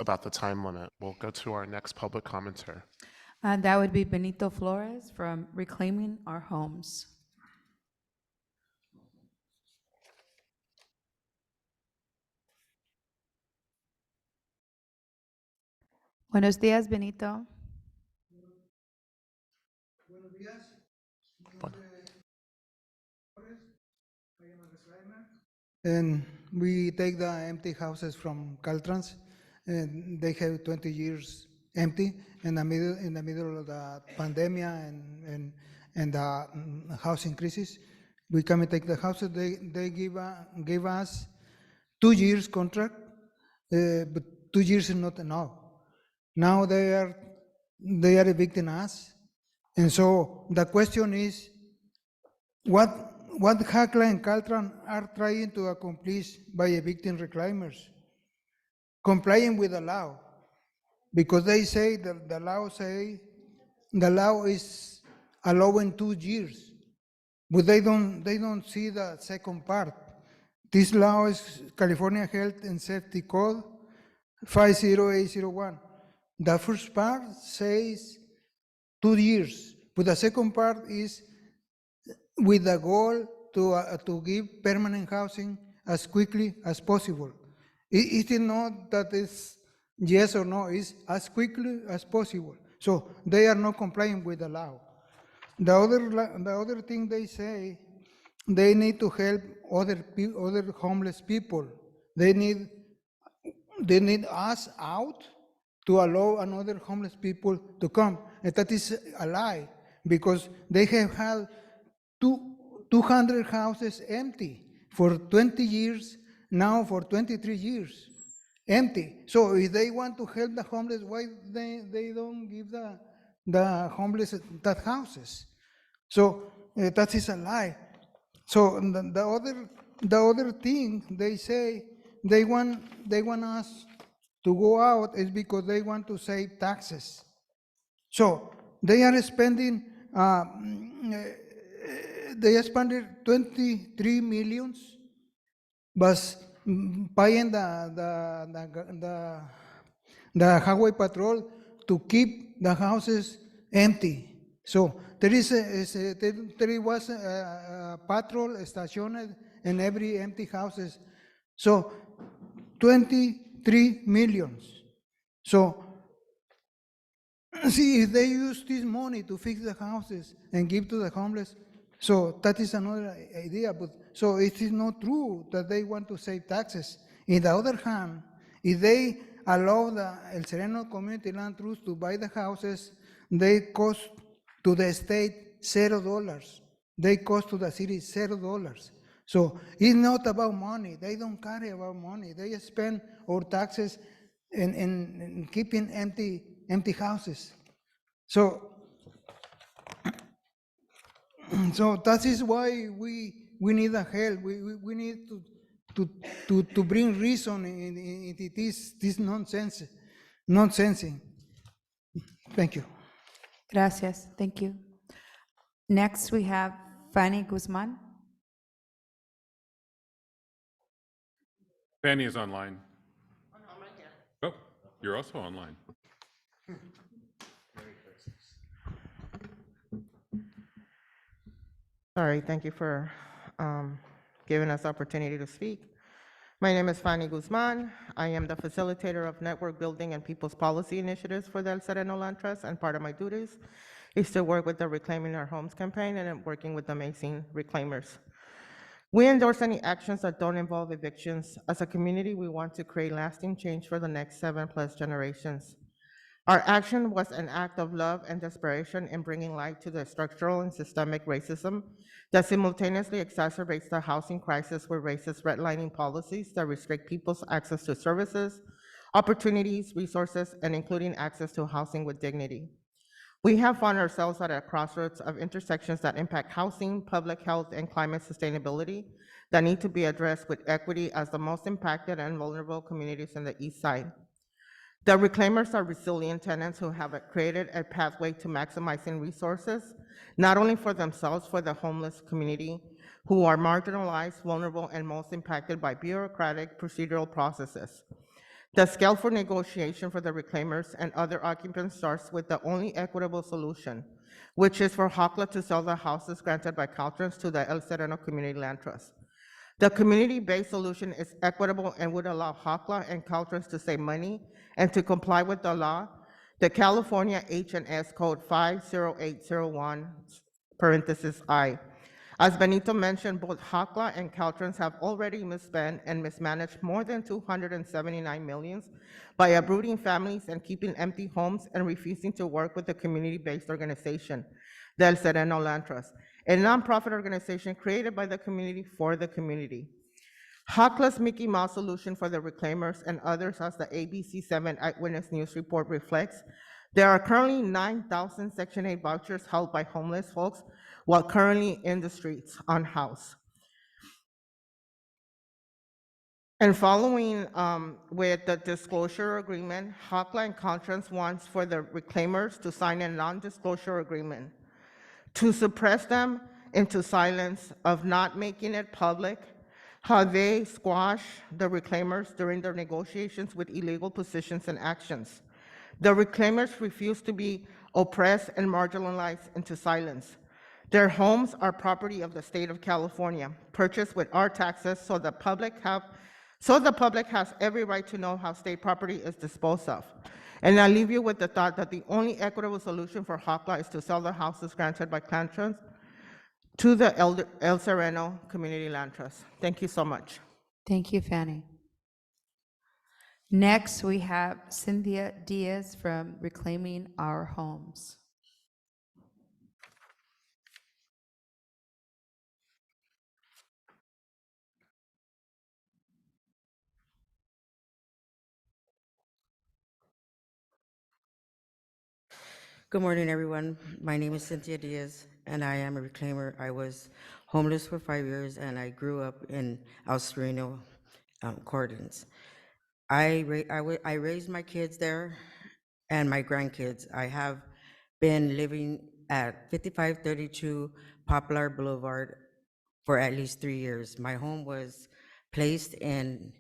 about the time limit. We'll go to our next public commenter. That would be Benito Flores from Reclaiming Our Homes. Buenos días, Benito. Buenos días. And we take the empty houses from Caltrans, and they have 20 years empty in the middle of the pandemic and the housing crisis. We come and take the houses. They give us 2 years contract, but 2 years is not enough. Now they are evicting us, and so the question is, what HACLA and Caltrans are trying to accomplish by evicting reclaimers? Complying with the law, because they say that the law is allowing 2 years, but they don't see the second part. This law is California Health and Safety Code 50801. The first part says 2 years, but the second part is with the goal to give permanent housing as quickly as possible. It is not that it's yes or no, it's as quickly as possible. So they are not complying with the law. The other thing they say, they need to help other homeless people. They need us out to allow another homeless people to come. And that is a lie, because they have had 200 houses empty for 20 years, now for 23 years, empty. So if they want to help the homeless, why they don't give the homeless that houses? So that is a lie. So the other thing they say they want us to go out is because they want to save taxes. So they are spending they spent 23 millions, but paying the highway patrol to keep the houses empty. So there was a patrol stationed in every empty houses. So 23 millions. So see, if they use this money to fix the houses and give to the homeless, so that is another idea. But so it is not true that they want to save taxes. In the other hand, if they allow the El Sereno Community Land Trust to buy the houses, they cost to the state $0. They cost to the city $0. So it's not about money. They don't care about money. They spend our taxes in keeping empty houses. So that is why we need a help. We need to bring reason in this nonsensing. Thank you. Gracias. Thank you. Next, we have Fanny Guzman. Fanny is online. Oh, you're also online. Sorry, thank you for giving us opportunity to speak. My name is Fanny Guzman. I am the facilitator of network building and people's policy initiatives for the El Sereno Land Trust, and part of my duties is to work with the Reclaiming Our Homes campaign and working with amazing reclaimers. We endorse any actions that don't involve evictions. As a community, we want to create lasting change for the next 7+ generations. Our action was an act of love and desperation in bringing light to the structural and systemic racism that simultaneously exacerbates the housing crisis with racist redlining policies that restrict people's access to services, opportunities, resources, and including access to housing with dignity. We have found ourselves at a crossroads of intersections that impact housing, public health, and climate sustainability that need to be addressed with equity as the most impacted and vulnerable communities in the East Side. The reclaimers are resilient tenants who have created a pathway to maximizing resources, not only for themselves, for the homeless community, who are marginalized, vulnerable, and most impacted by bureaucratic procedural processes. The scale for negotiation for the reclaimers and other occupants starts with the only equitable solution, which is for HOCLA to sell the houses granted by Caltrans to the El Sereno Community Land Trust. The community-based solution is equitable and would allow HOCLA and Caltrans to save money and to comply with the law, the California H&S Code 50801, parenthesis I. As Benito mentioned, both HOCLA and Caltrans have already misspent and mismanaged more than $279 million by uprooting families and keeping empty homes and refusing to work with the community-based organization, the El Sereno Land Trust, a nonprofit organization created by the community for the community. HOCLA's Mickey Mouse solution for the reclaimers and others, as the ABC7 Eyewitness News report reflects, there are currently 9,000 Section 8 vouchers held by homeless folks while currently in the streets unhoused. And following with the disclosure agreement, HOCLA and Caltrans wants for the reclaimers to sign a non-disclosure agreement to suppress them into silence of not making it public how they squash the reclaimers during their negotiations with illegal positions and actions. The reclaimers refuse to be oppressed and marginalized into silence. Their homes are property of the state of California, purchased with our taxes, so the public has every right to know how state property is disposed of. And I leave you with the thought that the only equitable solution for HOCLA is to sell the houses granted by Caltrans to the El Sereno Community Land Trust. Thank you so much. Thank you, Fanny. Next, we have Cynthia Diaz from Reclaiming Our Homes. Good morning, everyone. My name is Cynthia Diaz, and I am a reclaimer. I was homeless for 5 years, and I grew up in El Sereno, Cordons. I raised my kids there and my grandkids. I have been living at 5532 Poplar Boulevard for at least 3 years. My home was placed on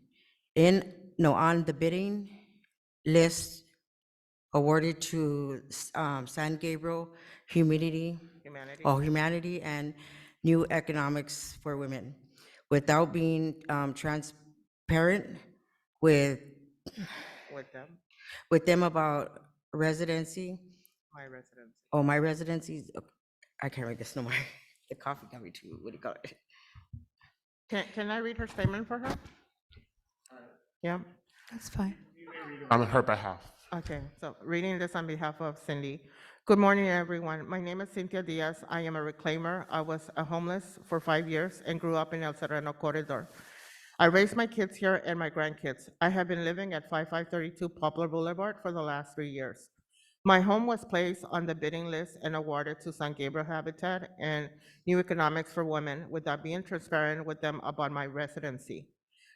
the bidding list awarded to San Gabriel Humanity, Humanity and New Economics for Women, without being transparent with With them, with them about residency. my residence. Oh, my residencies. I can't read this no more. The coffee got me too. What do you call it? Can I read her statement for her? Yeah. That's fine. On her behalf. Okay, so reading this on behalf of Cindy. Good morning, everyone. My name is Cynthia Diaz. I am a reclaimer. I was homeless for 5 years and grew up in El Sereno Corridor. I raised my kids here and my grandkids. I have been living at 5532 Poplar Boulevard for the last 3 years. My home was placed on the bidding list and awarded to San Gabriel Habitat and New Economics for Women without being transparent with them about my residency.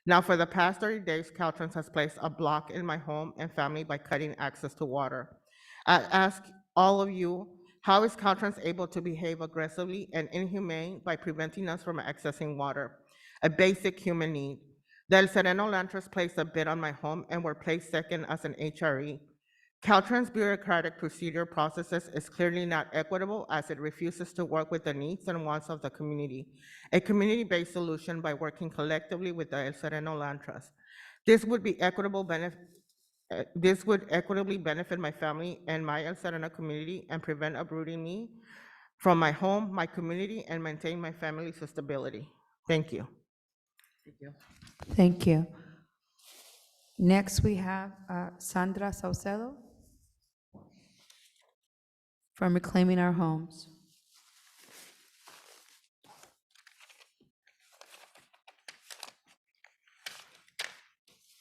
Now, for the past 30 days, Caltrans has placed a block in my home and family by cutting access to water. I ask all of you, how is Caltrans able to behave aggressively and inhumane by preventing us from accessing water, a basic human need? The El Sereno Land Trust placed a bid on my home and were placed second as an HRE. Caltrans' bureaucratic procedure processes is clearly not equitable as it refuses to work with the needs and wants of the community, a community-based solution by working collectively with the El Sereno Land Trust. This would equitably benefit my family and my El Sereno community and prevent uprooting me from my home, my community, and maintain my family's stability. Thank you. Thank you. Thank you. Next, we have Sandra Saucedo from Reclaiming Our Homes.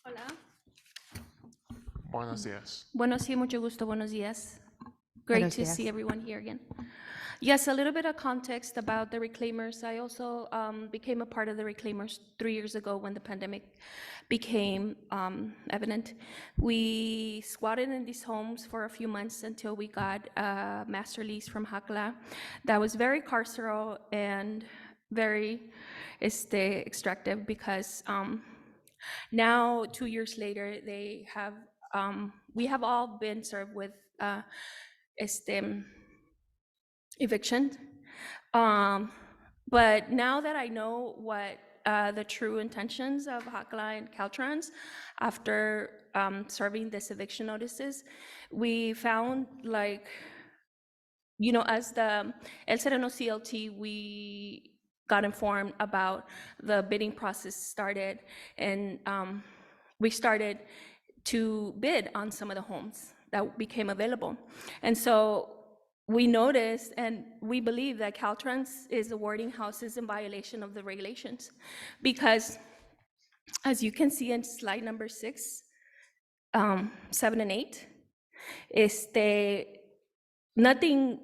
Hola. Buenos días. Buenos días, mucho gusto, buenos días. Great Buenos to días. see everyone here again. Yes, a little bit of context about the Reclaimers. I also became a part of the Reclaimers 3 years ago when the pandemic became evident. We squatted in these homes for a few months until we got a master lease from HACLA that was very carceral and very extractive because now, 2 years later, they have we have all been served with eviction. But now that I know what the true intentions of HACLA and Caltrans after serving this eviction notices, we found as the El Sereno CLT, we got informed about the bidding process started, and we started to bid on some of the homes that became available. And so we noticed and we believe that Caltrans is awarding houses in violation of the regulations because, as you can see in slide number 6, 7 and 8, nothing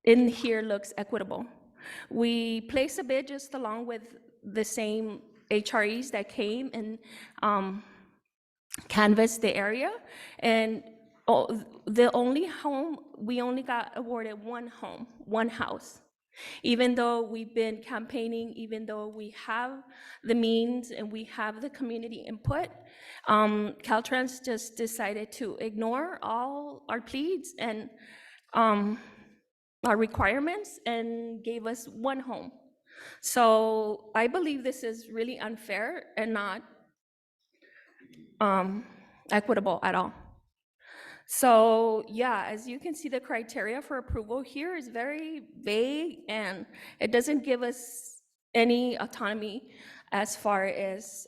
in here looks equitable. We placed a bid just along with the same HREs that came and canvassed the area, and the only home, we only got awarded one home, one house. Even though we've been campaigning, even though we have the means and we have the community input, Caltrans just decided to ignore all our pleas and our requirements and gave us one home. So I believe this is really unfair and not equitable at all. So yeah, as you can see, the criteria for approval here is very vague and it doesn't give us any autonomy as far as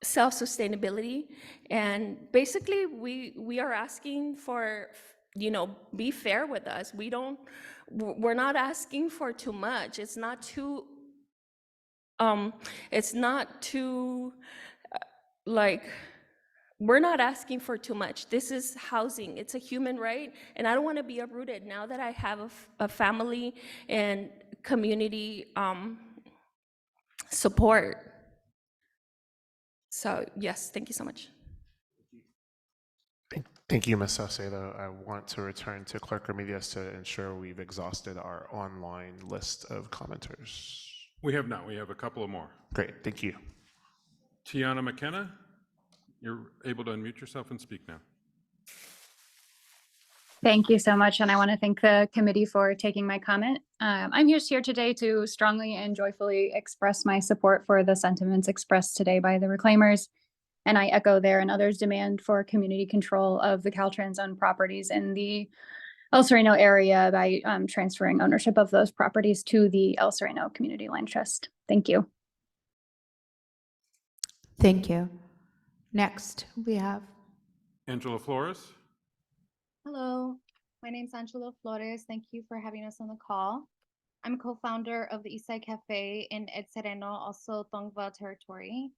self-sustainability. And basically we are asking for, be fair with us. We're not asking for too much. It's not too we're not asking for too much. This is housing. It's a human right, and I don't want to be uprooted now that I have a family and community support. So yes, thank you so much. Thank you, Ms. Saucedo. I want to return to Clerk Remedios to ensure we've exhausted our online list of commenters. We have not. We have a couple of more. Great, thank you. Tiana McKenna, you're able to unmute yourself and speak now. Thank you so much, and I want to thank the committee for taking my comment. I'm just here today to strongly and joyfully express my support for the sentiments expressed today by the reclaimers, and I echo their and others' demand for community control of the Caltrans-owned properties in the El Sereno area by transferring ownership of those properties to the El Sereno Community Land Trust. Thank you. Thank you. Next, we have Angela Flores. Hello, my name's Angela Flores. Thank you for having us on the call. I'm a co-founder of the Eastside Cafe in El Sereno, also Tongva territory.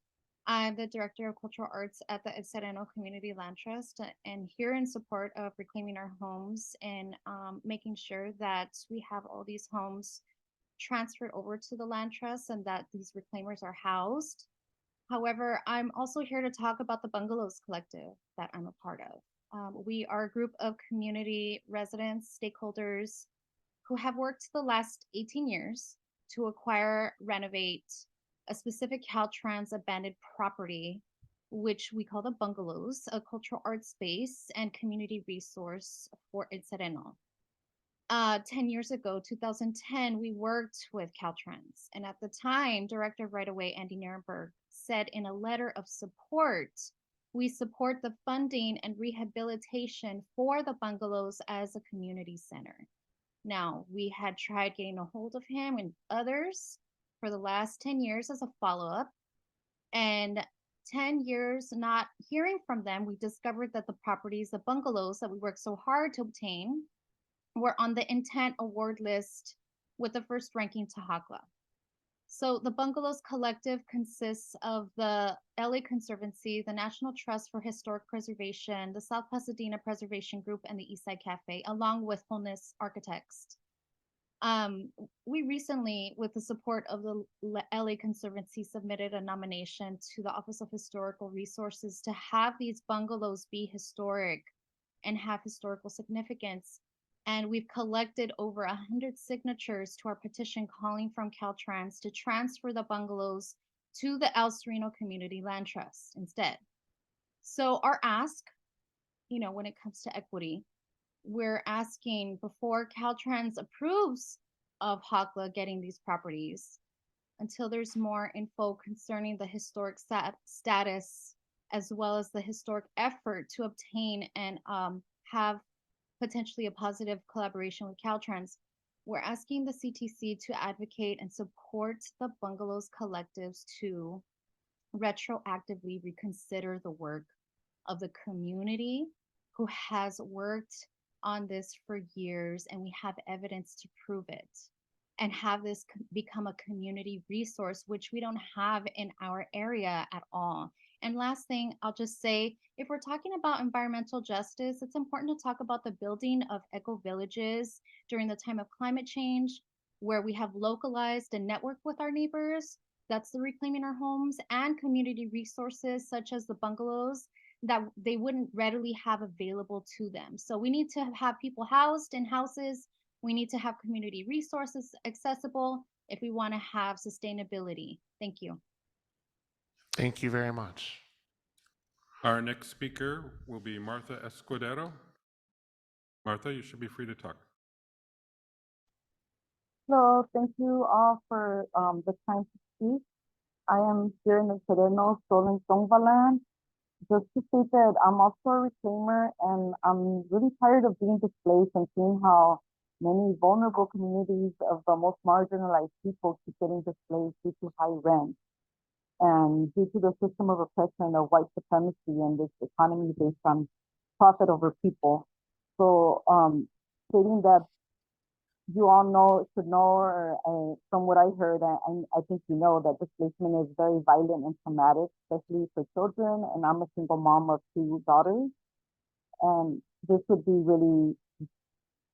I'm the Director of Cultural Arts at the El Sereno Community Land Trust, and here in support of reclaiming our homes and making sure that we have all these homes transferred over to the Land Trust and that these reclaimers are housed. However, I'm also here to talk about the Bungalows Collective that I'm a part of. We are a group of community residents, stakeholders who have worked the last 18 years to acquire, renovate a specific Caltrans abandoned property, which we call the Bungalows, a cultural art space and community resource for El Sereno. 10 years ago, 2010, we worked with Caltrans. And at the time, Director of Right Away, Andy Nierenberg, said in a letter of support, we support the funding and rehabilitation for the bungalows as a community center. Now, we had tried getting a hold of him and others for the last 10 years as a follow-up. And 10 years not hearing from them, we discovered that the properties, the bungalows that we worked so hard to obtain, were on the intent award list with the first ranking to HACLA. So the Bungalows Collective consists of the LA Conservancy, the National Trust for Historic Preservation, the South Pasadena Preservation Group, and the Eastside Cafe, along with Wholeness Architects. We recently, with the support of the LA Conservancy, submitted a nomination to the Office of Historical Resources to have these bungalows be historic and have historical significance. And we've collected over 100 signatures to our petition calling from Caltrans to transfer the bungalows to the El Sereno Community Land Trust instead. So our ask, when it comes to equity, we're asking before Caltrans approves of HACLA getting these properties, until there's more info concerning the historic status, as well as the historic effort to obtain and have potentially a positive collaboration with Caltrans, we're asking the CTC to advocate and support the Bungalows Collectives to retroactively reconsider the work of the community who has worked on this for years, and we have evidence to prove it, and have this become a community resource, which we don't have in our area at all. And last thing, I'll just say, if we're talking about environmental justice, it's important to talk about the building of eco-villages during the time of climate change, where we have localized and networked with our neighbors. That's the reclaiming our homes, and community resources such as the bungalows that they wouldn't readily have available to them. So we need to have people housed in houses. We need to have community resources accessible if we want to have sustainability. Thank you. Thank you very much. Our next speaker will be Martha Escudero. Martha, you should be free to talk. Hello, thank you all for the time to speak. I am here in the Sereno Stolen Tongva land. Just to state that I'm also a reclaimer, and I'm really tired of being displaced and seeing how many vulnerable communities of the most marginalized people keep getting displaced due to high rent and due to the system of oppression of white supremacy and this economy based on profit over people. So stating that you all should know, or from what I heard, I think you know that displacement is very violent and traumatic, especially for children. And I'm a single mom of 2 daughters, and this would be really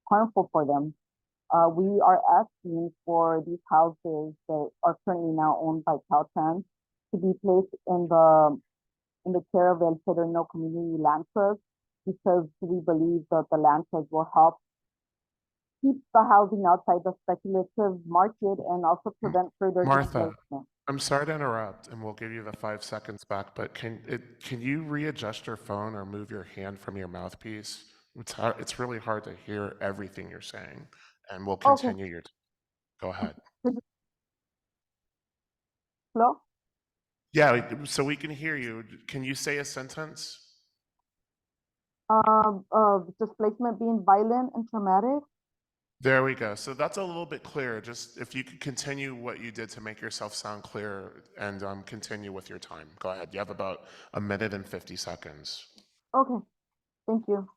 harmful for them. We are asking for these houses that are currently now owned by Caltrans to be placed in the care of El Sereno Community Land Trust, because we believe that the land trust will help keep the housing outside the speculative market and also prevent further Martha, displacement. I'm sorry to interrupt, and we'll give you the 5 seconds back, but can you readjust your phone or move your hand from your mouthpiece? It's really hard to hear everything you're saying, and we'll continue your. Go ahead. Hello? Yeah, so we can hear you. Can you say a sentence? Displacement being violent and traumatic. There we go. So that's a little bit clearer. Just if you could continue what you did to make yourself sound clear, and continue with your time. Go ahead. You have about 1 minute and 50 seconds. Okay, thank you.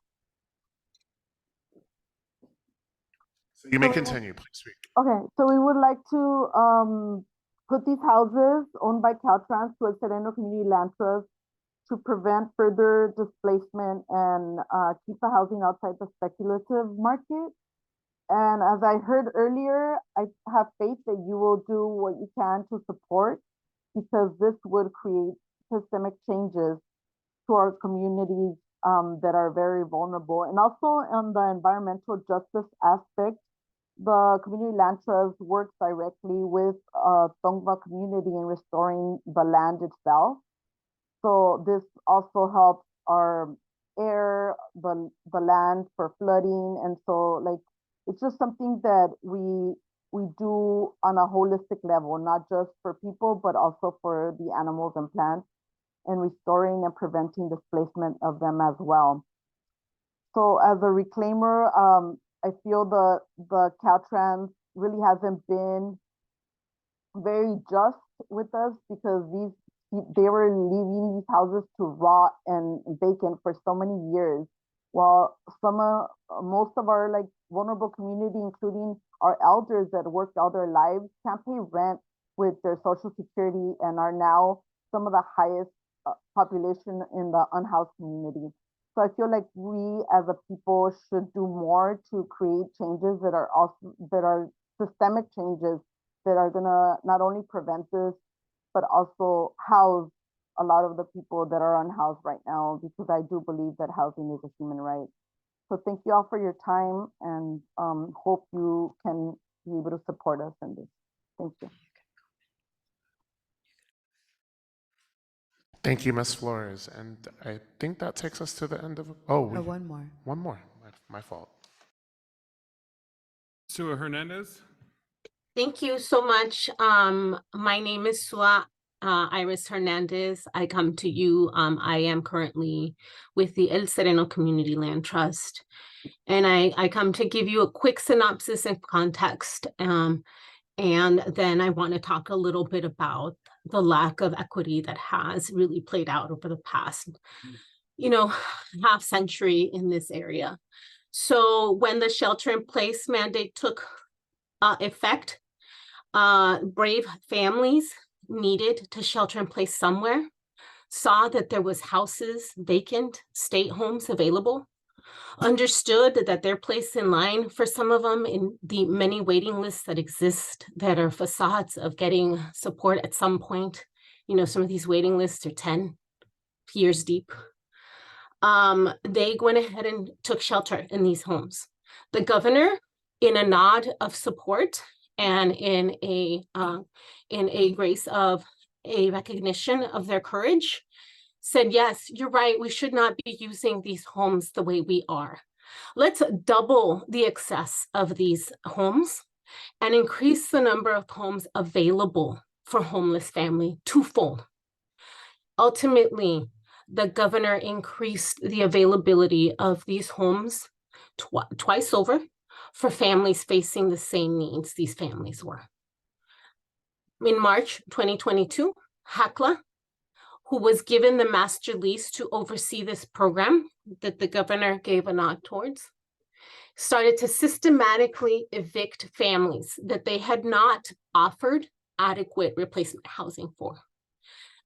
So you may continue, please speak. Okay, so we would like to put these houses owned by Caltrans to El Sereno Community Land Trust to prevent further displacement and keep the housing outside the speculative market. And as I heard earlier, I have faith that you will do what you can to support, because this would create systemic changes to our communities that are very vulnerable. And also on the environmental justice aspect, the Community Land Trust works directly with Tongva community in restoring the land itself. So this also helps our air, the land for flooding. And so like, it's just something that we do on a holistic level, not just for people, but also for the animals and plants, and restoring and preventing displacement of them as well. So as a reclaimer, I feel the Caltrans really hasn't been very just with us, because they were leaving these houses to rot and vacant for so many years, while most of our like vulnerable community, including our elders that worked all their lives, can't pay rent with their Social Security and are now some of the highest population in the unhoused community. So I feel like we as a people should do more to create changes that are systemic changes that are gonna not only prevent this, but also house a lot of the people that are unhoused right now, because I do believe that housing is a human right. So thank you all for your time, and hope you can be able to support us in this. Thank you. Thank you, Ms. Flores. And I think that takes us to the end of. One more. One more. My fault. Sua Hernandez. Thank you so much. My name is Sua Iris Hernandez. I come to you. I am currently with the El Sereno Community Land Trust. And I come to give you a quick synopsis and context. And then I want to talk a little bit about the lack of equity that has really played out over the past, half century in this area. So when the shelter-in-place mandate took effect, brave families needed to shelter in place somewhere, saw that there was houses, vacant, state homes available, understood that they're placed in line for some of them in the many waiting lists that exist that are facades of getting support at some point. Some of these waiting lists are 10 years deep. They went ahead and took shelter in these homes. The governor, in a nod of support and in a grace of a recognition of their courage, said, yes, you're right, we should not be using these homes the way we are. Let's double the excess of these homes and increase the number of homes available for homeless family twofold. Ultimately, the governor increased the availability of these homes twice over for families facing the same needs these families were. In March 2022, HACLA, who was given the master lease to oversee this program that the governor gave a nod towards, started to systematically evict families that they had not offered adequate replacement housing for.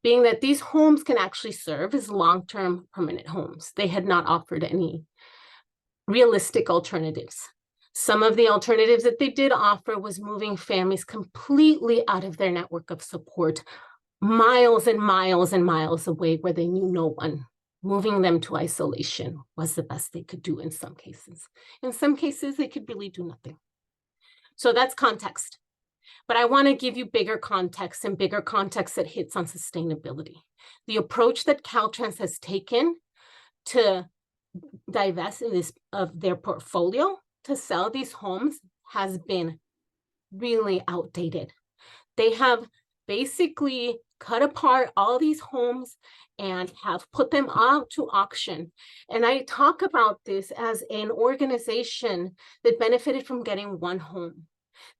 Being that these homes can actually serve as long-term permanent homes, they had not offered any realistic alternatives. Some of the alternatives that they did offer was moving families completely out of their network of support, miles and miles and miles away where they knew no one. Moving them to isolation was the best they could do in some cases. In some cases, they could really do nothing. So that's context. But I want to give you bigger context and bigger context that hits on sustainability. The approach that Caltrans has taken to divest of their portfolio to sell these homes has been really outdated. They have basically cut apart all these homes and have put them out to auction. And I talk about this as an organization that benefited from getting one home.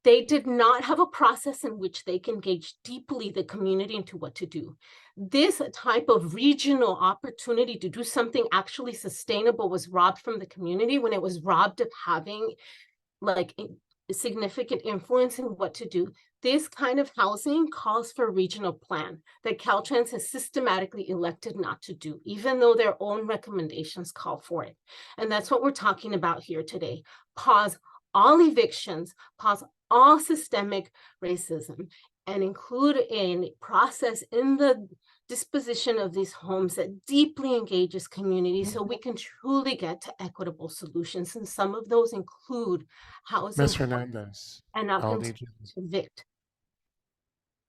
They did not have a process in which they can engage deeply the community into what to do. This type of regional opportunity to do something actually sustainable was robbed from the community when it was robbed of having like a significant influence in what to do. This kind of housing calls for a regional plan that Caltrans has systematically elected not to do, even though their own recommendations call for it. And that's what we're talking about here today. Pause all evictions, pause all systemic racism, and include a process in the disposition of these homes that deeply engages communities so we can truly get to equitable solutions. And some of those include housing Ms. Hernandez, and not I'll continue need you. to evict.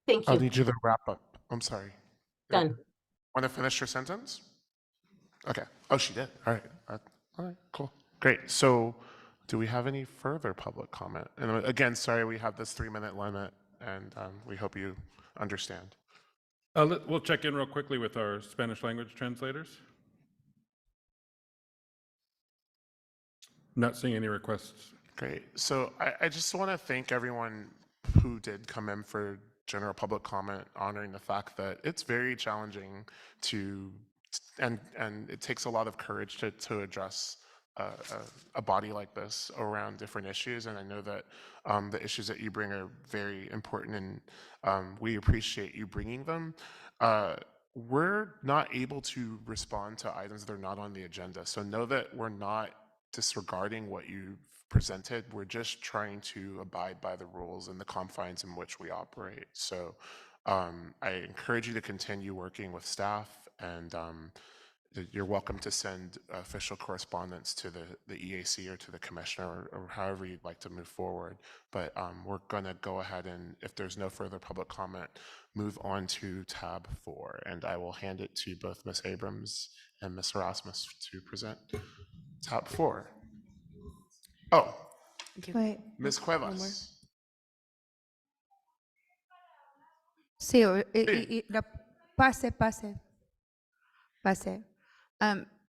Thank I'll you. need you to wrap up. I'm sorry. Done. Want to finish your sentence? Okay. Oh, she did. All right. All right. Cool. Great. So, do we have any further public comment? And again, sorry, we have this 3-minute limit, and we hope you understand. We'll check in real quickly with our Spanish language translators. Not seeing any requests. Great. So I just want to thank everyone who did come in for general public comment, honoring the fact that it's very challenging to, and it takes a lot of courage to address a body like this around different issues. And I know that the issues that you bring are very important, and we appreciate you bringing them. We're not able to respond to items that are not on the agenda. So know that we're not disregarding what you've presented. We're just trying to abide by the rules and the confines in which we operate. So I encourage you to continue working with staff, and you're welcome to send official correspondence to the EAC or to the commissioner, or however you'd like to move forward. But we're going to go ahead and, if there's no further public comment, move on to tab 4. And I will hand it to both Ms. Abrams and Ms. Erasmus to present tab 4. Oh, Wait. Ms. Cuevas. Sí, Sí. pase.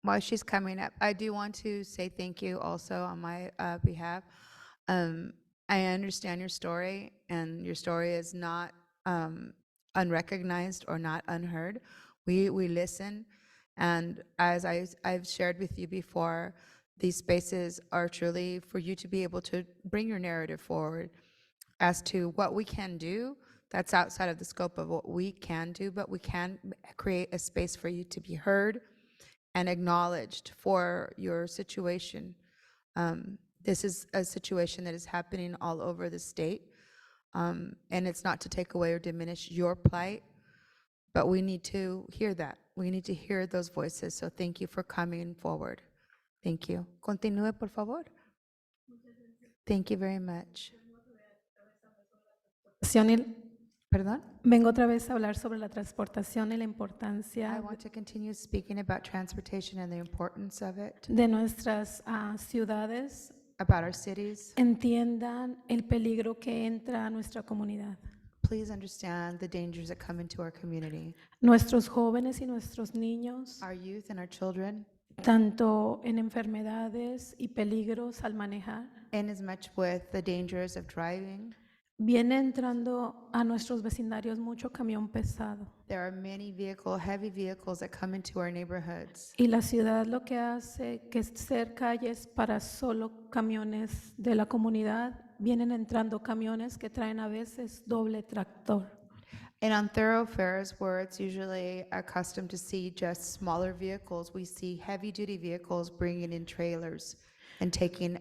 While she's coming up, I do want to say thank you also on my behalf. I understand your story, and your story is not unrecognized or not unheard. We listen, and as I've shared with you before, these spaces are truly for you to be able to bring your narrative forward as to what we can do. That's outside of the scope of what we can do, but we can create a space for you to be heard and acknowledged for your situation. This is a situation that is happening all over the state, and it's not to take away or diminish your plight, but we need to hear that. We need to hear those voices, so thank you for coming forward. Thank you. Continúe, por favor. Thank you very much. Perdón? Vengo otra vez a hablar sobre la transportación y la I importancia want to continue speaking about transportation and the importance of it, de nuestras ciudades. about our cities. Entiendan el peligro que entra a nuestra comunidad. Please understand the dangers that come into our community. Nuestros jóvenes y nuestros niños, Our youth and our children, tanto en enfermedades y peligros al manejar, in as much with the dangers of driving, viene entrando a nuestros vecindarios mucho camión pesado. There are many heavy vehicles that come into our neighborhoods. Y la ciudad lo que hace que es ser calles para solo camiones de la comunidad, vienen entrando camiones que traen a veces doble tractor. And on thoroughfares where it's usually accustomed to see just smaller vehicles, we see heavy duty vehicles bringing in trailers and taking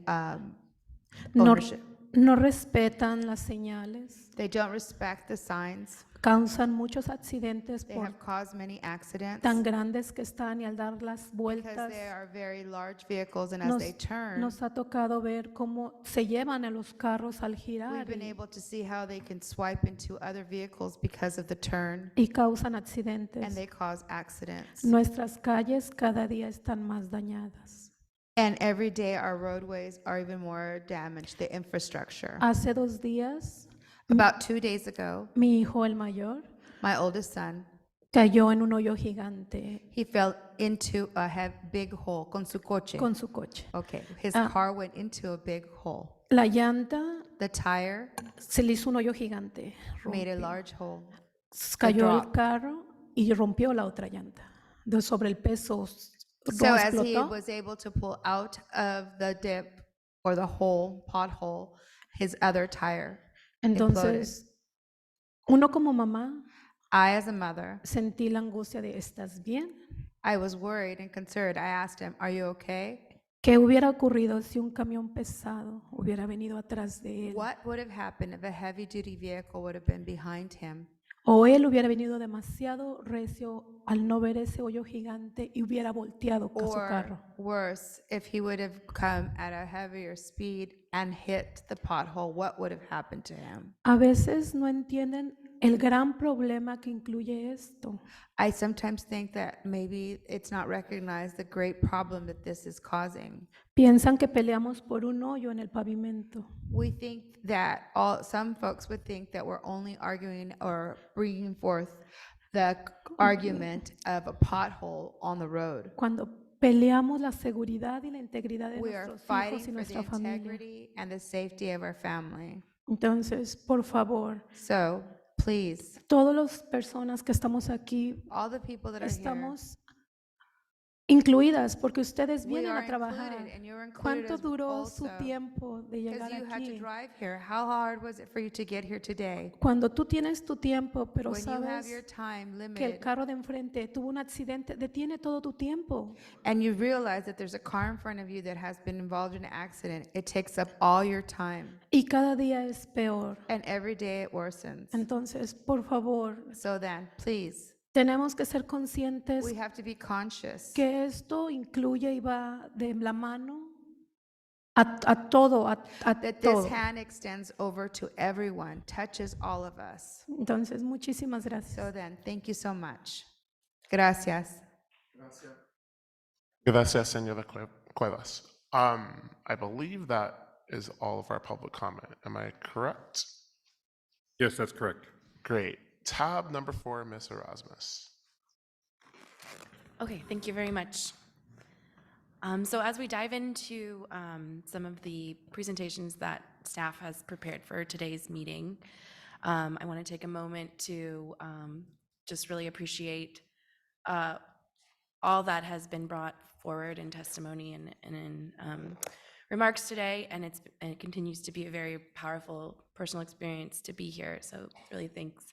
No, ownership. no respetan las señales, They don't respect the signs. causan muchos accidentes They por have caused many accidents tan grandes que están y al dar las because vueltas. they are very large vehicles, and as they turn, Nos ha tocado ver cómo se llevan a los carros al we've girar been able to see how they can swipe into other vehicles because of the turn, y causan and accidentes. they cause accidents. Nuestras calles cada día están más dañadas. And every day our roadways are even more damaged, the infrastructure. Hace 2 días, About 2 days ago, mi hijo el mayor my oldest son, cayó en un hoyo gigante he fell into a big hole con su coche. con su coche. Okay, his Ah. car went into a big hole. La llanta The tire se le hizo un hoyo gigante. made a Rompió. large hole. Cayó el drop. carro y rompió la otra llanta. Sobre el peso So no as he explotó. was able to pull out of the dip or the hole, pothole, his other tire imploded. Entonces, uno como mamá I, as a mother, sentí la angustia de ¿estás bien? I was worried and concerned. I asked him, "Are you okay?" ¿Qué hubiera ocurrido si un camión pesado hubiera venido atrás de él? What would have happened if a heavy-duty vehicle would have been behind him? O él hubiera venido demasiado recio al no ver ese hoyo gigante y hubiera volteado con su carro. Or worse, if he would have come at a heavier speed and hit the pothole, what would have happened to him? A veces no entienden el gran problema que incluye esto. I sometimes think that maybe it's not recognized the great problem that this is causing. Piensan que peleamos por un hoyo en el pavimento. We think that some folks would think that we're only arguing or bringing forth the argument of a pothole on the road. Cuando peleamos la seguridad y la integridad de We are nuestros fighting hijos y for the nuestra familia. integrity and the safety of our family. Entonces, por favor, So, please, todas las personas que estamos aquí all the people that are here, estamos incluidas porque ustedes we vienen are a trabajar. included, and you're included ¿Cuánto as duró su also, tiempo de llegar because you had to aquí? drive here. How hard was it for you to get here today? Cuando tú tienes tu tiempo, pero When you have your sabes time que el limited, carro de enfrente tuvo un accidente, detiene todo tu tiempo. and you realize that there's a car in front of you that has been involved in an accident, it takes up all your time, Y cada día es peor. and every day it worsens. Entonces, por favor, So then, please, tenemos que ser conscientes we have to be conscious que esto incluye y va de la mano a todo, a that this todo. hand extends over to everyone, touches all of us. Entonces, muchísimas gracias. So then, thank you so much. Gracias. Gracias, señora Cuevas. I believe that is all of our public comment. Am I correct? Yes, that's correct. Great. Tab number 4, Ms. Erasmus. Okay, thank you very much. So as we dive into some of the presentations that staff has prepared for today's meeting, I want to take a moment to just really appreciate all that has been brought forward in testimony and in remarks today, and it continues to be a very powerful personal experience to be here. So really thanks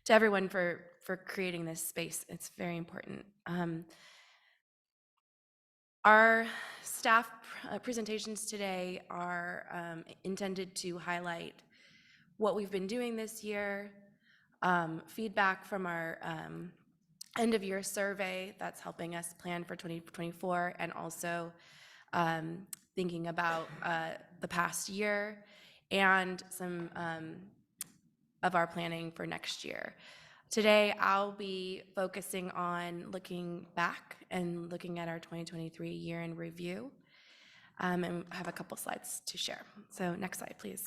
to everyone for creating this space. It's very important. Our staff presentations today are intended to highlight what we've been doing this year, feedback from our end of year survey that's helping us plan for 2024, and also thinking about the past year and some of our planning for next year. Today, I'll be focusing on looking back and looking at our 2023 year in review, and I have a couple slides to share. So next slide, please.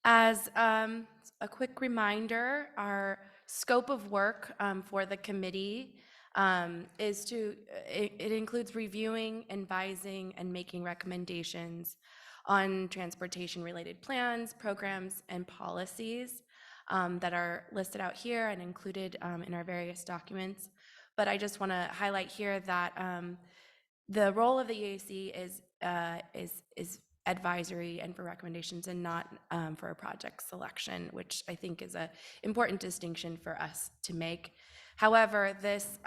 As a quick reminder, our scope of work for the committee it includes reviewing, advising, and making recommendations on transportation-related plans, programs, and policies that are listed out here and included in our various documents. But I just want to highlight here that the role of the EAC is advisory and for recommendations and not for a project selection, which I think is an important distinction for us to make. However, this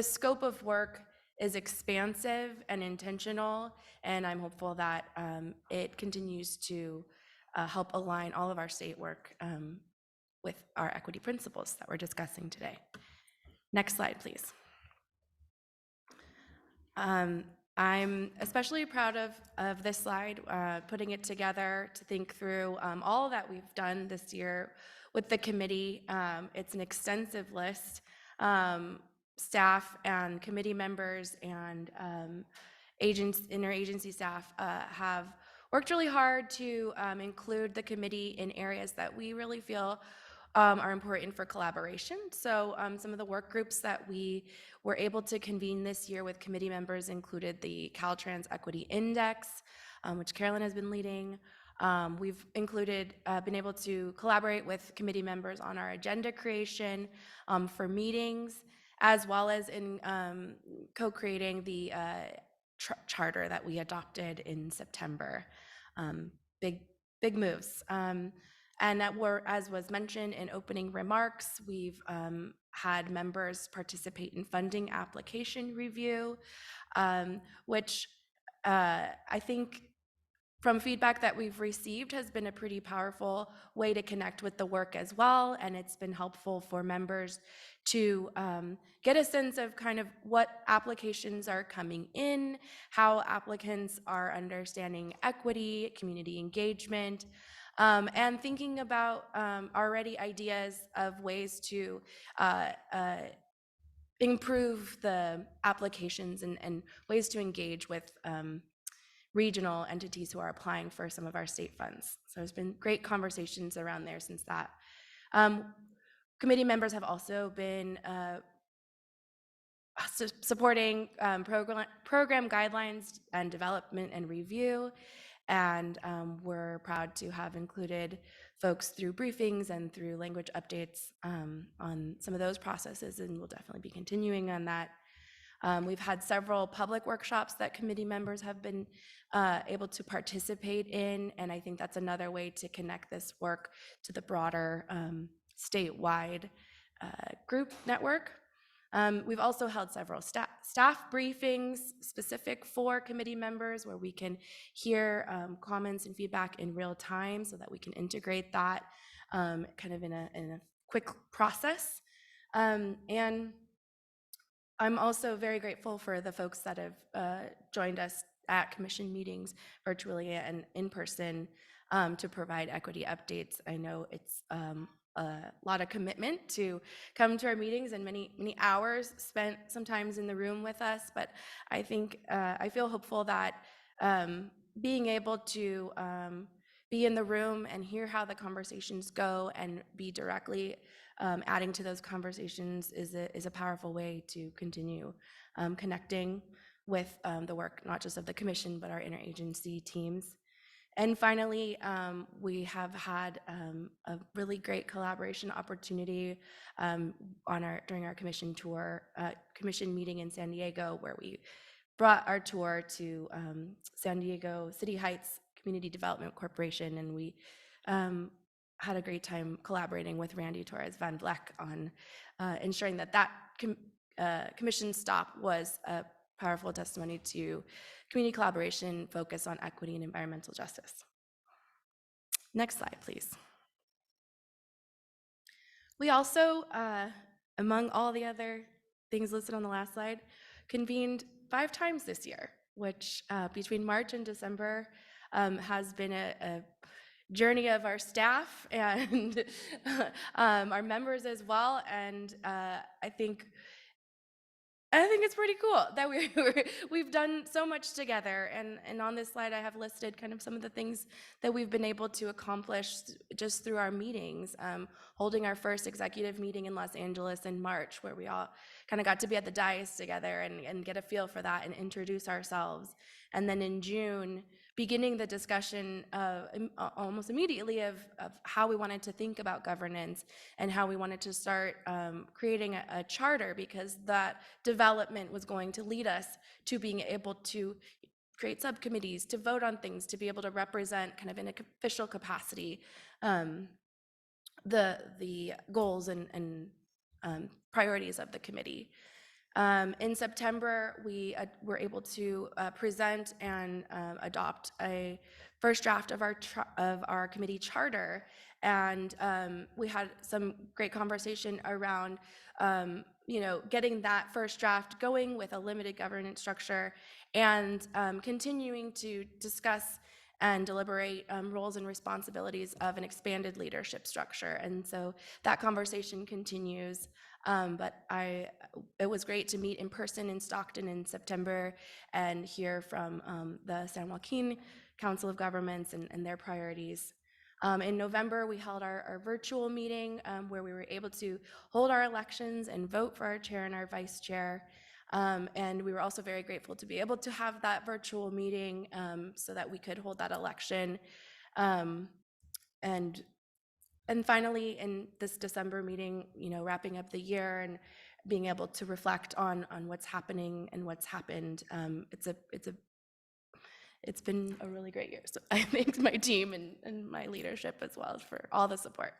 scope of work is expansive and intentional, and I'm hopeful that it continues to help align all of our state work with our equity principles that we're discussing today. Next slide, please. I'm especially proud of this slide, putting it together to think through all that we've done this year with the committee. It's an extensive list. Staff and committee members and interagency staff have worked really hard to include the committee in areas that we really feel are important for collaboration. So some of the work groups that we were able to convene this year with committee members included the Caltrans Equity Index, which Carolyn has been leading. We've been able to collaborate with committee members on our agenda creation for meetings, as well as in co-creating the charter that we adopted in September. Big moves. And as was mentioned in opening remarks, we've had members participate in funding application review, which I think from feedback that we've received has been a pretty powerful way to connect with the work as well. And it's been helpful for members to get a sense of kind of what applications are coming in, how applicants are understanding equity, community engagement, and thinking about already ideas of ways to improve the applications and ways to engage with regional entities who are applying for some of our state funds. So there's been great conversations around there since that. Committee members have also been supporting program guidelines and development and review. And we're proud to have included folks through briefings and through language updates on some of those processes, and we'll definitely be continuing on that. We've had several public workshops that committee members have been able to participate in, and I think that's another way to connect this work to the broader statewide group network. We've also held several staff briefings specific for committee members where we can hear comments and feedback in real time so that we can integrate that kind of in a quick process. And I'm also very grateful for the folks that have joined us at commission meetings virtually and in person to provide equity updates. I know it's a lot of commitment to come to our meetings and many hours spent sometimes in the room with us, but I think I feel hopeful that being able to be in the room and hear how the conversations go and be directly adding to those conversations is a powerful way to continue connecting with the work, not just of the commission, but our interagency teams. And finally, we have had a really great collaboration opportunity during our commission tour, commission meeting in San Diego, where we brought our tour to San Diego City Heights Community Development Corporation, and we had a great time collaborating with Randy Torres Van Vleck on ensuring that commission stop was a powerful testimony to community collaboration, focus on equity and environmental justice. Next slide, please. We also, among all the other things listed on the last slide, convened 5 times this year, which between March and December has been a journey of our staff and our members as well. And I think it's pretty cool that we've done so much together. And on this slide, I have listed kind of some of the things that we've been able to accomplish just through our meetings. Holding our first executive meeting in Los Angeles in March, where we all kind of got to be at the dais together and get a feel for that and introduce ourselves. And then in June, beginning the discussion almost immediately of how we wanted to think about governance and how we wanted to start creating a charter, because that development was going to lead us to being able to create subcommittees, to vote on things, to be able to represent kind of in an official capacity the goals and priorities of the committee. In September, we were able to present and adopt a first draft of our committee charter, and we had some great conversation around getting that first draft going with a limited governance structure, and continuing to discuss and deliberate roles and responsibilities of an expanded leadership structure. And so that conversation continues. But it was great to meet in person in Stockton in September and hear from the San Joaquin Council of Governments and their priorities. In November, we held our virtual meeting where we were able to hold our elections and vote for our chair and our vice chair. And we were also very grateful to be able to have that virtual meeting so that we could hold that election. And finally, in this December meeting, wrapping up the year and being able to reflect on what's happening and what's happened, it's been a really great year. So I thank my team and my leadership as well for all the support.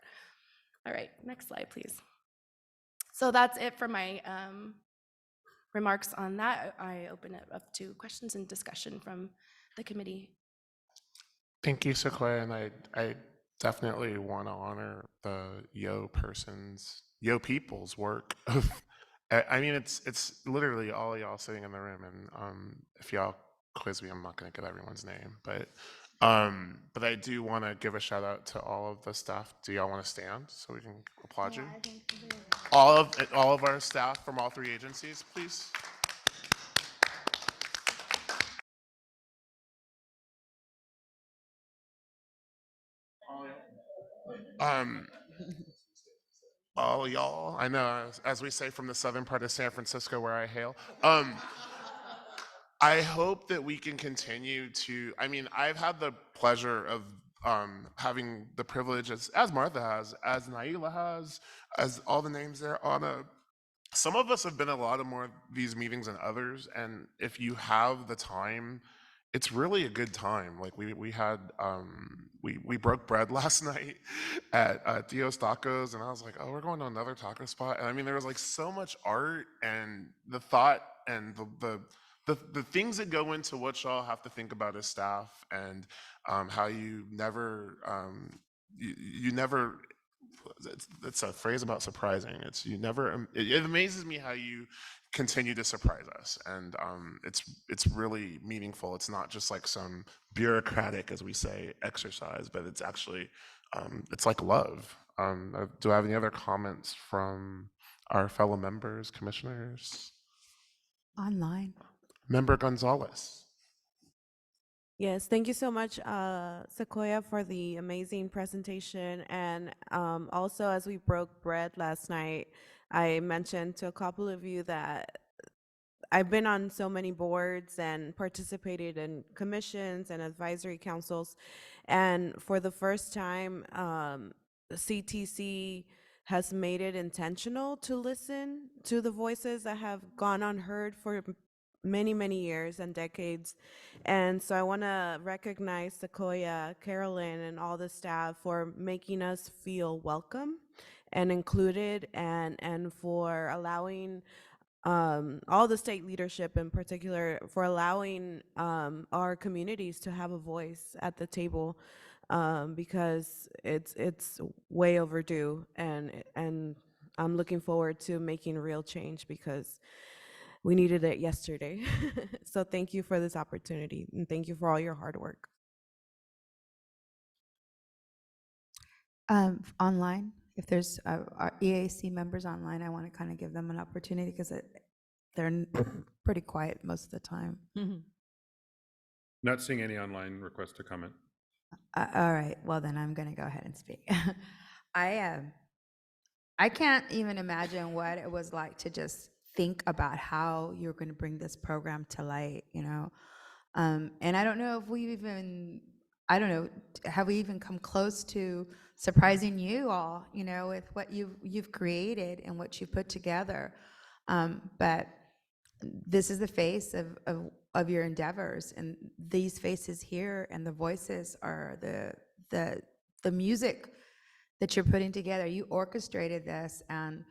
All right, next slide, please. So that's it for my remarks on that. I open it up to questions and discussion from the committee. Thank you, Sequoia, and I definitely want to honor the Yo people's work. I mean, it's literally all y'all sitting in the room, and if y'all quiz me, I'm not going to get everyone's name, but I do want to give a shout out to all of the staff. Do y'all want to stand so we can applaud you? All of our staff from all three agencies, please. All y'all, I know, as we say from the southern part of San Francisco where I hail. I hope that we can continue to, I mean, I've had the pleasure of having the privilege, as Martha has, as Naila has, as all the names there, Anna. Some of us have been a lot of more of these meetings than others, and if you have the time, it's really a good time. Like we had we broke bread last night at Dio's Tacos, and I was like, oh, we're going to another taco spot. And I mean, there was like so much art and the thought and the things that go into what y'all have to think about as staff, and how you never you never. It's a phrase about surprising. It amazes me how you continue to surprise us, and it's really meaningful. It's not just like some bureaucratic, as we say, exercise, but it's actually it's like love. Do I have any other comments from our fellow members, commissioners? Online. Member Gonzalez. Yes, thank you so much, Sequoia, for the amazing presentation. And also, as we broke bread last night, I mentioned to a couple of you that I've been on so many boards and participated in commissions and advisory councils. And for the first time, CTC has made it intentional to listen to the voices that have gone unheard for many, many years and decades. And so I want to recognize Sequoia, Carolyn, and all the staff for making us feel welcome and included, and for allowing all the state leadership in particular, for allowing our communities to have a voice at the table, because it's way overdue, and I'm looking forward to making real change because we needed it yesterday. So thank you for this opportunity, and thank you for all your hard work. Online, if there's our EAC members online, I want to kind of give them an opportunity because they're pretty quiet most of the time. Not seeing any online requests to comment. All right, well then I'm going to go ahead and speak. I can't even imagine what it was like to just think about how you're going to bring this program to light, And I don't know if we've even, I don't know, have we even come close to surprising you all, you know, with what you've created and what you put together. But this is the face of your endeavors, and these faces here and the voices are the music that you're putting together. You orchestrated this, and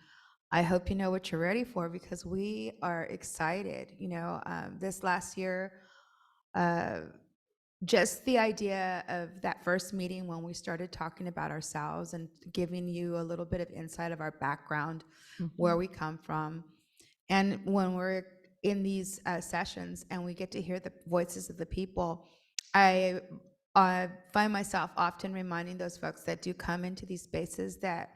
I hope you know what you're ready for, because we are excited. You know, this last year, just the idea of that first meeting when we started talking about ourselves and giving you a little bit of insight of our background, where we come from. And when we're in these sessions and we get to hear the voices of the people, I find myself often reminding those folks that do come into these spaces that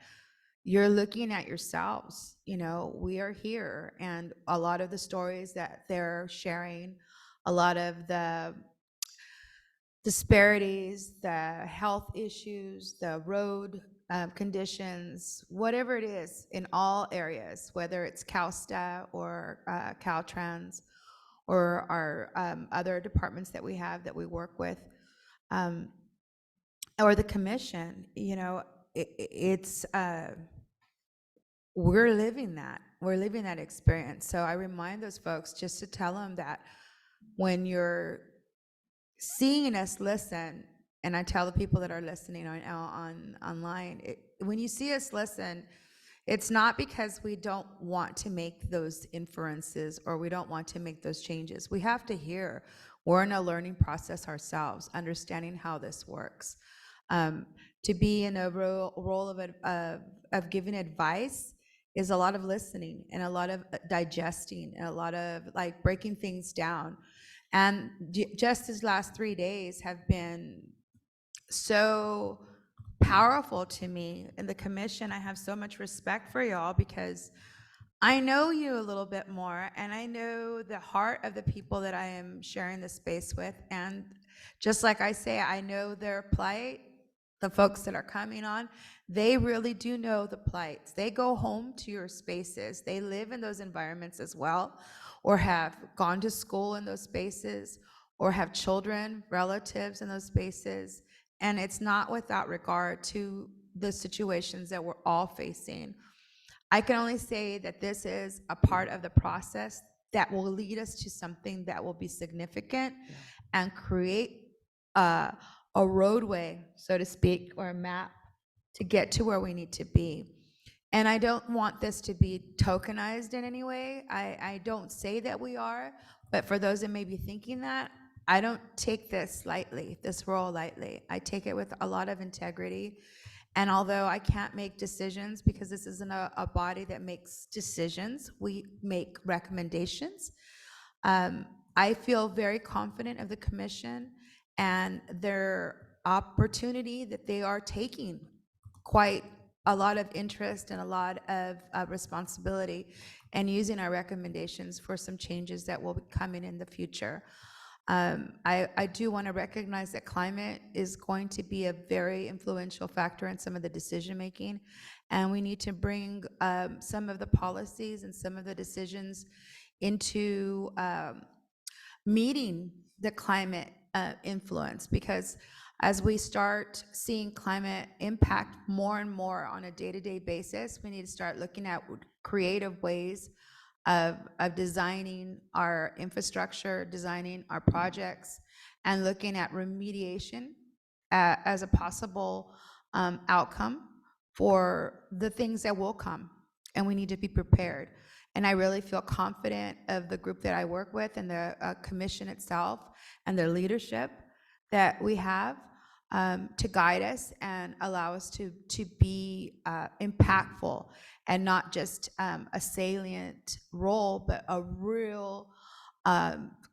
you're looking at yourselves. You know, we are here, and a lot of the stories that they're sharing, a lot of the disparities, the health issues, the road conditions, whatever it is in all areas, whether it's CalSTA or Caltrans or our other departments that we have that we work with, or the commission, you know, it's we're living that experience. So I remind those folks just to tell them that when you're seeing us listen, and I tell the people that are listening online, when you see us listen, it's not because we don't want to make those inferences or we don't want to make those changes. We have to hear. We're in a learning process ourselves, understanding how this works. To be in a role of giving advice is a lot of listening and a lot of digesting and a lot of like breaking things down. And just these last 3 days have been so powerful to me. In the commission, I have so much respect for y'all because I know you a little bit more, and I know the heart of the people that I am sharing this space with. And just like I say, I know their plight. The folks that are coming on, they really do know the plights. They go home to your spaces. They live in those environments as well, or have gone to school in those spaces, or have children, relatives in those spaces. And it's not without regard to the situations that we're all facing. I can only say that this is a part of the process that will lead us to something that will be significant and create a roadway, so to speak, or a map to get to where we need to be. And I don't want this to be tokenized in any way. I don't say that we are, but for those that may be thinking that, I don't take this lightly, this role lightly. I take it with a lot of integrity. And although I can't make decisions because this isn't a body that makes decisions, we make recommendations. I feel very confident of the commission and their opportunity that they are taking quite a lot of interest and a lot of responsibility and using our recommendations for some changes that will be coming in the future. I do want to recognize that climate is going to be a very influential factor in some of the decision making, and we need to bring some of the policies and some of the decisions into meeting the climate influence, because as we start seeing climate impact more and more on a day-to-day basis, we need to start looking at creative ways of designing our infrastructure, designing our projects, and looking at remediation as a possible outcome for the things that will come, and we need to be prepared. And I really feel confident of the group that I work with and the commission itself and their leadership that we have to guide us and allow us to be impactful, and not just a salient role, but a real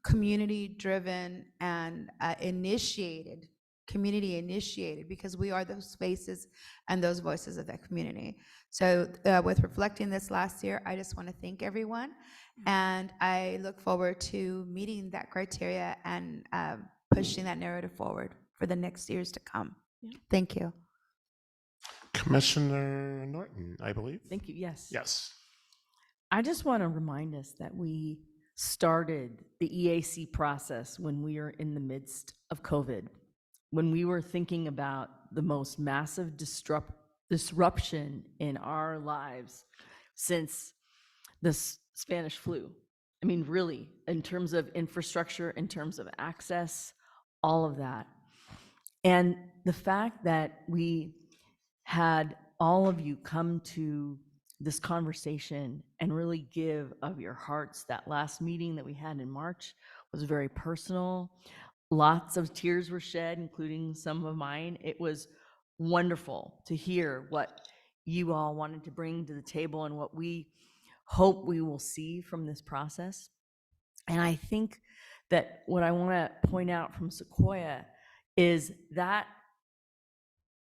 community-driven and community initiated, because we are those faces and those voices of that community. So with reflecting this last year, I just want to thank everyone, and I look forward to meeting that criteria and pushing that narrative forward for the next years to come. Thank you. Commissioner Norton, I believe. Thank you. Yes. Yes. I just want to remind us that we started the EAC process when we were in the midst of COVID, when we were thinking about the most massive disruption in our lives since the Spanish flu. I mean, really, in terms of infrastructure, in terms of access, all of that. And the fact that we had all of you come to this conversation and really give of your hearts. That last meeting that we had in March was very personal. Lots of tears were shed, including some of mine. It was wonderful to hear what you all wanted to bring to the table and what we hope we will see from this process. And I think that what I want to point out from Sequoia is that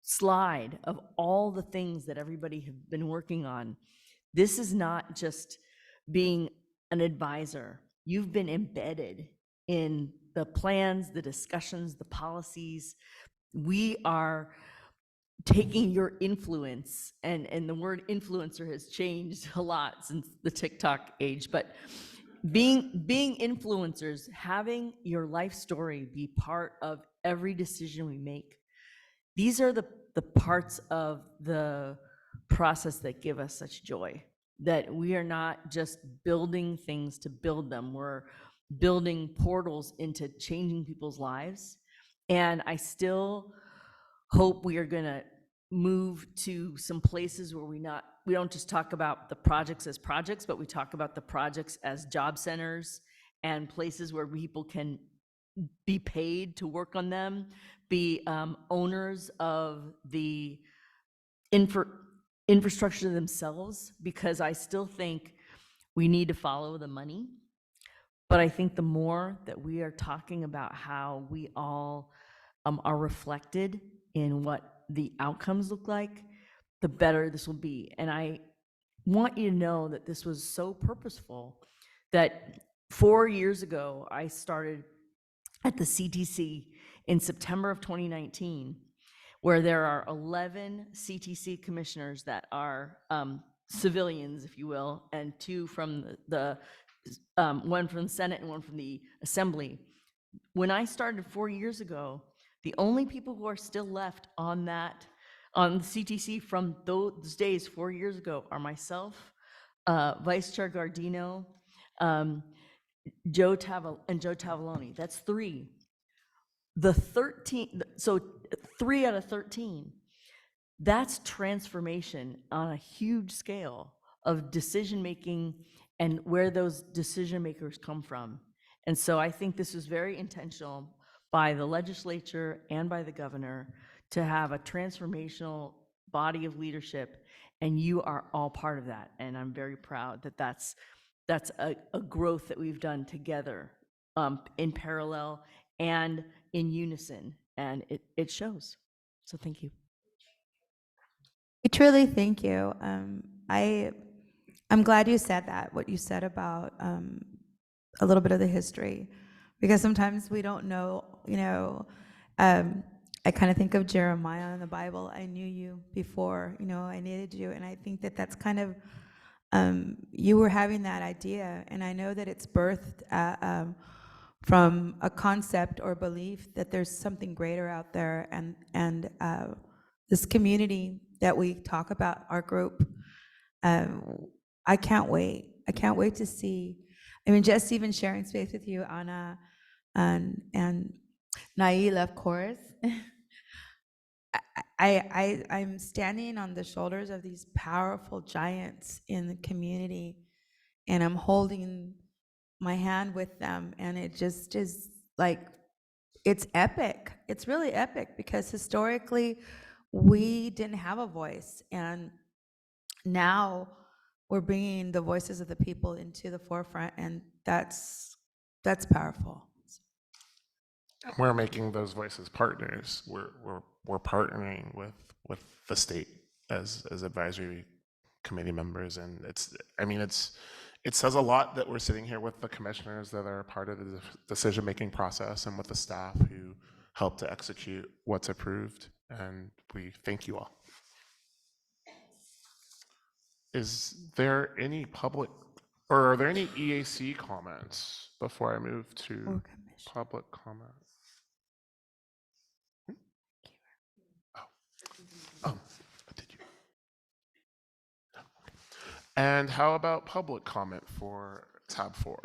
slide of all the things that everybody have been working on. This is not just being an advisor. You've been embedded in the plans, the discussions, the policies. We are taking your influence, and the word influencer has changed a lot since the TikTok age, but being influencers, having your life story be part of every decision we make. These are the parts of the process that give us such joy, that we are not just building things to build them. We're building portals into changing people's lives. And I still hope we are going to move to some places where we don't just talk about the projects as projects, but we talk about the projects as job centers and places where people can be paid to work on them, be owners of the infrastructure themselves, because I still think we need to follow the money. But I think the more that we are talking about how we all are reflected in what the outcomes look like, the better this will be. And I want you to know that this was so purposeful that 4 years ago, I started at the CTC in September of 2019, where there are 11 CTC commissioners that are civilians, if you will, and 2 from the one from the Senate and 1 from the Assembly. When I started 4 years ago, the only people who are still left on the CTC from those days 4 years ago are myself, Vice Chair Gardino, Joe Tavaloni. That's 3. The 13, so 3 out of 13, that's transformation on a huge scale of decision-making and where those decision makers come from. And so I think this is very intentional by the legislature and by the governor to have a transformational body of leadership, and you are all part of that. And I'm very proud that that's a growth that we've done together in parallel and in unison, and it shows. So thank you. I truly thank you. I'm glad you said that, what you said about a little bit of the history, because sometimes we don't know, I kind of think of Jeremiah in the Bible. I knew you before, I needed you. And I think that that's kind of, you were having that idea. And I know that it's birthed from a concept or belief that there's something greater out there. And this community that we talk about, our group, I can't wait. I can't wait to see. I mean, just even sharing space with you, Anna, and Naila, of course. I'm standing on the shoulders of these powerful giants in the community, and I'm holding my hand with them, and it just is like, it's epic. It's really epic, because historically we didn't have a voice, and now we're bringing the voices of the people into the forefront, and that's powerful. We're making those voices partners. We're partnering with the state as advisory committee members, and it says a lot that we're sitting here with the commissioners that are part of the decision-making process and with the staff who help to execute what's approved, and we thank you all. Is there any public Or are there any EAC comments before I move to public comment? Oh, did you? And how about public comment for tab 4?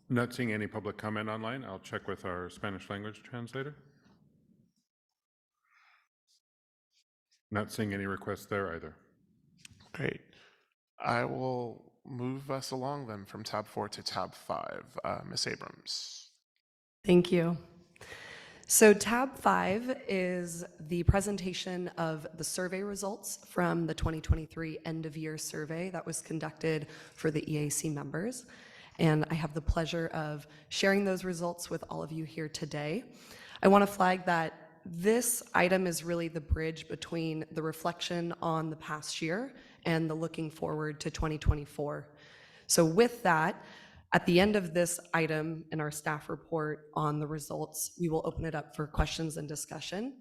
Not seeing any public comment online. I'll check with our Spanish language translator. Not seeing any requests there either. Great. I will move us along then from tab 4 to tab 5. Ms. Abrams. Thank you. So tab 5 is the presentation of the survey results from the 2023 end of year survey that was conducted for the EAC members. And I have the pleasure of sharing those results with all of you here today. I want to flag that this item is really the bridge between the reflection on the past year and the looking forward to 2024. So with that, at the end of this item in our staff report on the results, we will open it up for questions and discussion.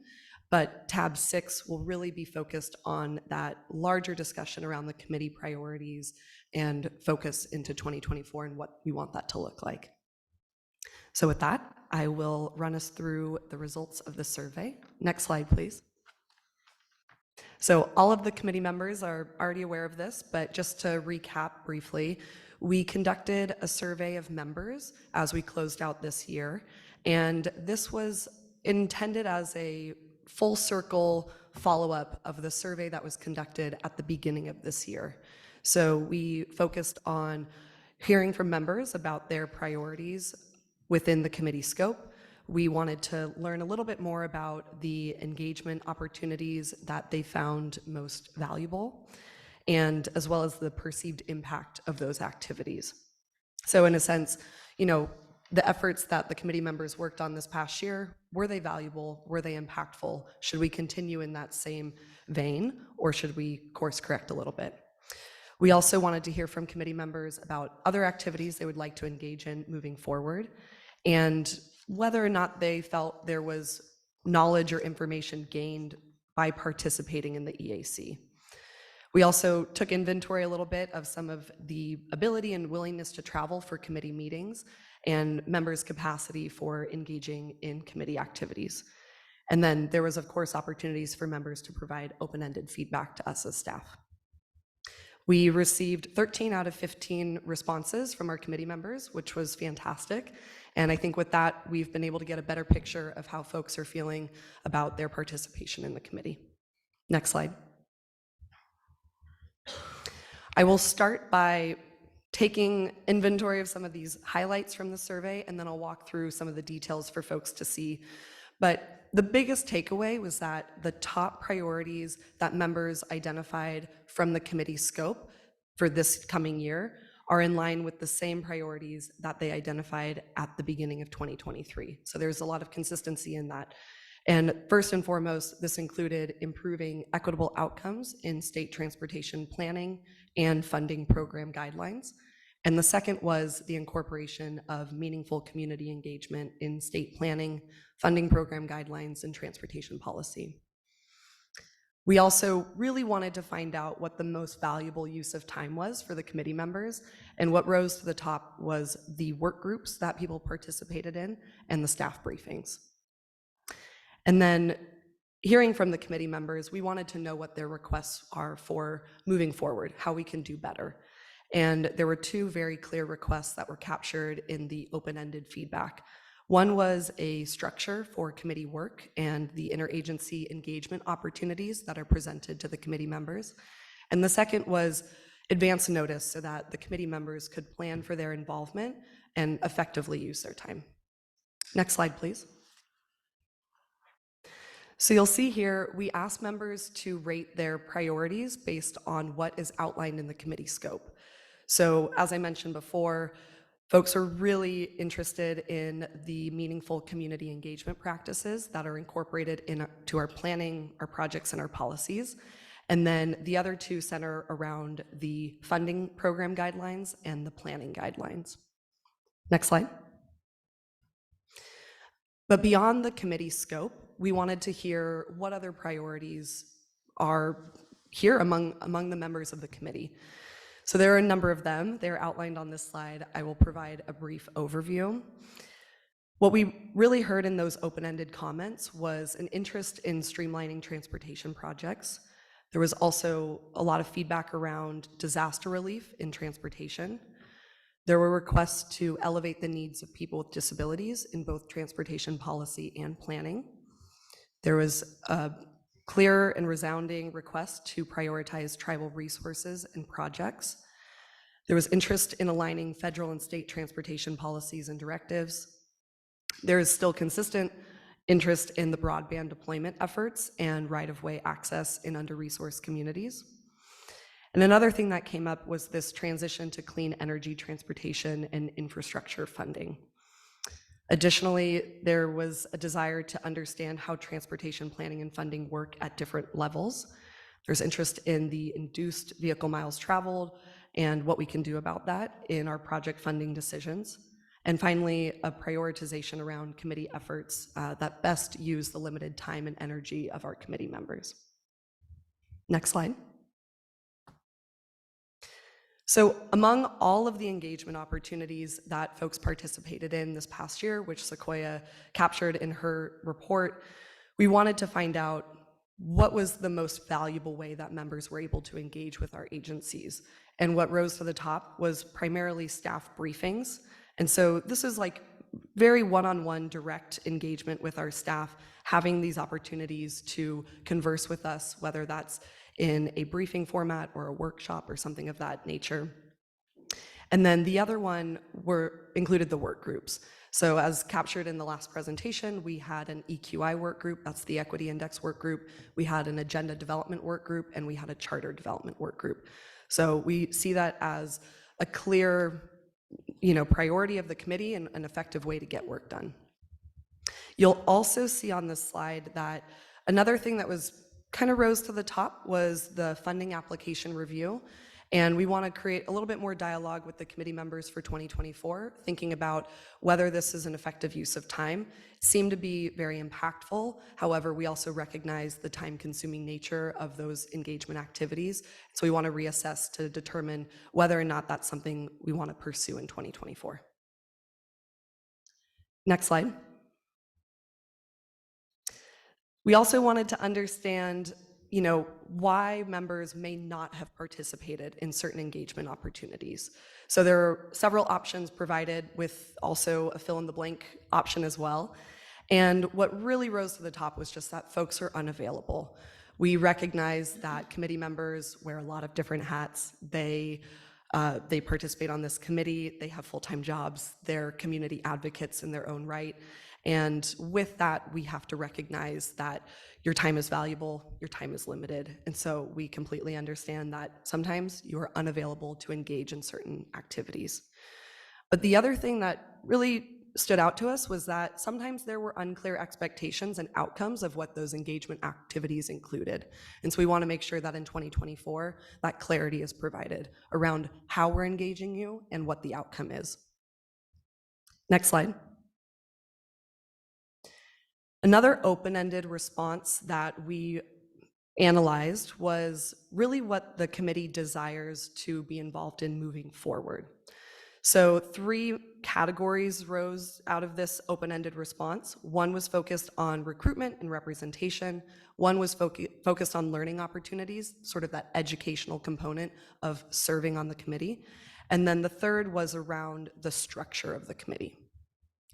But tab 6 will really be focused on that larger discussion around the committee priorities and focus into 2024 and what we want that to look like. So with that, I will run us through the results of the survey. Next slide, please. So all of the committee members are already aware of this, but just to recap briefly, we conducted a survey of members as we closed out this year, and this was intended as a full circle follow-up of the survey that was conducted at the beginning of this year. So we focused on hearing from members about their priorities within the committee scope. We wanted to learn a little bit more about the engagement opportunities that they found most valuable, and as well as the perceived impact of those activities. So in a sense, you know, the efforts that the committee members worked on this past year, were they valuable? Were they impactful? Should we continue in that same vein, or should we course correct a little bit? We also wanted to hear from committee members about other activities they would like to engage in moving forward, and whether or not they felt there was knowledge or information gained by participating in the EAC. We also took inventory a little bit of some of the ability and willingness to travel for committee meetings and members' capacity for engaging in committee activities. And then there was, of course, opportunities for members to provide open-ended feedback to us as staff. We received 13 out of 15 responses from our committee members, which was fantastic. And I think with that, we've been able to get a better picture of how folks are feeling about their participation in the committee. Next slide. I will start by taking inventory of some of these highlights from the survey, and then I'll walk through some of the details for folks to see. But the biggest takeaway was that the top priorities that members identified from the committee scope for this coming year are in line with the same priorities that they identified at the beginning of 2023. So there's a lot of consistency in that. And first and foremost, this included improving equitable outcomes in state transportation planning and funding program guidelines. And the second was the incorporation of meaningful community engagement in state planning, funding program guidelines, and transportation policy. We also really wanted to find out what the most valuable use of time was for the committee members, and what rose to the top was the work groups that people participated in and the staff briefings. And then hearing from the committee members, we wanted to know what their requests are for moving forward, how we can do better. And there were two very clear requests that were captured in the open-ended feedback. One was a structure for committee work and the interagency engagement opportunities that are presented to the committee members. And the second was advance notice so that the committee members could plan for their involvement and effectively use their time. Next slide, please. So you'll see here, we asked members to rate their priorities based on what is outlined in the committee scope. So as I mentioned before, folks are really interested in the meaningful community engagement practices that are incorporated into our planning, our projects, and our policies. And then the other two center around the funding program guidelines and the planning guidelines. Next slide. But beyond the committee scope, we wanted to hear what other priorities are here among the members of the committee. So there are a number of them. They're outlined on this slide. I will provide a brief overview. What we really heard in those open-ended comments was an interest in streamlining transportation projects. There was also a lot of feedback around disaster relief in transportation. There were requests to elevate the needs of people with disabilities in both transportation policy and planning. There was a clear and resounding request to prioritize tribal resources and projects. There was interest in aligning federal and state transportation policies and directives. There is still consistent interest in the broadband deployment efforts and right-of-way access in under-resourced communities. And another thing that came up was this transition to clean energy transportation and infrastructure funding. Additionally, there was a desire to understand how transportation planning and funding work at different levels. There's interest in the induced vehicle miles traveled and what we can do about that in our project funding decisions. And finally, a prioritization around committee efforts that best use the limited time and energy of our committee members. Next slide. So among all of the engagement opportunities that folks participated in this past year, which Sequoia captured in her report, we wanted to find out what was the most valuable way that members were able to engage with our agencies. And what rose to the top was primarily staff briefings. And so this is like very one-on-one direct engagement with our staff, having these opportunities to converse with us, whether that's in a briefing format or a workshop or something of that nature. And then the other one included the work groups. So as captured in the last presentation, we had an EQI work group, that's the Equity Index work group. We had an Agenda Development work group, and we had a Charter Development work group. So we see that as a clear, priority of the committee and an effective way to get work done. You'll also see on this slide that another thing that was kind of rose to the top was the funding application review. And we want to create a little bit more dialogue with the committee members for 2024, thinking about whether this is an effective use of time. It seemed to be very impactful. However, we also recognize the time-consuming nature of those engagement activities. So we want to reassess to determine whether or not that's something we want to pursue in 2024. Next slide. We also wanted to understand, why members may not have participated in certain engagement opportunities. So there are several options provided with also a fill-in-the-blank option as well. And what really rose to the top was just that folks are unavailable. We recognize that committee members wear a lot of different hats. They participate on this committee, they have full-time jobs, they're community advocates in their own right. And with that, we have to recognize that your time is valuable, your time is limited. And so we completely understand that sometimes you are unavailable to engage in certain activities. But the other thing that really stood out to us was that sometimes there were unclear expectations and outcomes of what those engagement activities included. And so we want to make sure that in 2024, that clarity is provided around how we're engaging you and what the outcome is. Next slide. Another open-ended response that we analyzed was really what the committee desires to be involved in moving forward. So 3 categories rose out of this open-ended response. One was focused on recruitment and representation. One was focused on learning opportunities, sort of that educational component of serving on the committee. And then the third was around the structure of the committee.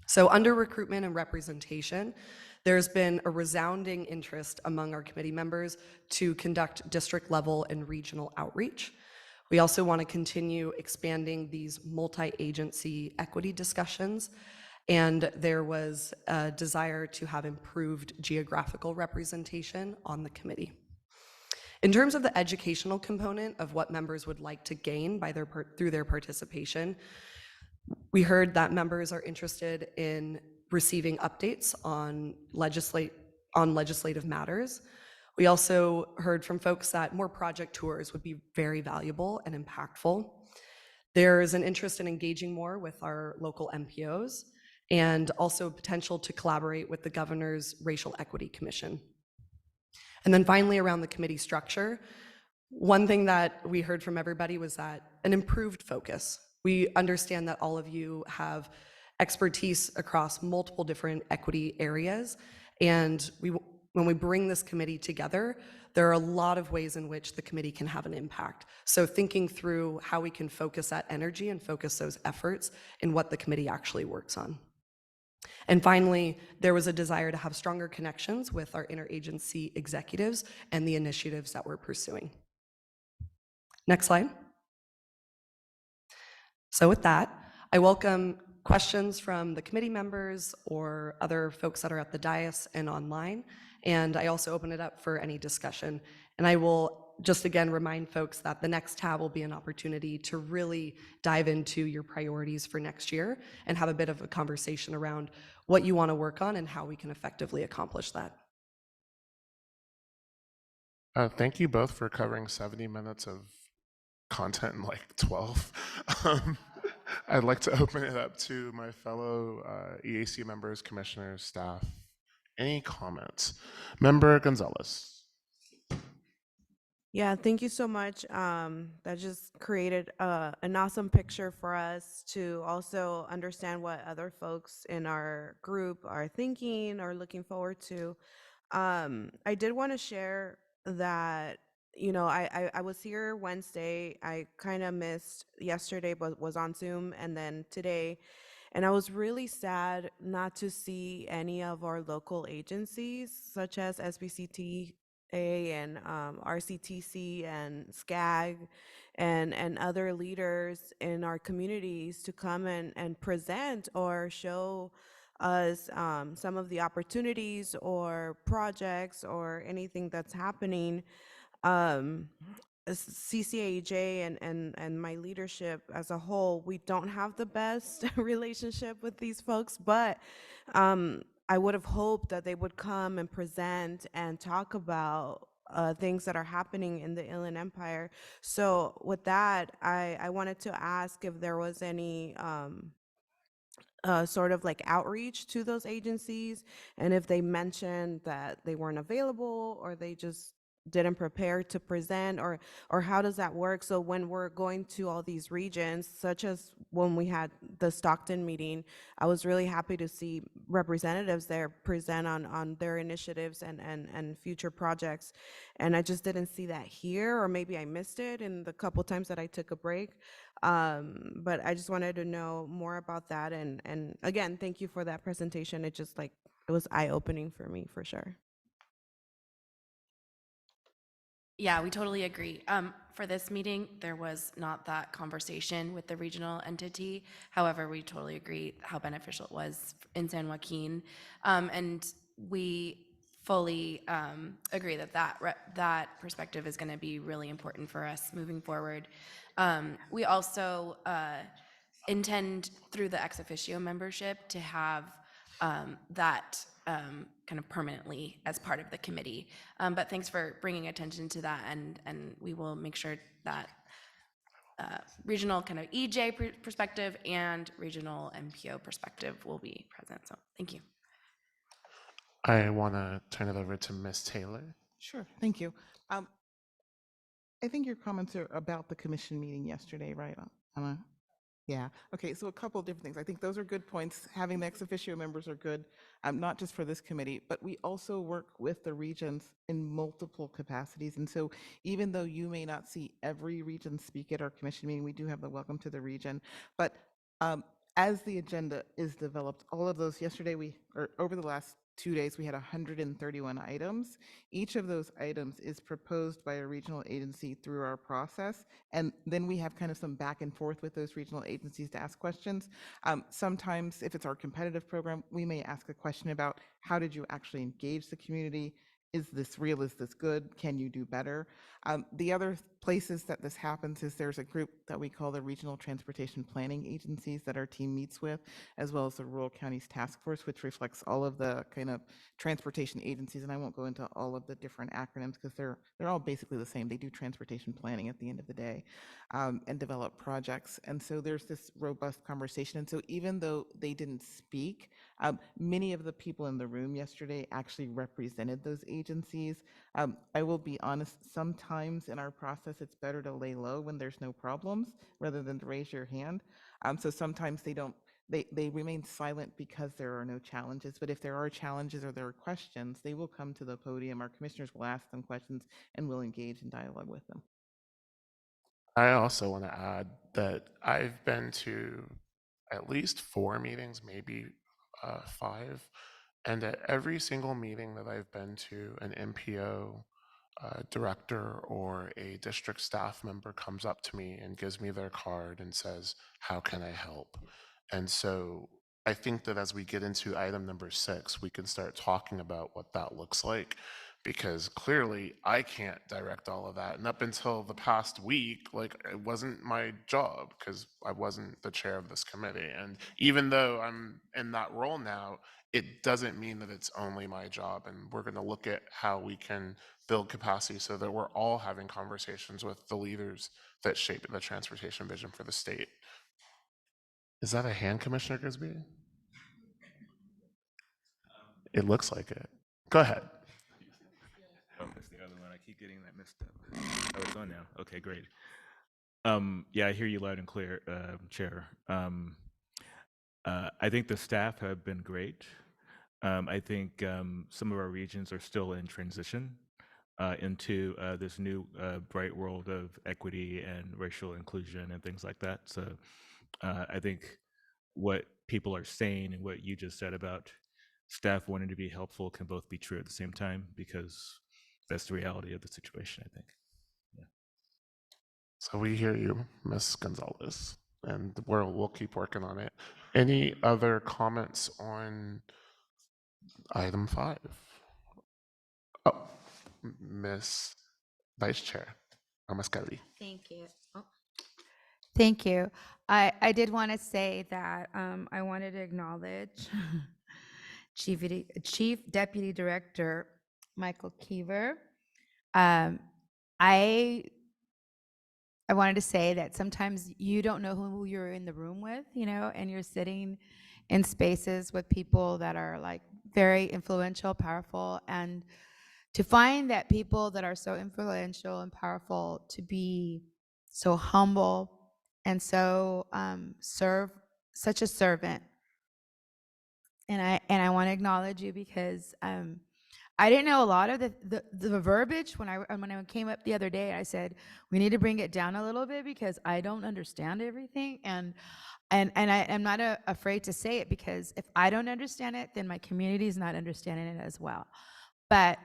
So under recruitment and representation, there's been a resounding interest among our committee members to conduct district level and regional outreach. We also want to continue expanding these multi-agency equity discussions, and there was a desire to have improved geographical representation on the committee. In terms of the educational component of what members would like to gain through their participation, we heard that members are interested in receiving updates on legislative matters. We also heard from folks that more project tours would be very valuable and impactful. There is an interest in engaging more with our local MPOs and also potential to collaborate with the Governor's Racial Equity Commission. And then finally, around the committee structure, One thing that we heard from everybody was that an improved focus. We understand that all of you have expertise across multiple different equity areas, and when we bring this committee together, there are a lot of ways in which the committee can have an impact. So thinking through how we can focus that energy and focus those efforts in what the committee actually works on. And finally, there was a desire to have stronger connections with our interagency executives and the initiatives that we're pursuing. Next slide. So with that, I welcome questions from the committee members or other folks that are at the dais and online. And I also open it up for any discussion. And I will just again remind folks that the next tab will be an opportunity to really dive into your priorities for next year and have a bit of a conversation around what you want to work on and how we can effectively accomplish that. Thank you both for covering 70 minutes of content in like 12. I'd like to open it up to my fellow EAC members, commissioners, staff. Any comments? Member Gonzalez. Yeah, thank you so much. That just created an awesome picture for us to also understand what other folks in our group are thinking or looking forward to. I did want to share that, you know, I was here Wednesday. I kind of missed yesterday, but was on Zoom, and then today. And I was really sad not to see any of our local agencies, such as SBCTA and RCTC and SCAG and other leaders in our communities to come and present or show us some of the opportunities or projects or anything that's happening. um, as CCAJ and my leadership as a whole, we don't have the best relationship with these folks, but I would have hoped that they would come and present and talk about things that are happening in the Inland Empire. So with that, I wanted to ask if there was any sort of like outreach to those agencies, and if they mentioned that they weren't available or they just didn't prepare to present, or how does that work? So when we're going to all these regions, such as when we had the Stockton meeting, I was really happy to see representatives there present on their initiatives and future projects, and I just didn't see that here, or maybe I missed it in the couple times that I took a break. But I just wanted to know more about that, and again, thank you for that presentation. It just like, it was eye-opening for me, for sure. Yeah, we totally agree. For this meeting, there was not that conversation with the regional entity. However, we totally agree how beneficial it was in San Joaquin. And we fully agree that that perspective is going to be really important for us moving forward. We also intend through the ex officio membership to have that kind of permanently as part of the committee. But thanks for bringing attention to that, and we will make sure that regional kind of EJ perspective and regional MPO perspective will be present. So thank you. I want to turn it over to Ms. Taylor. Sure, thank you. I think your comments are about the commission meeting yesterday, right? Anna? Yeah, okay, so a couple of different things. I think those are good points. Having the ex officio members are good, not just for this committee, but we also work with the regions in multiple capacities. And so even though you may not see every region speak at our commission meeting, we do have the welcome to the region. But as the agenda is developed, all of those, yesterday or over the last 2 days, we had 131 items. Each of those items is proposed by a regional agency through our process. And then we have kind of some back and forth with those regional agencies to ask questions. Sometimes if it's our competitive program, we may ask a question about how did you actually engage the community? Is this real? Is this good? Can you do better? The other places that this happens is there's a group that we call the Regional Transportation Planning Agencies that our team meets with, as well as the Rural Counties Task Force, which reflects all of the kind of transportation agencies. And I won't go into all of the different acronyms because they're all basically the same. They do transportation planning at the end of the day and develop projects. And so there's this robust conversation. And so even though they didn't speak, many of the people in the room yesterday actually represented those agencies. agencies. I will be honest, sometimes in our process, it's better to lay low when there's no problems rather than to raise your hand. So sometimes they remain silent because there are no challenges. But if there are challenges or there are questions, they will come to the podium. Our commissioners will ask them questions and will engage in dialogue with them. I also want to add that I've been to at least 4 meetings, maybe 5, and at every single meeting that I've been to, an MPO director or a district staff member comes up to me and gives me their card and says, "How can I help?" And so I think that as we get into item number 6, we can start talking about what that looks like, because clearly I can't direct all of that. And up until the past week, like, it wasn't my job because I wasn't the chair of this committee. And even though I'm in that role now, it doesn't mean that it's only my job. And we're going to look at how we can build capacity so that we're all having conversations with the leaders that shape the transportation vision for the state. Is that a hand, Commissioner Grisby? It looks like it. Go ahead. It's the other one. I keep getting that mixed up. Oh, it's on now. Okay, great. Yeah, I hear you loud and clear, Chair. I think the staff have been great. I think some of our regions are still in transition into this new bright world of equity and racial inclusion and things like that. So I think what people are saying and what you just said about staff wanting to be helpful can both be true at the same time, because that's the reality of the situation, I think. So we hear you, Ms. Gonzalez, and we'll keep working on it. Any other comments on item 5? Oh, Ms. Vice Chair Ramascalli. Thank you. Thank you. I did want to say that I wanted to acknowledge Chief Deputy Director Michael Keever. Um, I I wanted to say that sometimes you don't know who you're in the room with, and you're sitting in spaces with people that are like very influential, powerful, and to find that people that are so influential and powerful to be so humble and so such a servant. And I want to acknowledge you because I didn't know a lot of the verbiage when I came up the other day. I said we need to bring it down a little bit because I don't understand everything, and I'm not afraid to say it, because if I don't understand it, then my community is not understanding it as well. But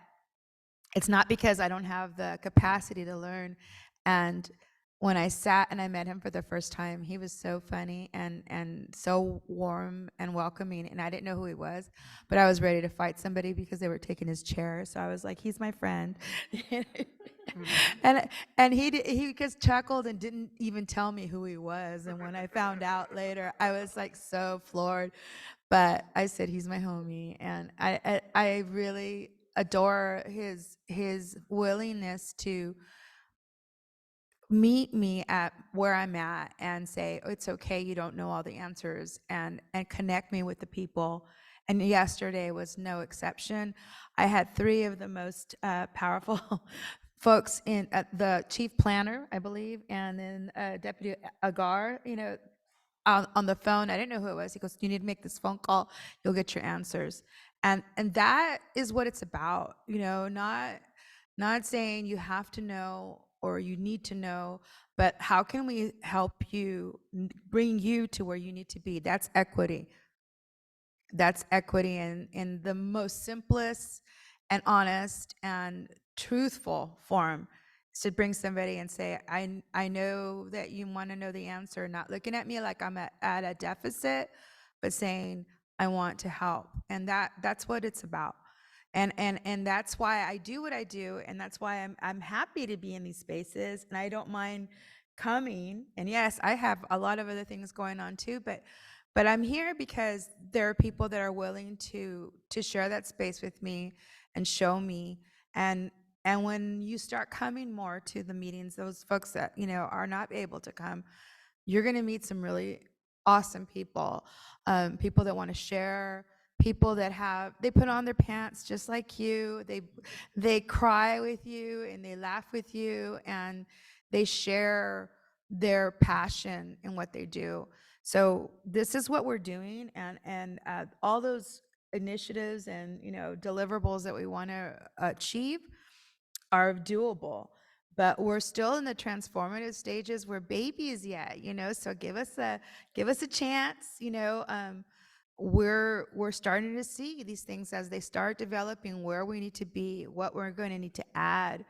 it's not because I don't have the capacity to learn. And when I sat and I met him for the first time, he was so funny and so warm and welcoming. And I didn't know who he was, but I was ready to fight somebody because they were taking his chair. So I was like, he's my friend. and he just chuckled and didn't even tell me who he was. And when I found out later, I was like so floored. But I said he's my homie, and I really adore his willingness to meet me at where I'm at and say, oh, it's okay, you don't know all the answers, and connect me with the people. And yesterday was no exception. I had 3 of the most powerful folks in the chief planner, I believe, and then Deputy Agar, on the phone. I didn't know who it was. He goes, you need to make this phone call, you'll get your answers. And that is what it's about, not saying you have to know or you need to know, but how can we help you, bring you to where you need to be? That's equity. That's equity in the most simplest and honest and truthful form, is to bring somebody and say, I know that you want to know the answer, not looking at me like I'm at a deficit, but saying, I want to help. And that's what it's about. And that's why I do what I do, and that's why I'm happy to be in these spaces, and I don't mind coming. And yes, I have a lot of other things going on too, but I'm here because there are people that are willing to share that space with me and show me. And when you start coming more to the meetings, those folks that are not able to come, you're going to meet some really awesome people, people that want to share, people that they put on their pants just like you. They cry with you and they laugh with you and they share their passion in what they do. So this is what we're doing, and all those initiatives and deliverables that we want to achieve are doable. But we're still in the transformative stages. We're babies yet, so give us a chance. We're starting to see these things as they start developing, where we need to be, what we're going to need to add,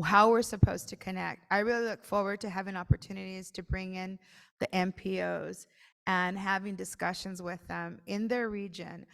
how we're supposed to connect. I really look forward to having opportunities to bring in the MPOs and having discussions with them in their region.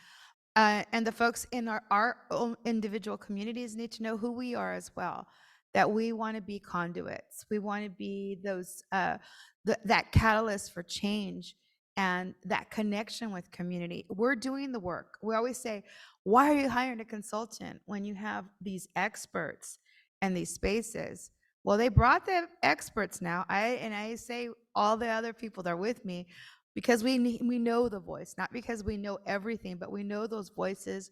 And the folks in our own individual communities need to know who we are as well, that we want to be conduits. We want to be those that catalyst for change and that connection with community. We're doing the work. We always say, why are you hiring a consultant when you have these experts and these spaces? Well, they brought the experts now. I say all the other people that are with me, because we know the voice, not because we know everything, but we know those voices,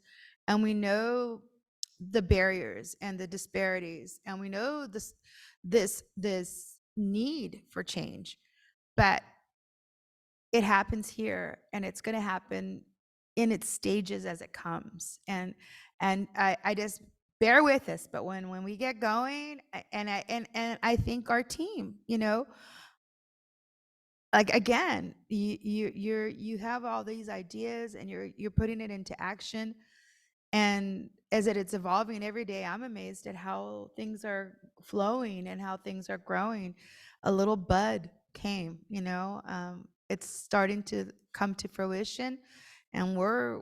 and we know the barriers and the disparities, and we know this need for change. But it happens here, and it's going to happen in its stages as it comes. And I just bear with us. But when we get going, and I think our team, like, again, you have all these ideas and you're putting it into action, and as it's evolving every day, I'm amazed at how things are flowing and how things are growing. A little bud came, it's starting to come to fruition, and we're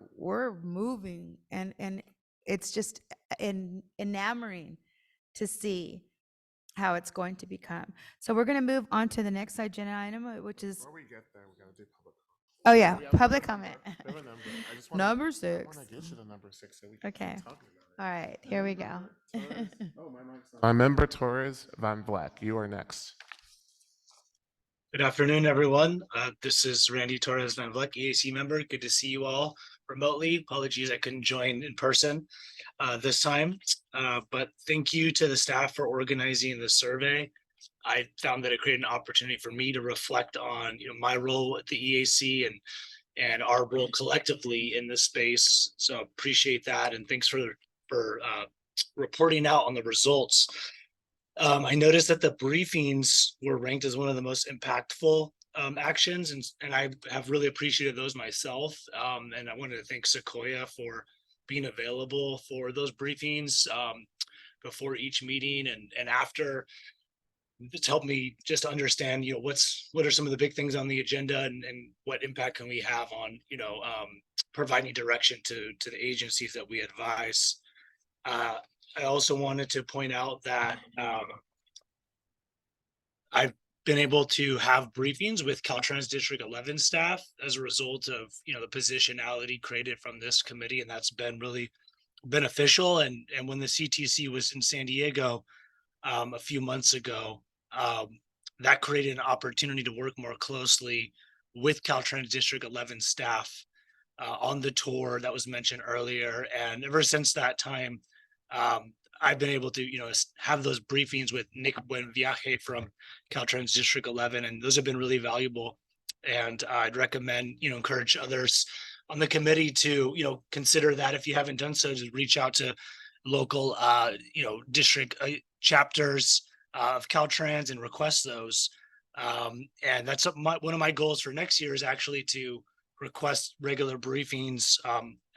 moving, and it's just enamoring to see how it's going to become. So we're going to move on to the next agenda item, which is, Before we get there, we gotta do public. oh yeah, We have a public number. comment. We have a number. I just wanna, Number I 6. wanna get to the number 6 so we can Okay. keep talking about it. All right, here we go. Oh, my mic's on. Member Torres Van Vleck, you are next. Good afternoon, everyone. This is Randy Torres Van Vleck, EAC member. Good to see you all remotely. Apologies I couldn't join in person this time, but thank you to the staff for organizing the survey. I found that it created an opportunity for me to reflect on my role at the EAC and our role collectively in this space. So appreciate that, and thanks for reporting out on the results. I noticed that the briefings were ranked as one of the most impactful actions, and I have really appreciated those myself. And I wanted to thank Sequoia for being available for those briefings before each meeting and after. It's helped me just understand, what are some of the big things on the agenda, and what impact can we have on, providing direction to the agencies that we advise. I also wanted to point out that I've been able to have briefings with Caltrans District 11 staff as a result of, the positionality created from this committee, and that's been really beneficial. And when the CTC was in San Diego a few months ago, that created an opportunity to work more closely with Caltrans District 11 staff on the tour that was mentioned earlier. And ever since that time, I've been able to, have those briefings with Nick Buenviaje from Caltrans District 11, and those have been really valuable. And I'd recommend, encourage others on the committee to, consider that. If you haven't done so, just reach out to local, district chapters of Caltrans and request those. And that's one of my goals for next year is actually to request regular briefings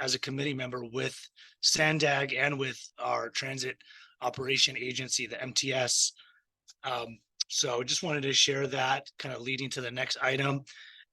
as a committee member with SANDAG and with our transit operation agency, the MTS. So just wanted to share that, kind of leading to the next item.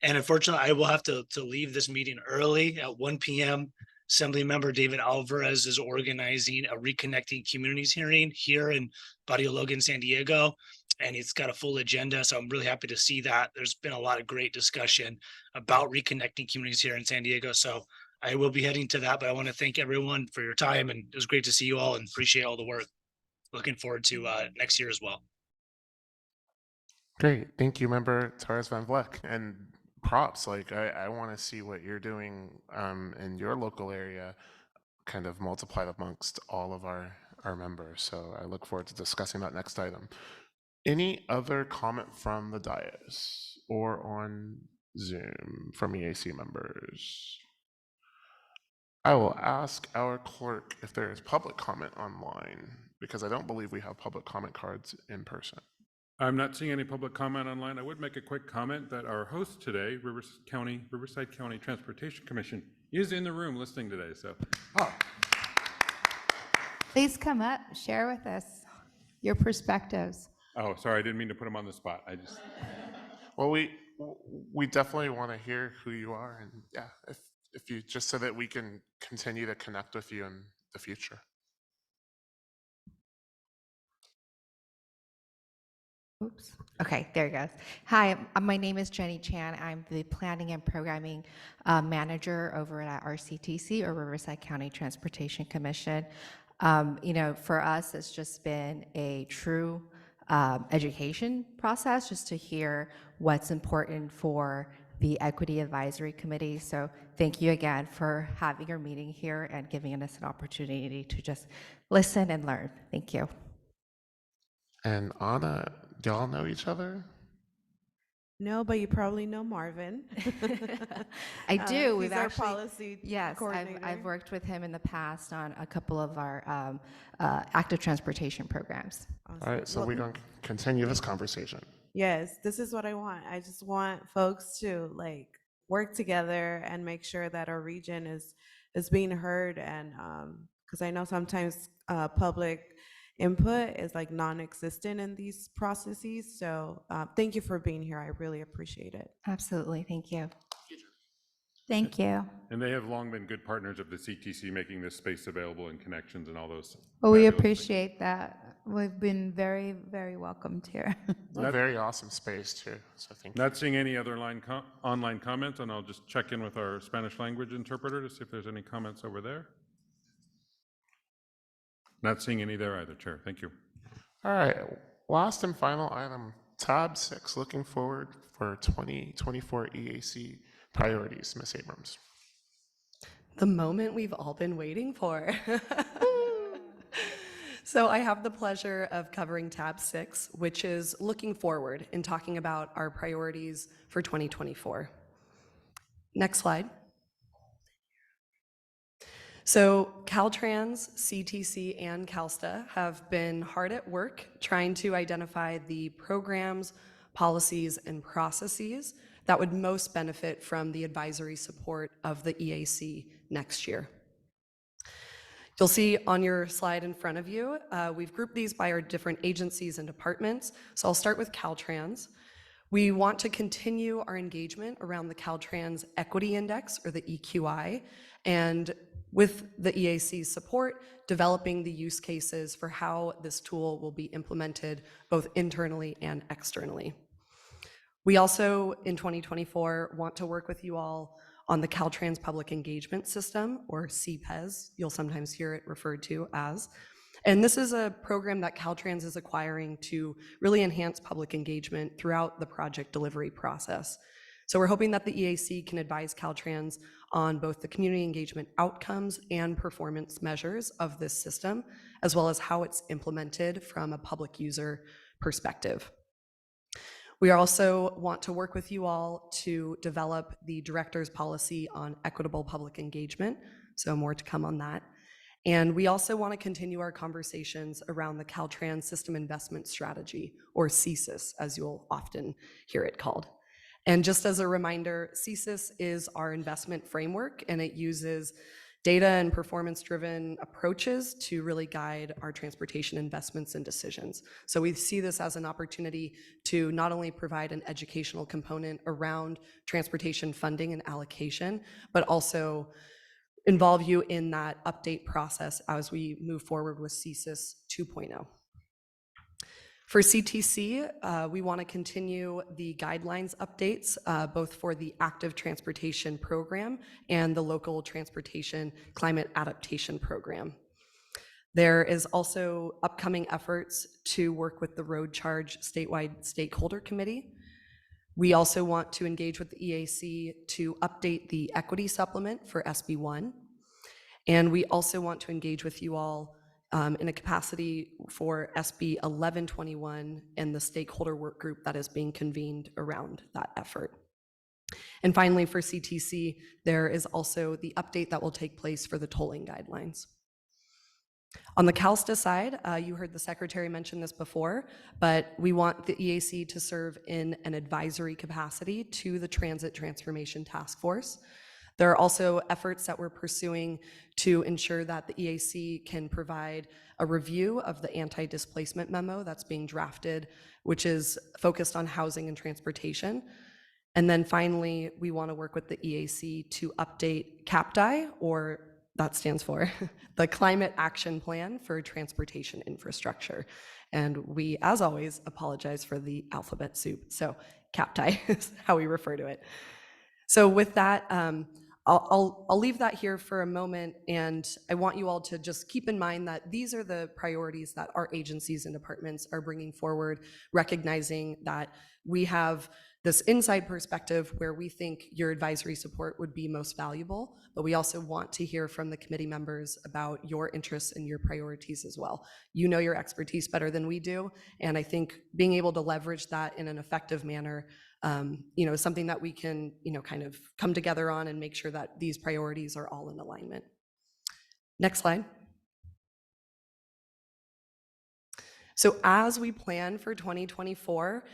And unfortunately, I will have to leave this meeting early at 1 p.m. Assembly Member David Alvarez is organizing a Reconnecting Communities hearing here in Barrio Logan, San Diego, and it's got a full agenda. So I'm really happy to see that. There's been a lot of great discussion about reconnecting communities here in San Diego. So I will be heading to that, but I want to thank everyone for your time, and it was great to see you all and appreciate all the work. Looking forward to next year as well. Great, thank you, Member Torres Van Vleck. And props. Like I want to see what you're doing in your local area, kind of multiplied amongst all of our members. So I look forward to discussing that next item. Any other comment from the dais or on Zoom from EAC members? I will ask our clerk if there is public comment online, because I don't believe we have public comment cards in person. I'm not seeing any public comment online. I would make a quick comment that our host today, Riverside County Transportation Commission, is in the room listening today. So, Please come up, share with us your perspectives. oh, sorry, I didn't mean to put him on the spot. I just. Well, we definitely want to hear who you are, and yeah, if you just so that we can continue to connect with you in the future. Oops. Okay, there it goes. Hi, my name is Jenny Chan. I'm the Planning and Programming Manager over at RCTC, or Riverside County Transportation Commission. For us, it's just been a true education process just to hear what's important for the Equity Advisory Committee. So thank you again for having your meeting here and giving us an opportunity to just listen and learn. Thank you. And Anna, do y'all know each other? No, but you probably know Marvin. I do. He's our policy yes, coordinator. I've worked with him in the past on a couple of our active transportation programs. All right, so we're going to continue this conversation. Yes, this is what I want. I just want folks to work together and make sure that our region is being heard, and because I know sometimes public input is non-existent in these processes. So thank you for being here. I really appreciate it. Absolutely. Thank you. Thank you. And they have long been good partners of the CTC, making this space available and connections and all those. Well, we fabulous appreciate that. We've been very, very welcomed here. It's a very awesome space too, so thank you. Not seeing any other online comments, and I'll just check in with our Spanish language interpreter to see if there's any comments over there. Not seeing any there either, Chair. Thank you. All right, last and final item, tab 6, looking forward for 2024 EAC priorities, Ms. Abrams. The moment we've all been waiting for. So I have the pleasure of covering tab 6, which is looking forward and talking about our priorities for 2024. Next slide. So Caltrans, CTC, and CalSTA have been hard at work trying to identify the programs, policies, and processes that would most benefit from the advisory support of the EAC next year. You'll see on your slide in front of you, we've grouped these by our different agencies and departments. So I'll start with Caltrans. We want to continue our engagement around the Caltrans Equity Index, or the EQI, and with the EAC's support, developing the use cases for how this tool will be implemented both internally and externally. We also, in 2024, want to work with you all on the Caltrans Public Engagement System, or CPES. You'll sometimes hear it referred to as. And this is a program that Caltrans is acquiring to really enhance public engagement throughout the project delivery process. So we're hoping that the EAC can advise Caltrans on both the community engagement outcomes and performance measures of this system, as well as how it's implemented from a public user perspective. We also want to work with you all to develop the director's policy on equitable public engagement, so more to come on that. And we also want to continue our conversations around the Caltrans System Investment Strategy, or CSIS, as you'll often hear it called. And just as a reminder, CSIS is our investment framework, and it uses data and performance-driven approaches to really guide our transportation investments and decisions. So we see this as an opportunity to not only provide an educational component around transportation funding and allocation, but also involve you in that update process as we move forward with CSIS 2.0. For CTC, we want to continue the guidelines updates, both for the active transportation program and the local transportation climate adaptation program. There is also upcoming efforts to work with the Road Charge Statewide Stakeholder Committee. We also want to engage with the EAC to update the equity supplement for SB1. And we also want to engage with you all in a capacity for SB 1121 and the stakeholder work group that is being convened around that effort. And finally, for CTC, there is also the update that will take place for the tolling guidelines. On the CalSTA side, you heard the secretary mention this before, but we want the EAC to serve in an advisory capacity to the Transit Transformation Task Force. There are also efforts that we're pursuing to ensure that the EAC can provide a review of the anti-displacement memo that's being drafted, which is focused on housing and transportation. And then finally, we want to work with the EAC to update CAPDI, or that stands for the Climate Action Plan for Transportation Infrastructure. And we, as always, apologize for the alphabet soup. So CAPDI is how we refer to it. So with that, I'll leave that here for a moment, and I want you all to just keep in mind that these are the priorities that our agencies and departments are bringing forward, recognizing that we have this inside perspective where we think your advisory support would be most valuable, but we also want to hear from the committee members about your interests and your priorities as well. You know your expertise better than we do, and I think being able to leverage that in an effective manner is something that we can, kind of come together on and make sure that these priorities are all in alignment. Next slide. So as we plan for 2024,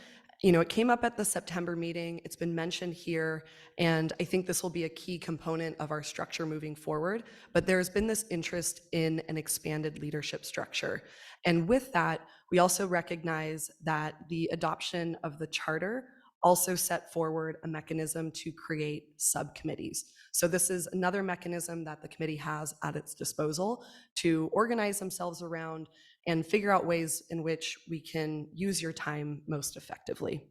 it came up at the September meeting, it's been mentioned here, and I think this will be a key component of our structure moving forward, but there's been this interest in an expanded leadership structure. And with that, we also recognize that the adoption of the charter also set forward a mechanism to create subcommittees. So this is another mechanism that the committee has at its disposal to organize themselves around and figure out ways in which we can use your time most effectively.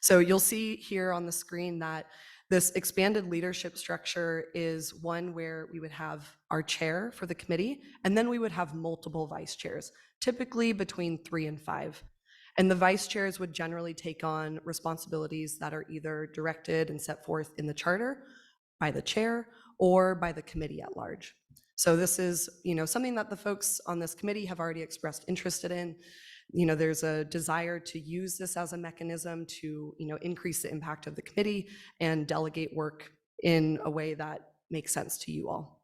So you'll see here on the screen that this expanded leadership structure is one where we would have our chair for the committee, and then we would have multiple vice chairs, typically between 3 and 5. And the vice chairs would generally take on responsibilities that are either directed and set forth in the charter by the chair or by the committee at large. So this is, something that the folks on this committee have already expressed interest in. There's a desire to use this as a mechanism to, increase the impact of the committee and delegate work in a way that makes sense to you all.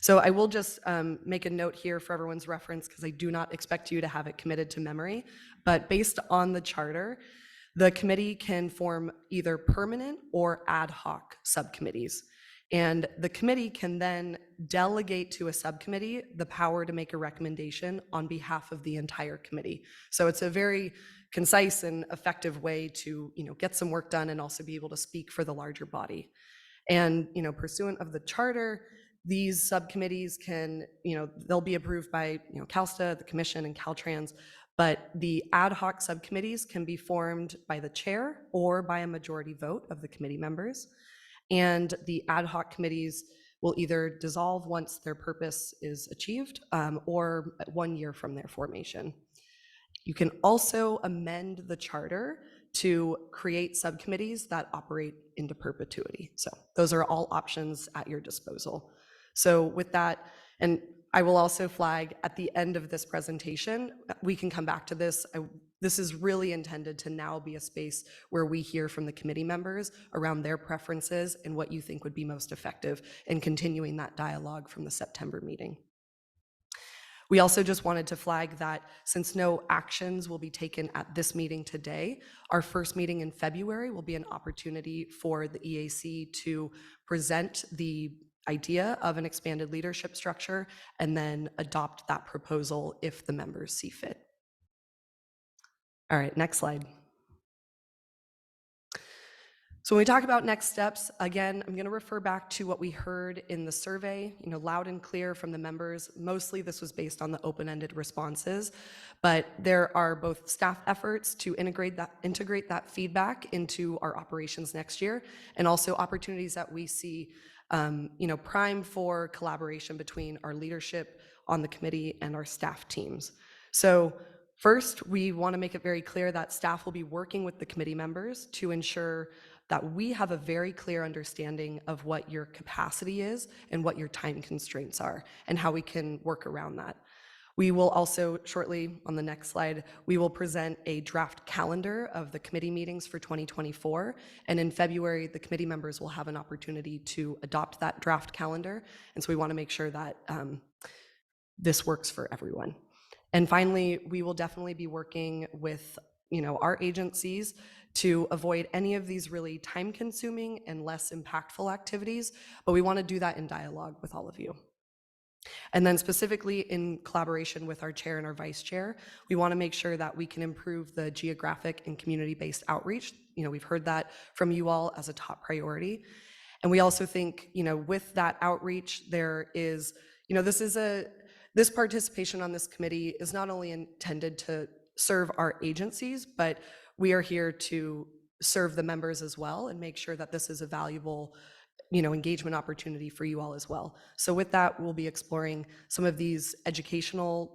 So I will just make a note here for everyone's reference, because I do not expect you to have it committed to memory, but based on the charter, the committee can form either permanent or ad hoc subcommittees. And the committee can then delegate to a subcommittee the power to make a recommendation on behalf of the entire committee. So it's a very concise and effective way to, get some work done and also be able to speak for the larger body. And, pursuant of the charter, these subcommittees can, they'll be approved by, CalSTA, the commission, and Caltrans, but the ad hoc subcommittees can be formed by the chair or by a majority vote of the committee members. And the ad hoc committees will either dissolve once their purpose is achieved or 1 year from their formation. You can also amend the charter to create subcommittees that operate into perpetuity. So those are all options at your disposal. So with that, and I will also flag at the end of this presentation, we can come back to this. This is really intended to now be a space where we hear from the committee members around their preferences and what you think would be most effective in continuing that dialogue from the September meeting. We also just wanted to flag that since no actions will be taken at this meeting today, our first meeting in February will be an opportunity for the EAC to present the idea of an expanded leadership structure and then adopt that proposal if the members see fit. All right, next slide. So when we talk about next steps, again, I'm going to refer back to what we heard in the survey, loud and clear from the members. Mostly this was based on the open-ended responses, but there are both staff efforts to integrate that feedback into our operations next year, and also opportunities that we see prime for collaboration between our leadership on the committee and our staff teams. So First, we want to make it very clear that staff will be working with the committee members to ensure that we have a very clear understanding of what your capacity is and what your time constraints are and how we can work around that. We will also shortly, on the next slide, we will present a draft calendar of the committee meetings for 2024. And in February, the committee members will have an opportunity to adopt that draft calendar. And so we want to make sure that this works for everyone. And finally, we will definitely be working with our agencies to avoid any of these really time-consuming and less impactful activities, but we want to do that in dialogue with all of you. And then specifically in collaboration with our chair and our vice chair, we want to make sure that we can improve the geographic and community-based outreach. We've heard that from you all as a top priority. And we also think, with that outreach, there is, this participation on this committee is not only intended to serve our agencies, but we are here to serve the members as well and make sure that this is a valuable engagement opportunity for you all as well. So with that, we'll be exploring some of these educational,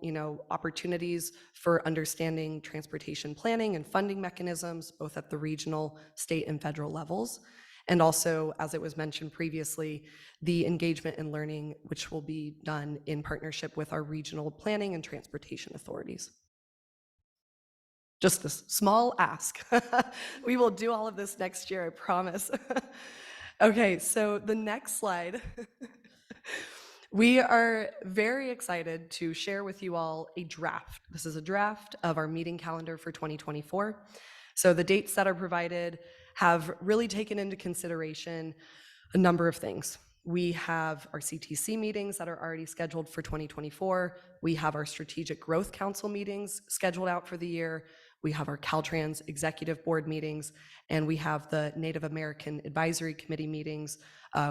opportunities for understanding transportation planning and funding mechanisms, both at the regional, state, and federal levels. And also, as it was mentioned previously, the engagement and learning, which will be done in partnership with our regional planning and transportation authorities. Just a small ask. We will do all of this next year, I promise. Okay, so the next slide. We are very excited to share with you all a draft. This is a draft of our meeting calendar for 2024. So the dates that are provided have really taken into consideration a number of things. We have our CTC meetings that are already scheduled for 2024. We have our Strategic Growth Council meetings scheduled out for the year. We have our Caltrans Executive Board meetings, and we have the Native American Advisory Committee meetings,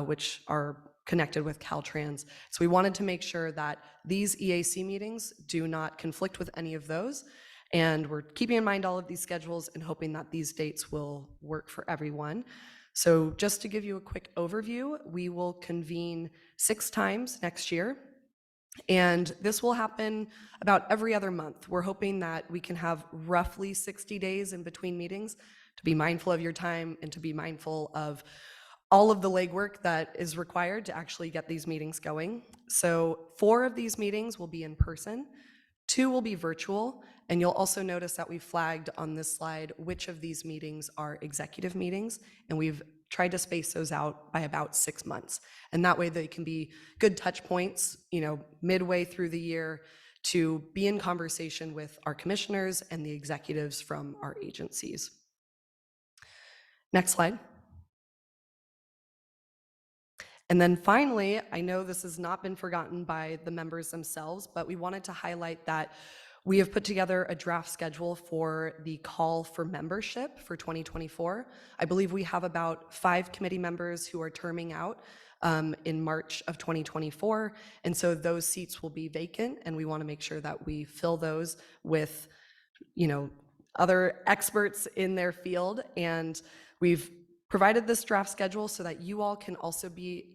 which are connected with Caltrans. So we wanted to make sure that these EAC meetings do not conflict with any of those. And we're keeping in mind all of these schedules and hoping that these dates will work for everyone. So just to give you a quick overview, we will convene 6 times next year. And this will happen about every other month. We're hoping that we can have roughly 60 days in between meetings to be mindful of your time and to be mindful of all of the legwork that is required to actually get these meetings going. So 4 of these meetings will be in person, 2 will be virtual, and you'll also notice that we flagged on this slide which of these meetings are executive meetings, and we've tried to space those out by about 6 months. And that way they can be good touch points, midway through the year to be in conversation with our commissioners and the executives from our agencies. Next slide. And then finally, I know this has not been forgotten by the members themselves, but we wanted to highlight that we have put together a draft schedule for the call for membership for 2024. I believe we have about 5 committee members who are terming out in March of 2024. And so those seats will be vacant, and we want to make sure that we fill those with, other experts in their field. And we've provided this draft schedule so that you all can also be,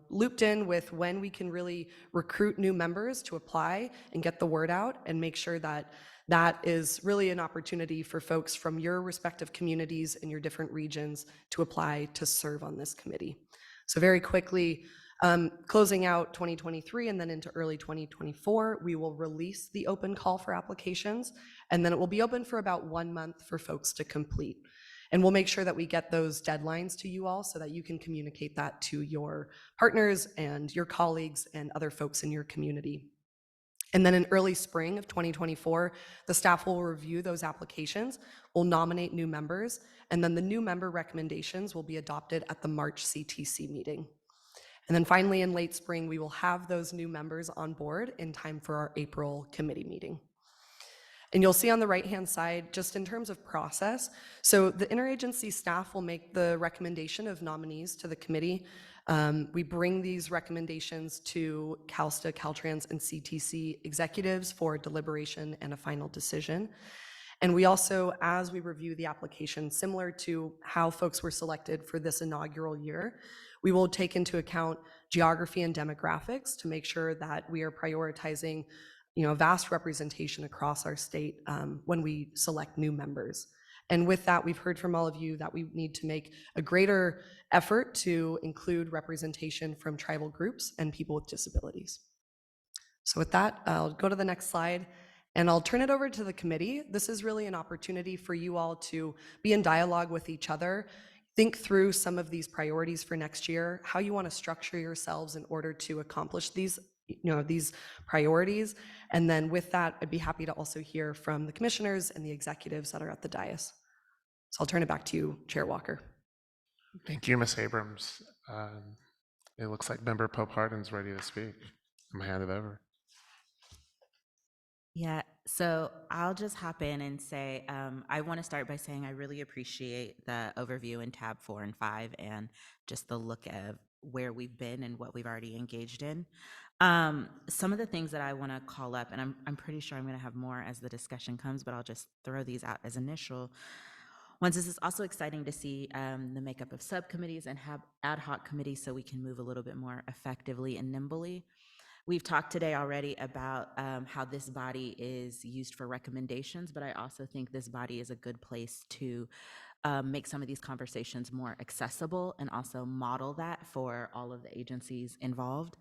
looped in with when we can really recruit new members to apply and get the word out, and make sure that that is really an opportunity for folks from your respective communities and your different regions to apply to serve on this committee. So very quickly, closing out 2023 and then into early 2024, we will release the open call for applications, and then it will be open for about 1 month for folks to complete. And we'll make sure that we get those deadlines to you all so that you can communicate that to your partners and your colleagues and other folks in your community. And then in early spring of 2024, the staff will review those applications, will nominate new members, and then the new member recommendations will be adopted at the March CTC meeting. And then finally, in late spring, we will have those new members on board in time for our April committee meeting. And you'll see on the right-hand side, just in terms of process, so the interagency staff will make the recommendation of nominees to the committee. We bring these recommendations to CalSTA, Caltrans, and CTC executives for deliberation and a final decision. And we also, as we review the application, similar to how folks were selected for this inaugural year, we will take into account geography and demographics to make sure that we are prioritizing vast representation across our state when we select new members. And with that, we've heard from all of you that we need to make a greater effort to include representation from tribal groups and people with disabilities. So with that, I'll go to the next slide and I'll turn it over to the committee. This is really an opportunity for you all to be in dialogue with each other, think through some of these priorities for next year, how you want to structure yourselves in order to accomplish these priorities. And then with that, I'd be happy to also hear from the commissioners and the executives that are at the dais. So I'll turn it back to you, Chair Walker. Thank you, Ms. Abrams. It looks like Member Pope Hardin's ready to speak. I'm gonna hand it over. Yeah, so I'll just hop in and say, I want to start by saying I really appreciate the overview in tab 4 and 5 and just the look of where we've been and what we've already engaged in. Some of the things that I want to call up, and I'm pretty sure I'm going to have more as the discussion comes, but I'll just throw these out as initial ones. This is also exciting to see the makeup of subcommittees and have ad hoc committees so we can move a little bit more effectively and nimbly. We've talked today already about how this body is used for recommendations, but I also think this body is a good place to make some of these conversations more accessible and also model that for all of the agencies involved.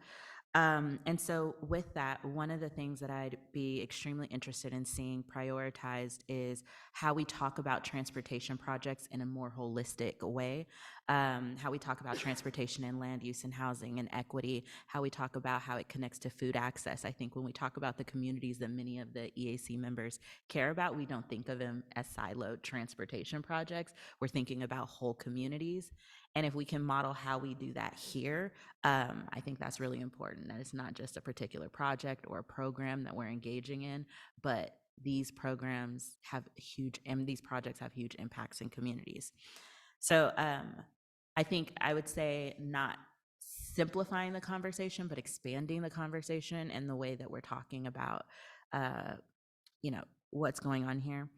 And so with that, one of the things that I'd be extremely interested in seeing prioritized is how we talk about transportation projects in a more holistic way, how we talk about transportation and land use and housing and equity, how we talk about how it connects to food access. I think when we talk about the communities that many of the EAC members care about, we don't think of them as siloed transportation projects. We're thinking about whole communities. And if we can model how we do that here, I think that's really important, that it's not just a particular project or a program that we're engaging in, but these programs have huge, and these projects have huge impacts in communities. So I think I would say not simplifying the conversation, but expanding the conversation in the way that we're talking about, what's going on here.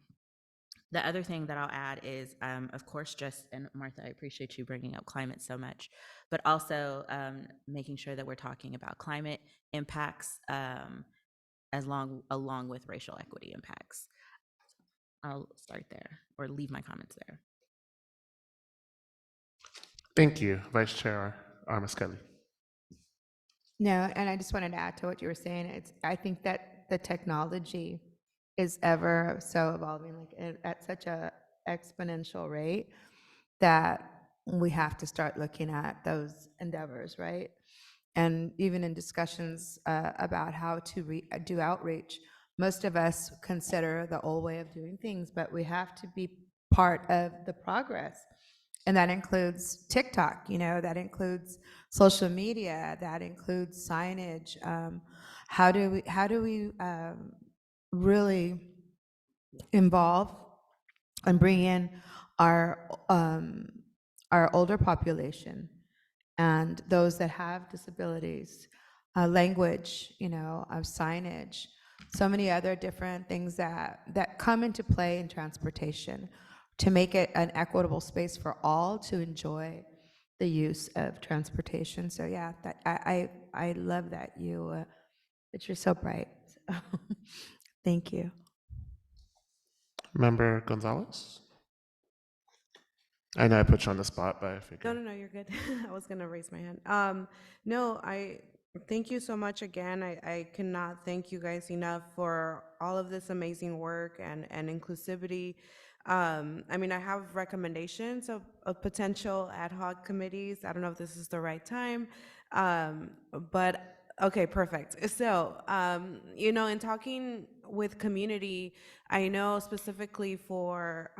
The other thing that I'll add is, of course, and Martha, I appreciate you bringing up climate so much, but also making sure that we're talking about climate impacts along with racial equity impacts. I'll start there or leave my comments there. Thank you, Vice Chair Armas Kelly. No, and I just wanted to add to what you were saying. I think that the technology is ever so evolving, like at such a exponential rate, that we have to start looking at those endeavors, right? And even in discussions about how to do outreach, most of us consider the old way of doing things, but we have to be part of the progress. And that includes TikTok, that includes social media, that includes signage. How do we really involve and bring in our older population and those that have disabilities, language, of signage, so many other different things that come into play in transportation to make it an equitable space for all to enjoy the use of transportation. So yeah, I love that that you're so bright. So, thank you. Member Gonzalez? I know I put you on the spot, but I figured. No, you're good. I was gonna raise my hand. No, I thank you so much again. I cannot thank you guys enough for all of this amazing work and inclusivity. I mean, I have recommendations of potential ad hoc committees. I don't know if this is the right time, but okay, perfect. So, in talking with community, I know specifically for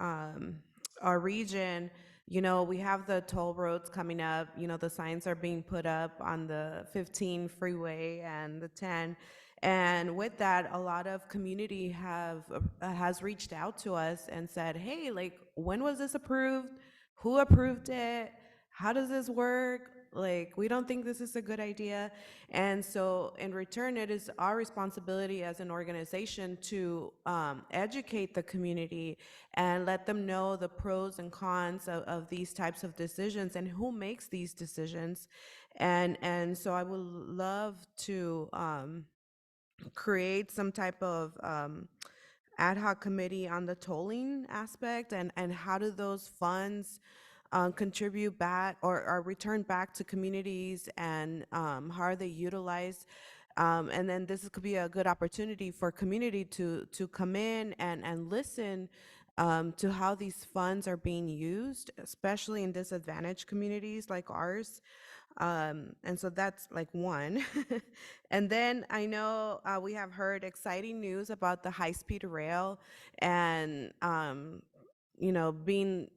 our region, we have the toll roads coming up. The signs are being put up on the 15 freeway and the 10. And with that, a lot of community has reached out to us and said, hey, like, when was this approved? Who approved it? How does this work? Like, we don't think this is a good idea. And so in return, it is our responsibility as an organization to educate the community and let them know the pros and cons of these types of decisions and who makes these decisions. And so I would love to create some type of ad hoc committee on the tolling aspect, and how do those funds contribute back or are returned back to communities, and how are they utilized? And then this could be a good opportunity for community to come in and listen to how these funds are being used, especially in disadvantaged communities like ours. And so that's like one. And then I know we have heard exciting news about the high-speed rail, and being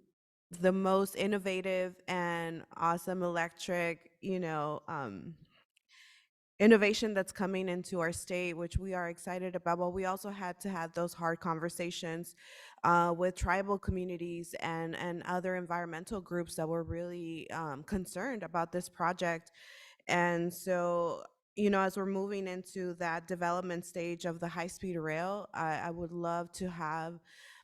the most innovative and awesome electric, innovation that's coming into our state, which we are excited about. But we also had to have those hard conversations with tribal communities and other environmental groups that were really concerned about this project. And so, as we're moving into that development stage of the high-speed rail, I would love to have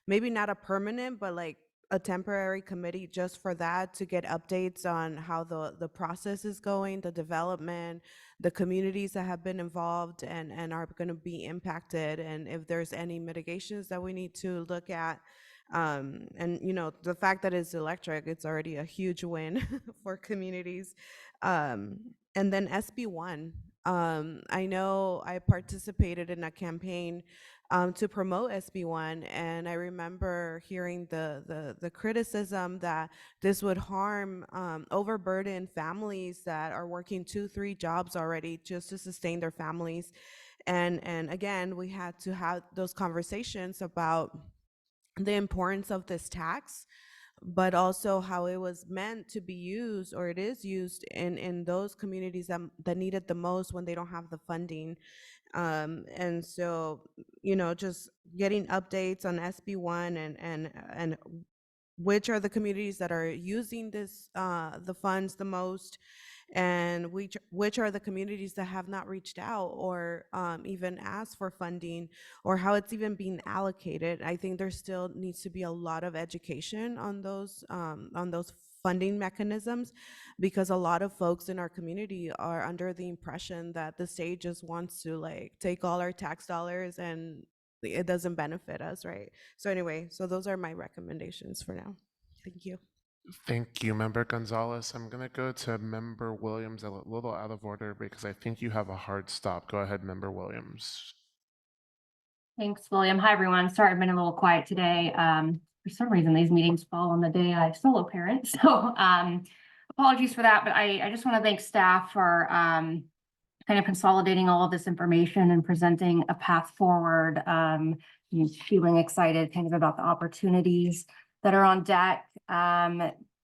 maybe not a permanent, but like a temporary committee just for that, to get updates on how the process is going, the development, the communities that have been involved and are going to be impacted, and if there's any mitigations that we need to look at. And the fact that it's electric, it's already a huge win for communities. And then SB1. I know I participated in a campaign to promote SB1, and I remember hearing the criticism that this would harm, overburden families that are working 2-3 jobs already just to sustain their families. And again, we had to have those conversations about the importance of this tax, but also how it was meant to be used, or it is used in those communities that need it the most when they don't have the funding. And so, just getting updates on SB1, and which are the communities that are using the funds the most, and which are the communities that have not reached out or even asked for funding, or how it's even being allocated. I think there still needs to be a lot of education on those funding mechanisms, because a lot of folks in our community are under the impression that the state just wants to like take all our tax dollars, and it doesn't benefit us, right? So anyway, so those are my recommendations for now. Thank you. Thank you, Member Gonzalez. I'm going to go to Member Williams, a little out of order because I think you have a hard stop. Go ahead, Member Williams. Thanks, William. Hi, everyone. Sorry, I've been a little quiet today. For some reason, these meetings fall on the day I solo parent, so apologies for that. But I just want to thank staff for kind of consolidating all of this information and presenting a path forward. Feeling excited kind of about the opportunities that are on deck.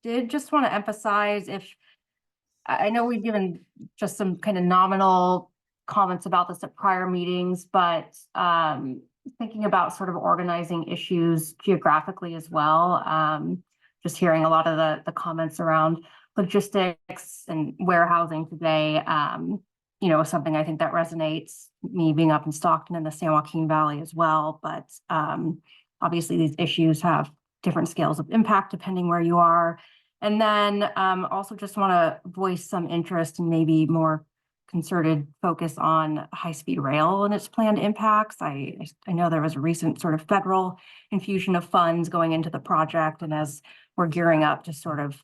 Did just want to emphasize, if I know we've given just some kind of nominal comments about this at prior meetings, but thinking about sort of organizing issues geographically as well. Just hearing a lot of the comments around logistics and warehousing today, something I think that resonates, me being up in Stockton and the San Joaquin Valley as well. But obviously these issues have different scales of impact depending where you are. And then also just want to voice some interest in maybe more concerted focus on high-speed rail and its planned impacts. I know there was a recent sort of federal infusion of funds going into the project, and as we're gearing up to sort of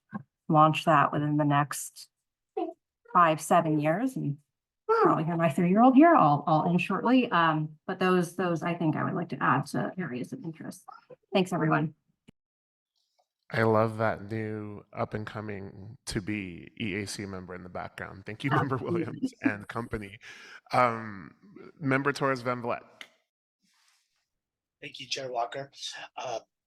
launch that within the next 5-7 years, and probably hear my 3-year-old here, I'll end shortly. But those I think I would like to add to areas of interest. Thanks, everyone. I love that new up and coming to be EAC member in the background. Thank you, Member Williams and company. Member Torres Van Vleck. Thank you, Chair Walker.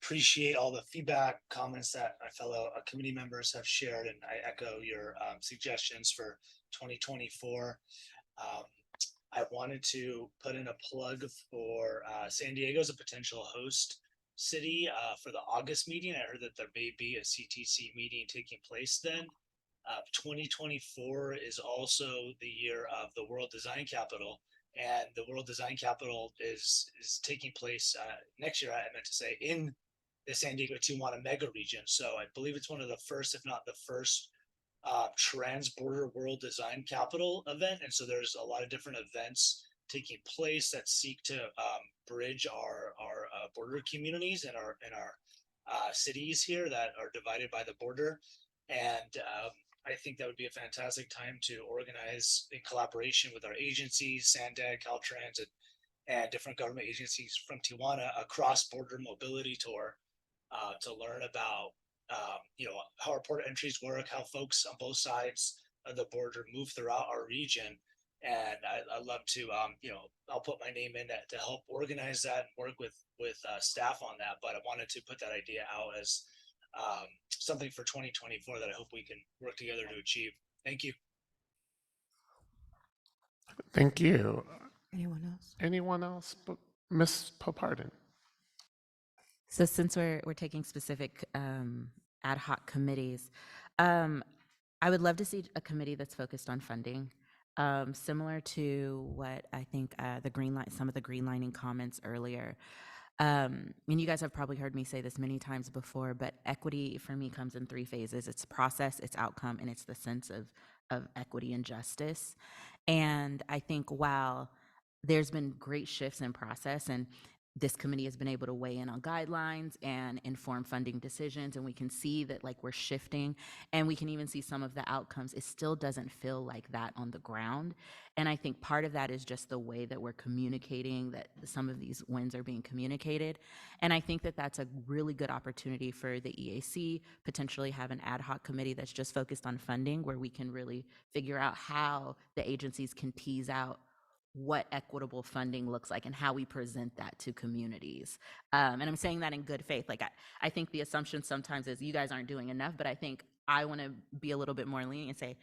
Appreciate all the feedback, comments that my fellow committee members have shared, and I echo your suggestions for 2024. I wanted to put in a plug for San Diego as a potential host city for the August meeting. I heard that there may be a CTC meeting taking place then. 2024 is also the year of the World Design Capital, and the World Design Capital is taking place next year, I meant to say, in the San Diego Tijuana mega region. So I believe it's one of the first, if not the first, trans-border World Design Capital event. And so there's a lot of different events taking place that seek to bridge our border communities and our cities here that are divided by the border. And I think that would be a fantastic time to organize in collaboration with our agencies, SANDAG, Caltrans, and different government agencies from Tijuana, a cross-border mobility tour to learn about how our port entries work, how folks on both sides of the border move throughout our region. And I'd love to, I'll put my name in to help organize that and work with staff on that. But I wanted to put that idea out as something for 2024 that I hope we can work together to achieve. Thank you. Thank you. Anyone else? Anyone else? Ms. Popardin. So since we're taking specific ad hoc committees, I would love to see a committee that's focused on funding, similar to what I think some of the greenlining comments earlier. And you guys have probably heard me say this many times before, but equity for me comes in 3 phases. It's process, it's outcome, and it's the sense of equity and justice. And I think while there's been great shifts in process, and this committee has been able to weigh in on guidelines and inform funding decisions, and we can see that like we're shifting, and we can even see some of the outcomes. It still doesn't feel like that on the ground. And I think part of that is just the way that we're communicating, that some of these wins are being communicated. And I think that that's a really good opportunity for the EAC, potentially have an ad hoc committee that's just focused on funding, where we can really figure out how the agencies can tease out what equitable funding looks like and how we present that to communities. And I'm saying that in good faith. Like I think the assumption sometimes is you guys aren't doing enough, but I think I want to be a little bit more lenient and say,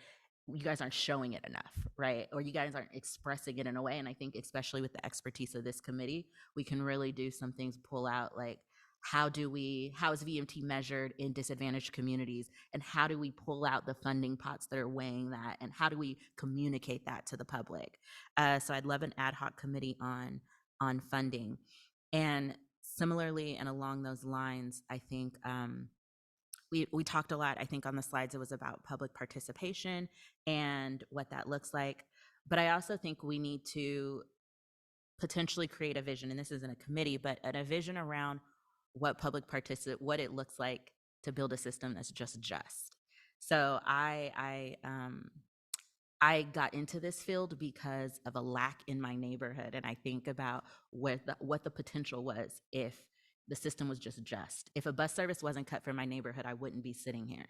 you guys aren't showing it enough, right? Or you guys aren't expressing it in a way. And I think especially with the expertise of this committee, we can really do some things, pull out like, how is VMT measured in disadvantaged communities? And how do we pull out the funding pots that are weighing that? And how do we communicate that to the public? So I'd love an ad hoc committee on funding. And similarly, and along those lines, I think we talked a lot, I think on the slides, it was about public participation and what that looks like. But I also think we need to potentially create a vision, and this isn't a committee, but a vision around what what it looks like to build a system that's just. So I got into this field because of a lack in my neighborhood, and I think about what the potential was if the system was just. If a bus service wasn't cut for my neighborhood, I wouldn't be sitting here,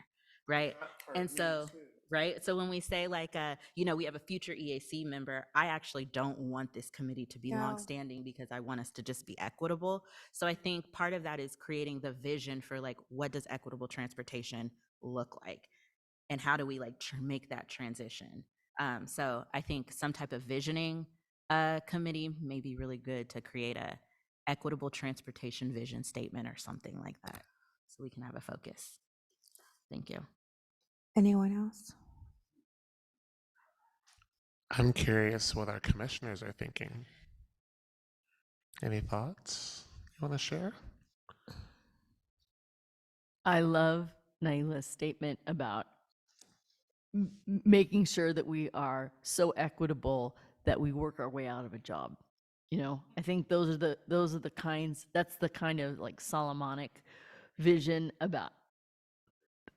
right? And so, right? So when we say like, we have a future EAC member, I actually don't want this committee to be longstanding because I want us to just be equitable. So I think part of that is creating the vision for like, what does equitable transportation look like? And how do we like make that transition? So I think some type of visioning committee may be really good to create a equitable transportation vision statement or something like that, so we can have a focus. Thank you. Anyone else? I'm curious what our commissioners are thinking. Any thoughts you want to share? I love Naila's statement about making sure that we are so equitable that we work our way out of a job. I think that's the kind of like Solomonic vision about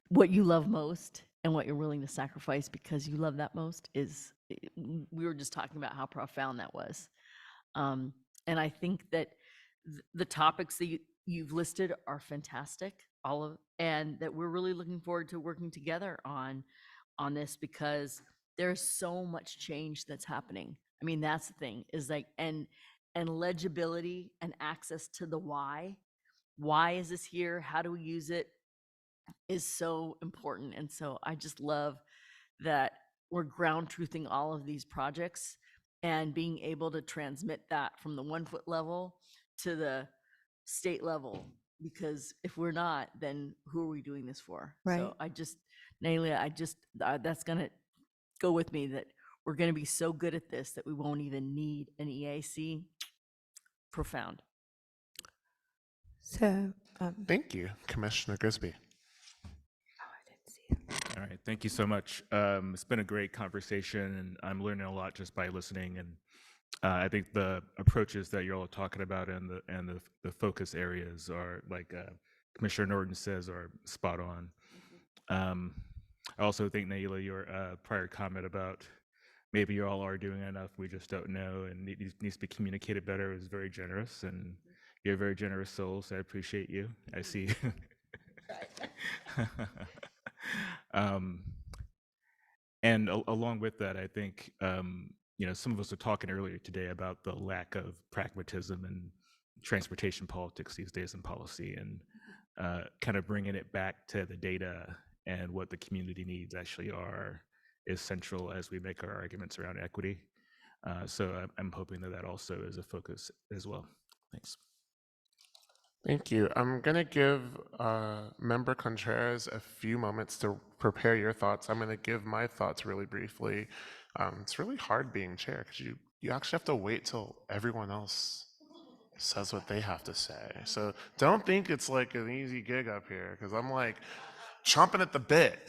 what you love most and what you're willing to sacrifice because you love that most we were just talking about how profound that was. And I think that the topics that you've listed are fantastic, and that we're really looking forward to working together on this because there's so much change that's happening. I mean, that's the thing is like, and legibility and access to the why is this here? How do we use it? Is so important. And so I just love that we're ground truthing all of these projects and being able to transmit that from the 1 foot level to the state level, because if we're not, then who are we doing this for? Right. So Naila, that's going to go with me, that we're going to be so good at this that we won't even need an EAC. Profound. So Thank you, Commissioner Grisby. All right, thank you so much. It's been a great conversation, and I'm learning a lot just by listening. And I think the approaches that you're all talking about and the focus areas are, like Commissioner Norton says, are spot on. I also think, Naila, your prior comment about maybe you all are doing enough, we just don't know, and it needs to be communicated better is very generous, and you're a very generous soul, so I appreciate you. I see. um, and along with that, I think some of us were talking earlier today about the lack of pragmatism and transportation politics these days in policy, and kind of bringing it back to the data and what the community needs actually are is central as we make our arguments around equity. So I'm hoping that also is a focus as well. Thanks. Thank you. I'm going to give Member Contreras a few moments to prepare your thoughts. I'm going to give my thoughts really briefly. It's really hard being chair because you actually have to wait till everyone else says what they have to say. So don't think it's like an easy gig up here because I'm like chomping at the bit.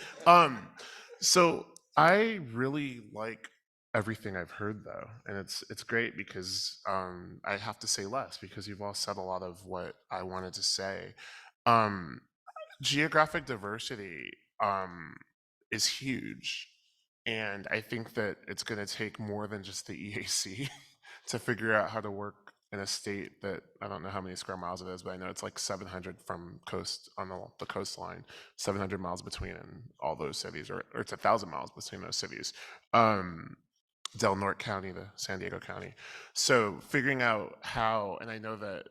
So I really like everything I've heard though, and it's great because I have to say less because you've all said a lot of what I wanted to say. Um, Geographic diversity is huge, and I think that it's going to take more than just the EAC to figure out how to work in a state that I don't know how many square miles it is, but I know it's like 700 from coast on the coastline, 700 miles between all those cities, or it's 1,000 miles between those cities. Del Norte County to San Diego County. So figuring out how, and I know that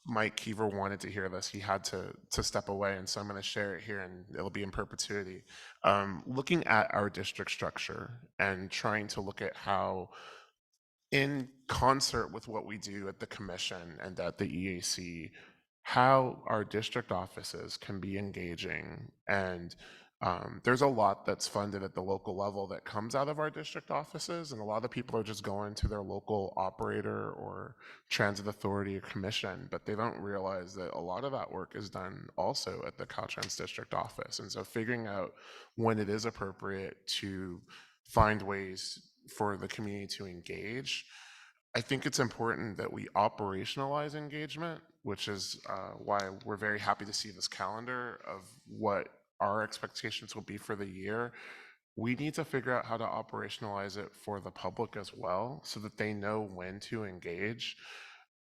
Mike Keever wanted to hear this. He had to step away, and so I'm going to share it here, and it'll be in perpetuity. Looking at our district structure and trying to look at how, in concert with what we do at the commission and at the EAC, how our district offices can be engaging. And there's a lot that's funded at the local level that comes out of our district offices, and a lot of people are just going to their local operator or transit authority or commission, but they don't realize that a lot of that work is done also at the Caltrans district office. And so figuring out when it is appropriate to find ways for the community to engage. I think it's important that we operationalize engagement, which is why we're very happy to see this calendar of what our expectations will be for the year. We need to figure out how to operationalize it for the public as well so that they know when to engage.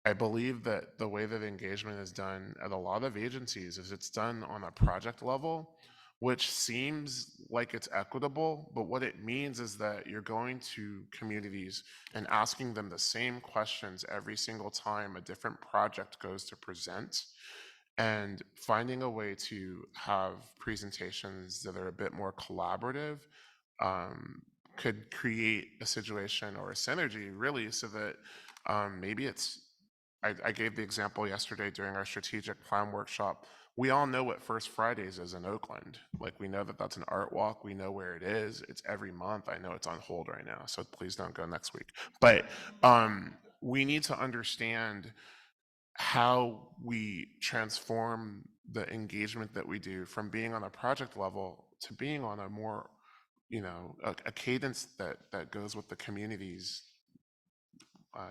I believe that the way that engagement is done at a lot of agencies is it's done on a project level, which seems like it's equitable, but what it means is that you're going to communities and asking them the same questions every single time a different project goes to present, and finding a way to have presentations that are a bit more collaborative could create a situation or a synergy, really, so that maybe it's I gave the example yesterday during our strategic plan workshop. We all know what First Fridays is in Oakland. Like, we know that that's an art walk. We know where it is. It's every month. I know it's on hold right now, so please don't go next week. But we need to understand how we transform the engagement that we do from being on a project level to being on a more, a cadence that goes with the community's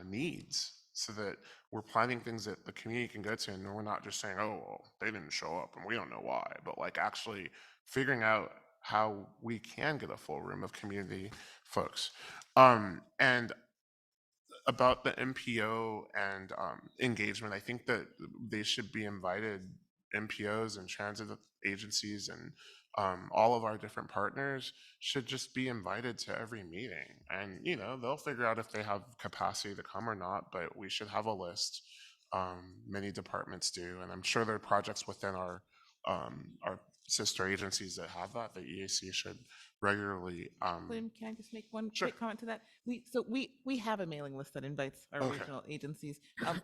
needs, so that we're planning things that the community can go to, and we're not just saying, oh, well, they didn't show up and we don't know why, but like actually figuring out how we can get a full room of community folks. And about the MPO and engagement, I think that they should be invited, MPOs and transit agencies and all of our different partners should just be invited to every meeting. And, they'll figure out if they have capacity to come or not, but we should have a list. Many departments do, and I'm sure there are projects within our sister agencies that have that. The EAC should regularly. William, can I just make one quick comment to that? We have a mailing list that invites our regional agencies.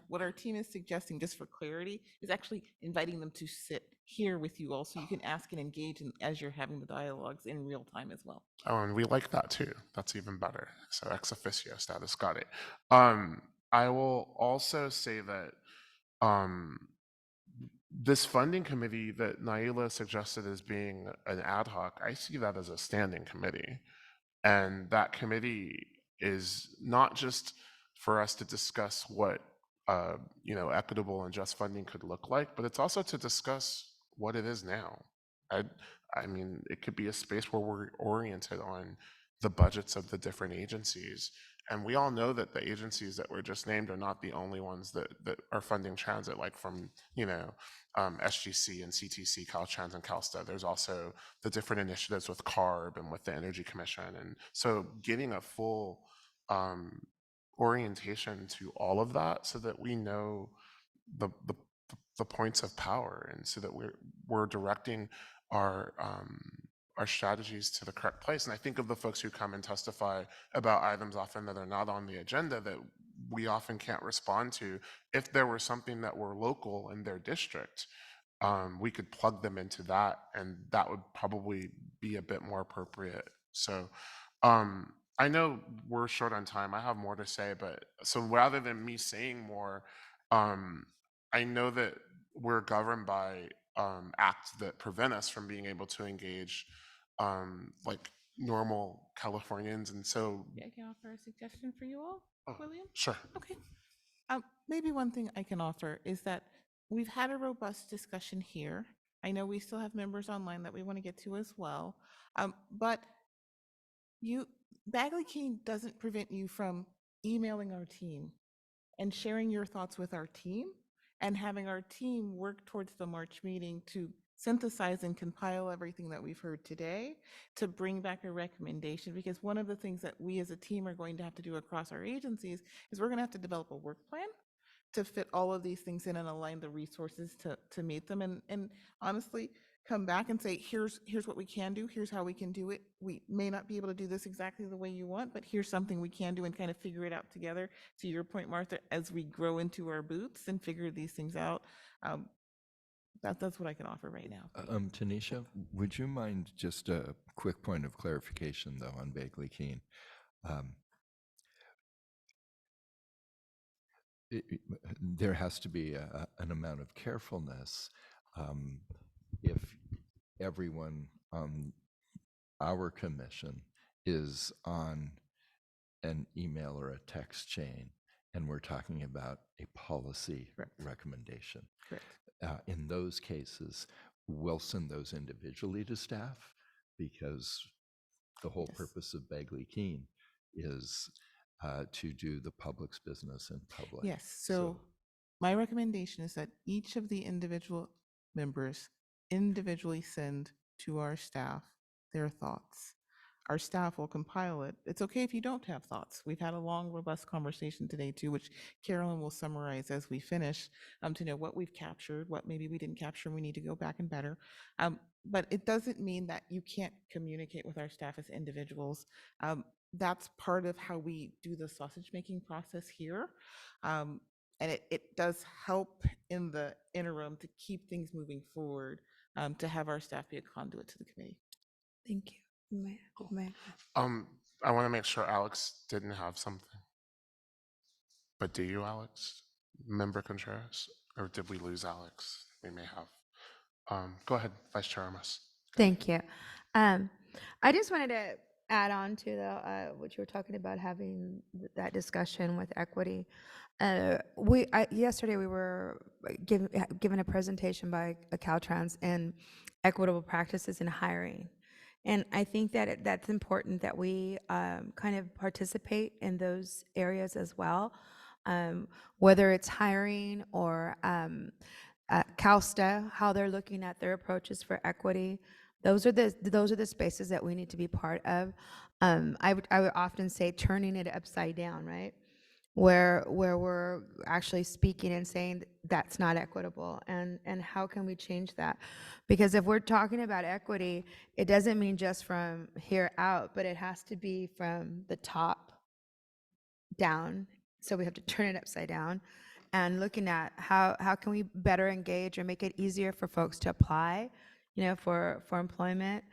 What our team is suggesting, just for clarity, is actually inviting them to sit here with you all, so you can ask and engage as you're having the dialogues in real time as well. Oh, and we like that too. That's even better. So ex officio status, got it. I will also say that this funding committee that Naila suggested as being an ad hoc, I see that as a standing committee. And that committee is not just for us to discuss what equitable and just funding could look like, but it's also to discuss what it is now. I, I mean, it could be a space where we're oriented on the budgets of the different agencies. And we all know that the agencies that were just named are not the only ones that are funding transit, like from, SGC and CTC, Caltrans and CalSTA. There's also the different initiatives with CARB and with the Energy Commission. And so getting a full orientation to all of that so that we know the, the, the points of power, and so that we're directing our our strategies to the correct place. And I think of the folks who come and testify about items often that are not on the agenda that we often can't respond to. If there were something that were local in their district, we could plug them into that, and that would probably be a bit more appropriate. So I know we're short on time. I have more to say, but so rather than me saying more, I know that we're governed by acts that prevent us from being able to engage like normal Californians. And so, Yeah, I can offer a suggestion for you all, William. sure. Okay. Maybe one thing I can offer is that we've had a robust discussion here. I know we still have members online that we want to get to as well. But Bagley Keene doesn't prevent you from emailing our team and sharing your thoughts with our team, and having our team work towards the March meeting to synthesize and compile everything that we've heard today to bring back a recommendation. Because one of the things that we as a team are going to have to do across our agencies is we're going to have to develop a work plan to fit all of these things in and align the resources to meet them, and honestly come back and say, here's what we can do, here's how we can do it. We may not be able to do this exactly the way you want, but here's something we can do, and kind of figure it out together. To your point, Martha, as we grow into our boots and figure these things out, that's what I can offer right now. Tanisha, would you mind just a quick point of clarification, though, on Bagley Keene? There has to be an amount of carefulness if everyone on our commission is on an email or a text chain, and we're talking about a policy recommendation. Correct. In those cases, we'll send those individually to staff, because the whole purpose of Bagley Keene is to do the public's business in public. Yes, so my recommendation is that each of the individual members individually send to our staff their thoughts. Our staff will compile it. It's okay if you don't have thoughts. We've had a long, robust conversation today too, which Carolyn will summarize as we finish, to know what we've captured, what maybe we didn't capture, and we need to go back and better. But it doesn't mean that you can't communicate with our staff as individuals. That's part of how we do the sausage making process here. And it does help in the interim to keep things moving forward, to have our staff be a conduit to the committee. Thank you. I want to make sure Alex didn't have something. But do you, Alex? Member Contreras? Or did we lose Alex? We may have. Go ahead, Vice Chair Armas. Thank you. I just wanted to add on to what you were talking about, having that discussion with equity. Yesterday we were given a presentation by Caltrans in equitable practices in hiring. And I think that that's important that we kind of participate in those areas as well, whether it's hiring or CalSTA, how they're looking at their approaches for equity. Those are the spaces that we need to be part of. I would often say turning it upside down, right? Where we're actually speaking and saying that's not equitable, and how can we change that? Because if we're talking about equity, it doesn't mean just from here out, but it has to be from the top down. So we have to turn it upside down and looking at how can we better engage or make it easier for folks to apply, for employment,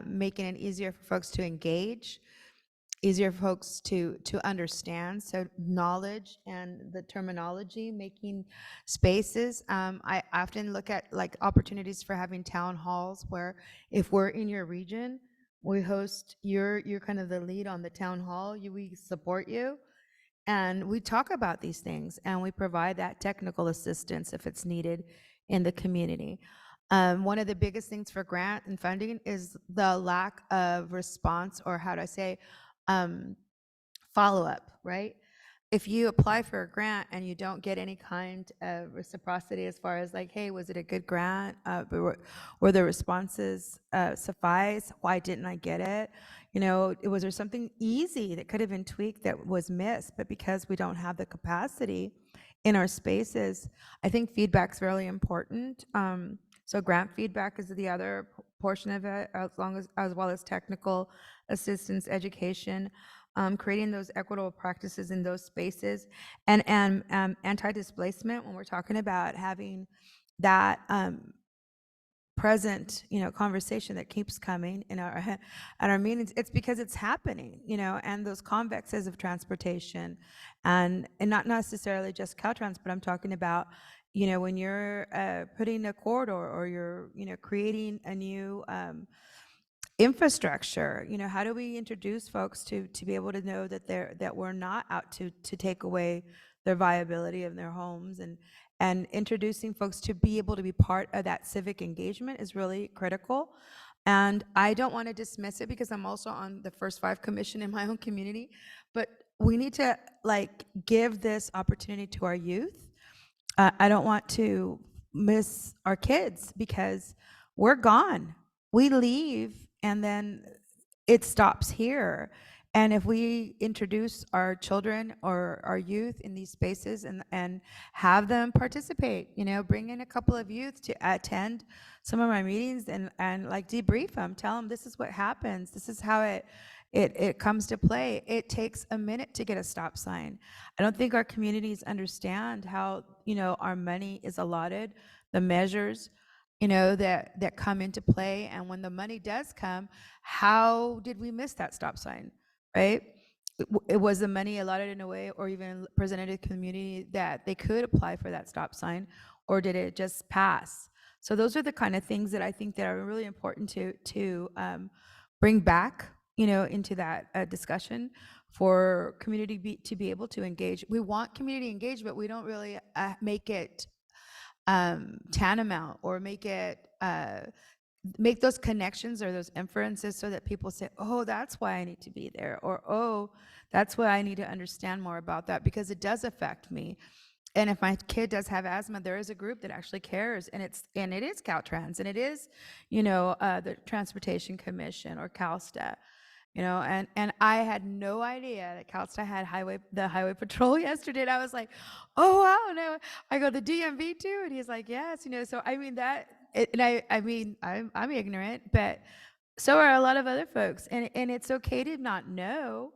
making it easier for folks to engage, easier for folks to understand. So knowledge and the terminology, making spaces. I often look at like opportunities for having town halls where if we're in your region, We host, you're kind of the lead on the town hall. We support you. And we talk about these things and we provide that technical assistance if it's needed in the community. One of the biggest things for grant and funding is the lack of response, or how do I say, follow-up, right? If you apply for a grant and you don't get any kind of reciprocity as far as like, hey, was it a good grant? Were the responses suffice? Why didn't I get it? You know, was there something easy that could have been tweaked that was missed? But because we don't have the capacity in our spaces, I think feedback's really important. So grant feedback is the other portion of it, as well as technical assistance, education. Creating those equitable practices in those spaces, and anti-displacement, when we're talking about having that present, you know, conversation that keeps coming in our at our meetings, it's because it's happening, you know, and those convexes of transportation, and not necessarily just Caltrans, but I'm talking about, you know, when you're putting a corridor, or you're, you know, creating a new infrastructure. You know, how do we introduce folks to be able to know that we're not out to take away their viability of their homes, and introducing folks to be able to be part of that civic engagement is really critical. And I don't want to dismiss it, because I'm also on the First Five Commission in my own community, but we need to like give this opportunity to our youth. I don't want to miss our kids, because we're gone. We leave and then it stops here. And if we introduce our children or our youth in these spaces, and have them participate, you know, bring in a couple of youth to attend some of my meetings, and like debrief them, tell them this is what happens, this is how it comes to play. It takes a minute to get a stop sign. I don't think our communities understand how, you know, our money is allotted, the measures, you know, that come into play. And when the money does come, how did we miss that stop sign, right? It was the money allotted in a way, or even presented to the community, that they could apply for that stop sign, or did it just pass? So those are the kind of things that I think that are really important to bring back, you know, into that discussion for community to be able to engage. We want community engagement. We don't really make it tantamount, or make it make those connections or those inferences, so that people say, oh, that's why I need to be there, or oh, that's why I need to understand more about that, because it does affect me. And if my kid does have asthma, there is a group that actually cares, and it is Caltrans, and it is, you know, the Transportation Commission or CalSTA. You know, and I had no idea that CalSTA had the highway patrol yesterday. And I was like, oh wow, no. I go, the DMV too, and he's like, yes, you know. So I mean I mean I'm ignorant, but so are a lot of other folks, and it's okay to not know.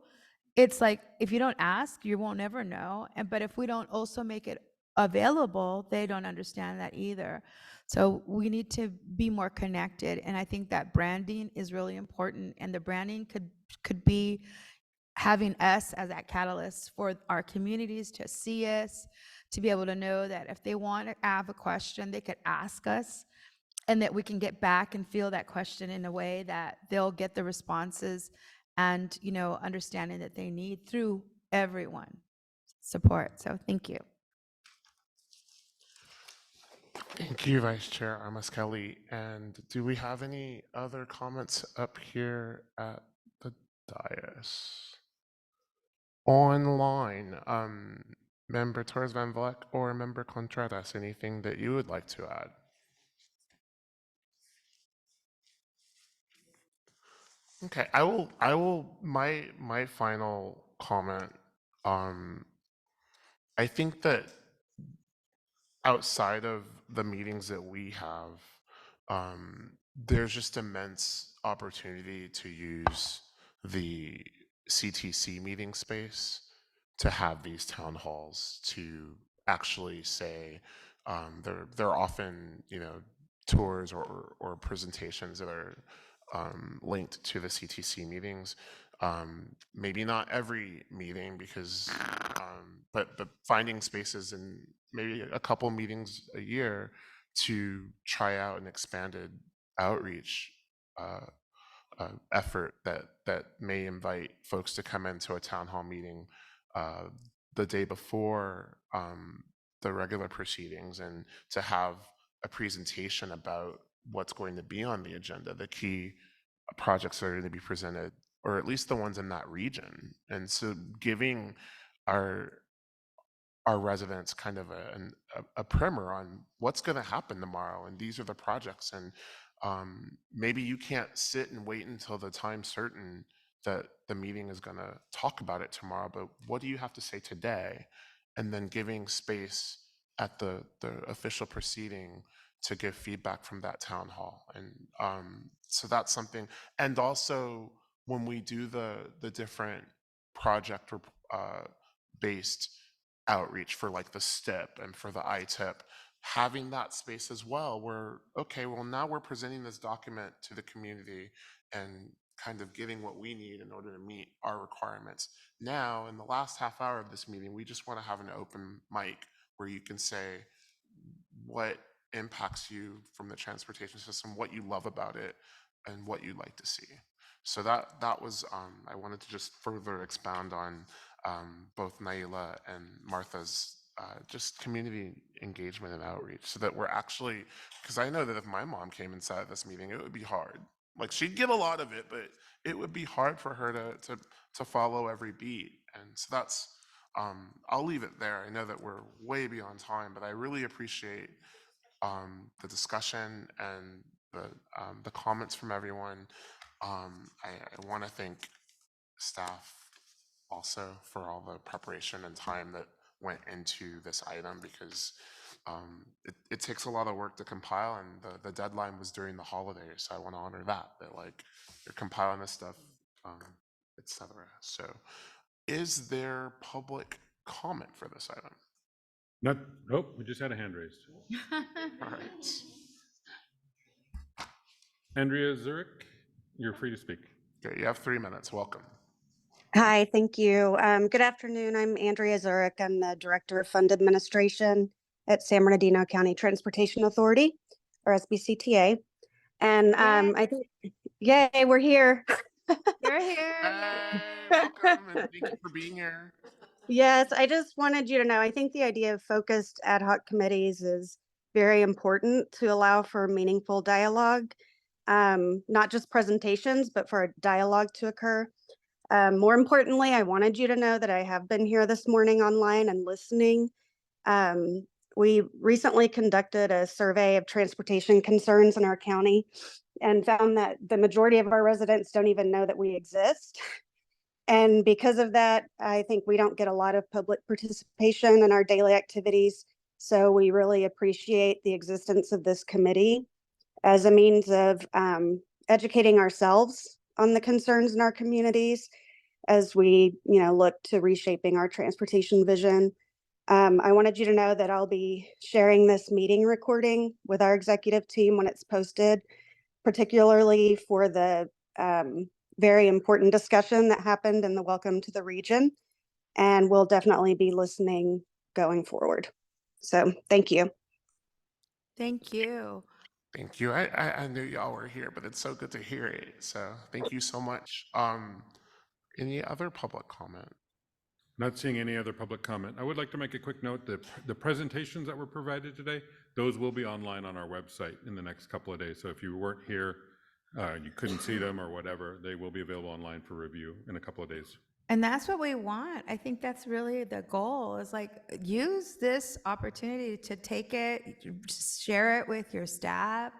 It's like, if you don't ask, you won't ever know. But if we don't also make it available, they don't understand that either. So we need to be more connected, and I think that branding is really important. And the branding could be having us as that catalyst for our communities to see us, to be able to know that if they want to have a question, they could ask us, and that we can get back and feel that question in a way that they'll get the responses and, you know, understanding that they need through everyone support. So thank you. Thank you, Vice Chair Armas Kelly. And do we have any other comments up here at the dais? Online, Member Torres Van Vleck or Member Contreras, anything that you would like to add? Okay, my final comment, I think that outside of the meetings that we have, there's just immense opportunity to use the CTC meeting space to have these town halls, to actually say, they're often, you know, tours or presentations that are linked to the CTC meetings. Maybe not every meeting, because but finding spaces in maybe a couple meetings a year to try out an expanded outreach effort that may invite folks to come into a town hall meeting the day before the regular proceedings, and to have a presentation about what's going to be on the agenda, the key projects that are going to be presented, or at least the ones in that region. And so giving our residents kind of a primer on what's going to happen tomorrow, and these are the projects. And maybe you can't sit and wait until the time certain that the meeting is going to talk about it tomorrow, but what do you have to say today? And then giving space at the official proceeding to give feedback from that town hall. And so that's something. And also when we do the different project based outreach for like the STIP and for the ITIP, having that space as well, where, okay, well, now we're presenting this document to the community and kind of getting what we need in order to meet our requirements. Now, in the last half hour of this meeting, we just want to have an open mic where you can say what impacts you from the transportation system, what you love about it, and what you'd like to see. So that was, I wanted to just further expound on both Naila and Martha's just community engagement and outreach, so that we're actually, because I know that if my mom came and sat at this meeting, it would be hard. Like, she'd get a lot of it, but it would be hard for her to follow every beat. And so that's, I'll leave it there. I know that we're way beyond time, but I really appreciate the discussion and the comments from everyone. I want to thank staff also for all the preparation and time that went into this item, because it takes a lot of work to compile, and the deadline was during the holidays. So I want to honor that like you're compiling this stuff, etc. So is there public comment for this item? Nope, we just had a hand raised. All right. Andrea Zurich, you're free to speak. Okay, you have 3 minutes. Welcome. Hi, thank you. Good afternoon. I'm Andrea Zurich. I'm the Director of Fund Administration at San Bernardino County Transportation Authority, or SBCTA. And I think, yay, we're here. You're here. Welcome, and thank you for being here. Yes, I just wanted you to know, I think the idea of focused ad hoc committees is very important to allow for meaningful dialogue, not just presentations, but for a dialogue to occur. More importantly, I wanted you to know that I have been here this morning online and listening. We recently conducted a survey of transportation concerns in our county and found that the majority of our residents don't even know that we exist. And because of that, I think we don't get a lot of public participation in our daily activities. So we really appreciate the existence of this committee as a means of educating ourselves on the concerns in our communities as we, look to reshaping our transportation vision. I wanted you to know that I'll be sharing this meeting recording with our executive team when it's posted, particularly for the very important discussion that happened in the Welcome to the Region. And we'll definitely be listening going forward. So thank you. Thank you. Thank you. I knew y'all were here, but it's so good to hear it. So thank you so much. Any other public comment? Not seeing any other public comment. I would like to make a quick note that the presentations that were provided today, those will be online on our website in the next couple of days. So if you weren't here, you couldn't see them or whatever, they will be available online for review in a couple of days. And that's what we want. I think that's really the goal, is like, use this opportunity to take it, share it with your staff,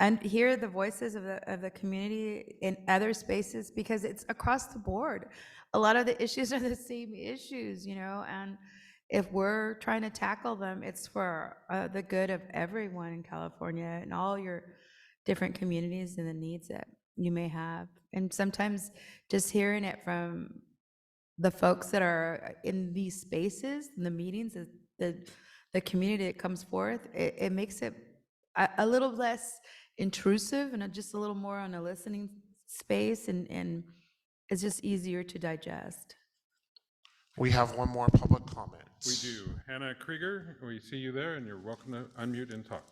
and hear the voices of the community in other spaces, because it's across the board. A lot of the issues are the same issues, and if we're trying to tackle them, it's for the good of everyone in California and all your different communities and the needs that you may have. And sometimes just hearing it from the folks that are in these spaces, in the meetings, the community that comes forth, it makes it a little less intrusive and just a little more on a listening space, and it's just easier to digest. We have one more public comment. We do. Hannah Krieger, we see you there, and you're welcome to unmute and talk.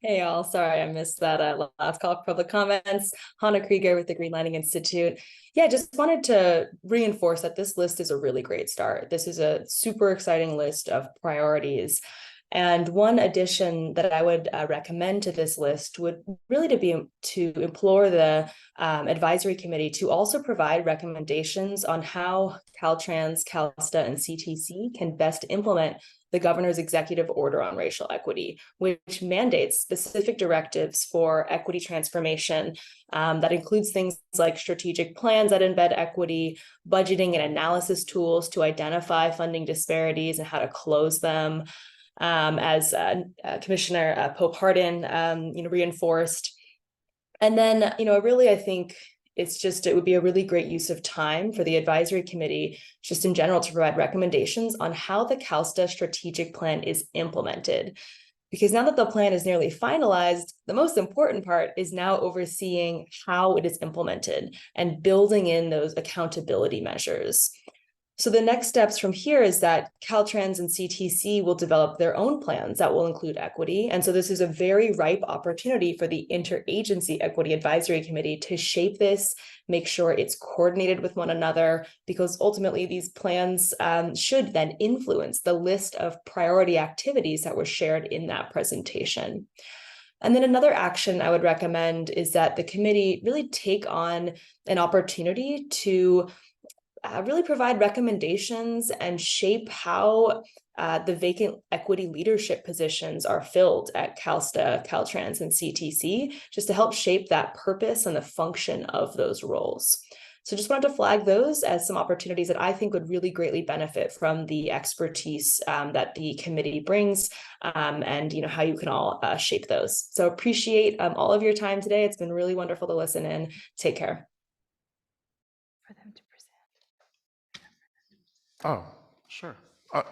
Hey all, sorry I missed that last call for public comments. Hannah Krieger with the Green Lining Institute. Yeah, just wanted to reinforce that this list is a really great start. This is a super exciting list of priorities. And one addition that I would recommend to this list would really to implore the advisory committee to also provide recommendations on how Caltrans, CalSTA, and CTC can best implement the governor's executive order on racial equity, which mandates specific directives for equity transformation that includes things like strategic plans that embed equity, budgeting and analysis tools to identify funding disparities and how to close them. As Commissioner Pope Hardin reinforced. And then, I think it would be a really great use of time for the advisory committee, just in general, to provide recommendations on how the CalSTA strategic plan is implemented. Because now that the plan is nearly finalized, the most important part is now overseeing how it is implemented and building in those accountability measures. So the next steps from here is that Caltrans and CTC will develop their own plans that will include equity. And so this is a very ripe opportunity for the Interagency Equity Advisory Committee to shape this, make sure it's coordinated with one another, because ultimately these plans should then influence the list of priority activities that were shared in that presentation. And then another action I would recommend is that the committee really take on an opportunity to really provide recommendations and shape how the vacant equity leadership positions are filled at CalSTA, Caltrans, and CTC, just to help shape that purpose and the function of those roles. So just wanted to flag those as some opportunities that I think would really greatly benefit from the expertise that the committee brings, and how you can all shape those. So appreciate all of your time today. It's been really wonderful to listen in. Take care. Oh, sure.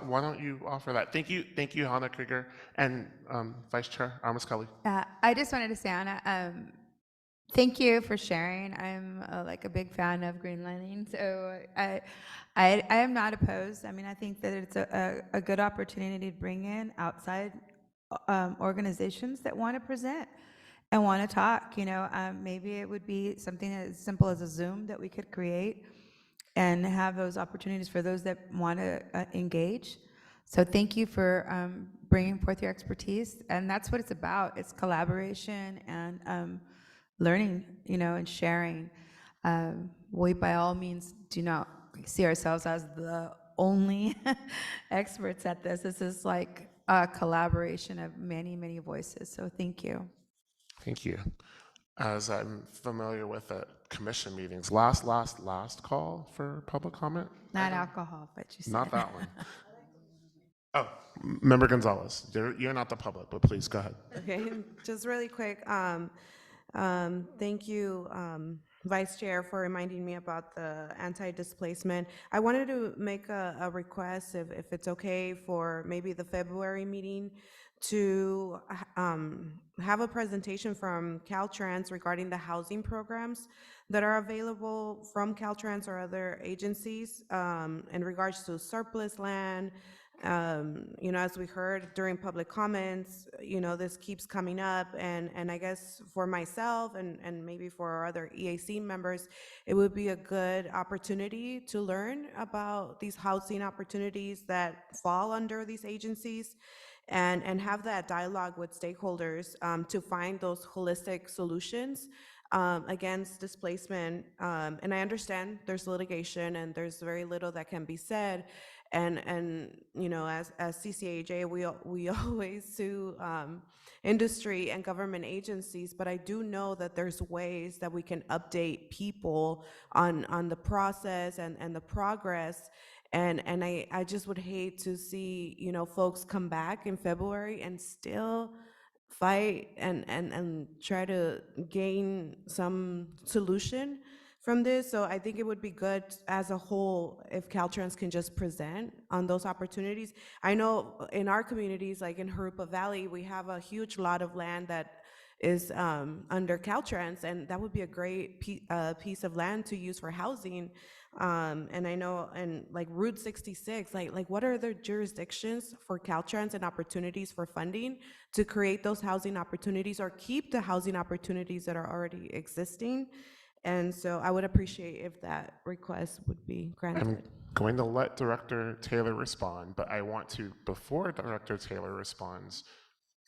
Why don't you offer that? Thank you, Hannah Krieger, and Vice Chair Amos Kelly. I just wanted to say, Anna, thank you for sharing. I'm like a big fan of green lining, so I am not opposed. I mean, I think that it's a good opportunity to bring in outside organizations that want to present and want to talk. Maybe it would be something as simple as a Zoom that we could create and have those opportunities for those that want to engage. So thank you for bringing forth your expertise, and that's what it's about. It's collaboration and learning, and sharing. We by all means do not see ourselves as the only experts at this. This is like a collaboration of many, many voices. So thank you. Thank you. As I'm familiar with the commission meetings, last call for public comment? Not alcohol, but you said. Not that one. Oh, Member Gonzalez, you're not the public, but please go ahead. Okay, just really quick. Thank you, Vice Chair, for reminding me about the anti-displacement. I wanted to make a request, if it's okay, for maybe the February meeting to have a presentation from Caltrans regarding the housing programs that are available from Caltrans or other agencies in regards to surplus land. As we heard during public comments, this keeps coming up, and I guess for myself and maybe for our other EAC members, it would be a good opportunity to learn about these housing opportunities that fall under these agencies and have that dialogue with stakeholders to find those holistic solutions against displacement. And I understand there's litigation and there's very little that can be said. And as CCAJ, we always sue industry and government agencies, but I do know that there's ways that we can update people on the process and the progress. And I just would hate to see, folks come back in February and still fight and try to gain some solution from this. So I think it would be good as a whole if Caltrans can just present on those opportunities. I know in our communities, like in Jurupa Valley, we have a huge lot of land that is under Caltrans, and that would be a great piece of land to use for housing. And I know, and like Route 66, like what are the jurisdictions for Caltrans and opportunities for funding to create those housing opportunities or keep the housing opportunities that are already existing? And so I would appreciate if that request would be granted. I'm going to let Director Taylor respond, but I want to, before Director Taylor responds,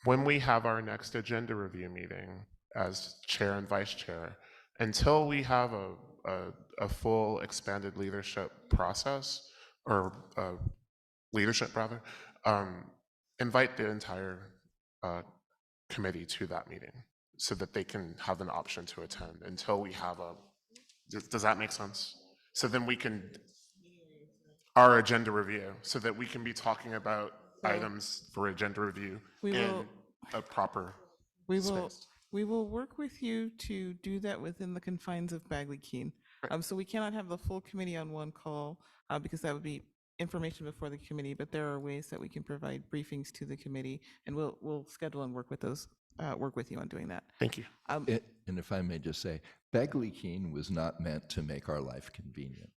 when we have our next agenda review meeting as chair and vice chair, until we have a full expanded leadership process, or leadership rather, invite the entire committee to that meeting so that they can have an option to attend until we have a, does that make sense? So then we can, our agenda review, so that we can be talking about items for agenda review We in will- a proper We space. we will work with you to do that within the confines of Bagley Keene. So we cannot have the full committee on one call because that would be information before the committee. But there are ways that we can provide briefings to the committee, and we'll schedule and work with those. Work with you on doing that. Thank you. And if I may just say, Bagley Keene was not meant to make our life convenient.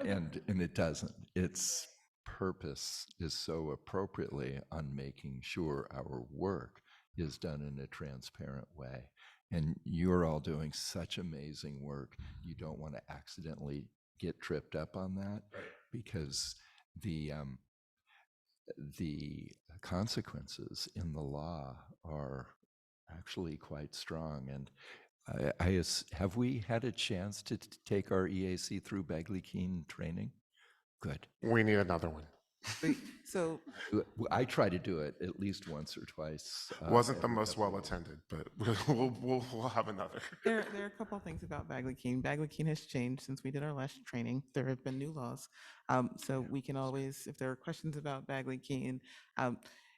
And it doesn't. Its purpose is so appropriately on making sure our work is done in a transparent way. And you're all doing such amazing work. You don't want to accidentally get tripped up on that, because the consequences in the law are actually quite strong. And have we had a chance to take our EAC through Bagley Keene training? Good. We need another one. So I try to do it at least once or twice. Wasn't the most well attended, but we'll have another. There are a couple of things about Bagley Keene. Bagley Keene has changed since we did our last training. There have been new laws. So we can always, if there are questions about Bagley Keene,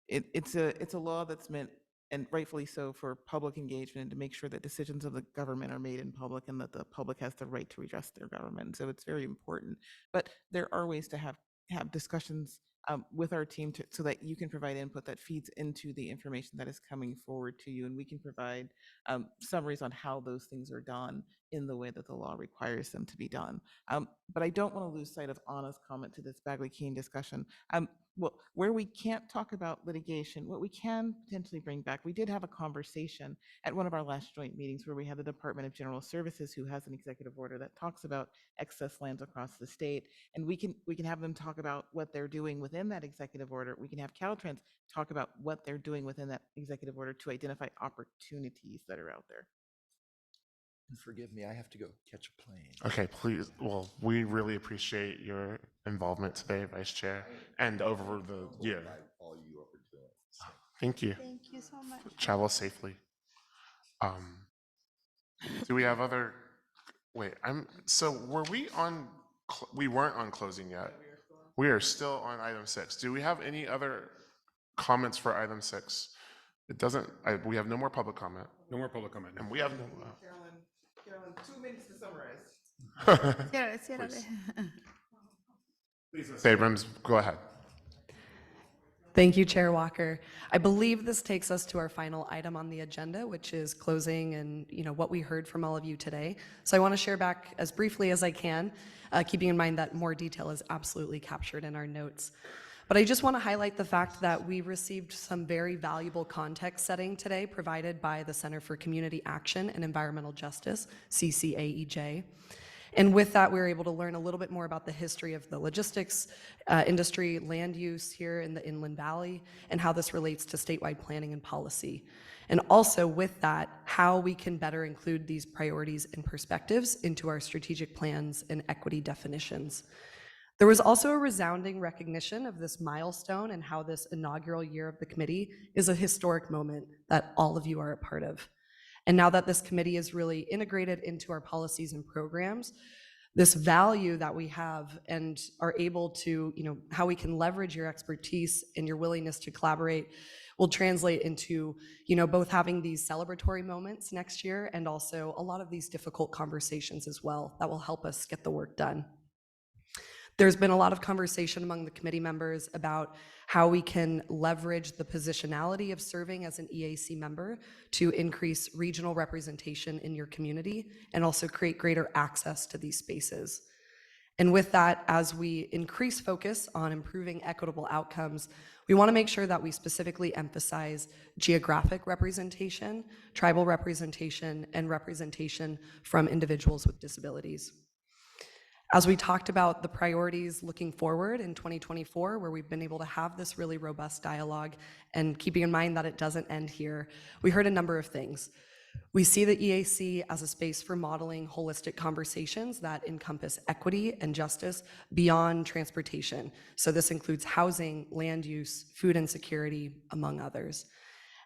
it's a law that's meant, and rightfully so, for public engagement and to make sure that decisions of the government are made in public and that the public has the right to redress their government. So it's very important. But there are ways to have discussions with our team so that you can provide input that feeds into the information that is coming forward to you, and we can provide summaries on how those things are done in the way that the law requires them to be done. But I don't want to lose sight of Anna's comment to this Bagley Keene discussion. Well, where we can't talk about litigation, what we can potentially bring back, we did have a conversation at one of our last joint meetings where we had the Department of General Services, who has an executive order that talks about excess lands across the state, and we can have them talk about what they're doing within that executive order. We can have Caltrans talk about what they're doing within that executive order to identify opportunities that are out there. And forgive me, I have to go catch a plane. Okay, please. Well, we really appreciate your involvement today, Vice Chair, and over the year. All you ever do it. So. Thank you. Thank you so much. Travel safely. Do we have other? Wait, so were we on? We weren't on closing yet. We are still on item 6. Do we have any other comments for item 6? It doesn't. We have no more public comment. No more public comment. And we have no. Carolyn, 2 minutes to summarize. Please. Abrams, go ahead. Thank you, Chair Walker. I believe this takes us to our final item on the agenda, which is closing and what we heard from all of you today. So I want to share back as briefly as I can, keeping in mind that more detail is absolutely captured in our notes. But I just want to highlight the fact that we received some very valuable context setting today provided by the Center for Community Action and Environmental Justice, CCAEJ. And with that, we were able to learn a little bit more about the history of the logistics industry, land use here in the Inland Valley, and how this relates to statewide planning and policy. And also with that, how we can better include these priorities and perspectives into our strategic plans and equity definitions. There was also a resounding recognition of this milestone and how this inaugural year of the committee is a historic moment that all of you are a part of. And now that this committee is really integrated into our policies and programs, this value that we have and are able to, how we can leverage your expertise and your willingness to collaborate will translate into, both having these celebratory moments next year and also a lot of these difficult conversations as well that will help us get the work done. There's been a lot of conversation among the committee members about how we can leverage the positionality of serving as an EAC member to increase regional representation in your community and also create greater access to these spaces. And with that, as we increase focus on improving equitable outcomes, we want to make sure that we specifically emphasize geographic representation, tribal representation, and representation from individuals with disabilities. As we talked about the priorities looking forward in 2024, where we've been able to have this really robust dialogue, and keeping in mind that it doesn't end here, we heard a number of things. We see the EAC as a space for modeling holistic conversations that encompass equity and justice beyond transportation. So this includes housing, land use, food insecurity, among others.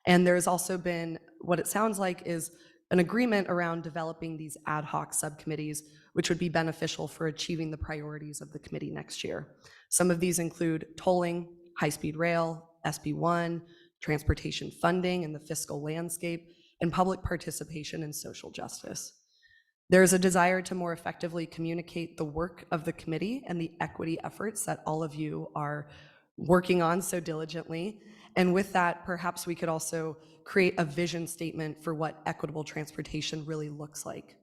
And there's also been what it sounds like is an agreement around developing these ad hoc subcommittees, which would be beneficial for achieving the priorities of the committee next year. Some of these include tolling, high-speed rail, SB1, transportation funding and the fiscal landscape, and public participation in social justice. There is a desire to more effectively communicate the work of the committee and the equity efforts that all of you are working on so diligently. And with that, perhaps we could also create a vision statement for what equitable transportation really looks like.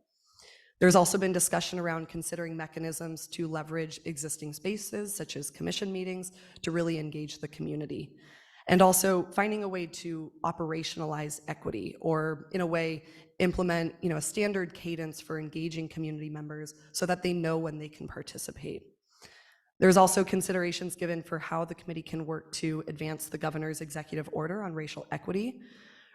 There's also been discussion around considering mechanisms to leverage existing spaces, such as commission meetings, to really engage the community. And also finding a way to operationalize equity, or in a way, implement a standard cadence for engaging community members so that they know when they can participate. There's also considerations given for how the committee can work to advance the governor's executive order on racial equity,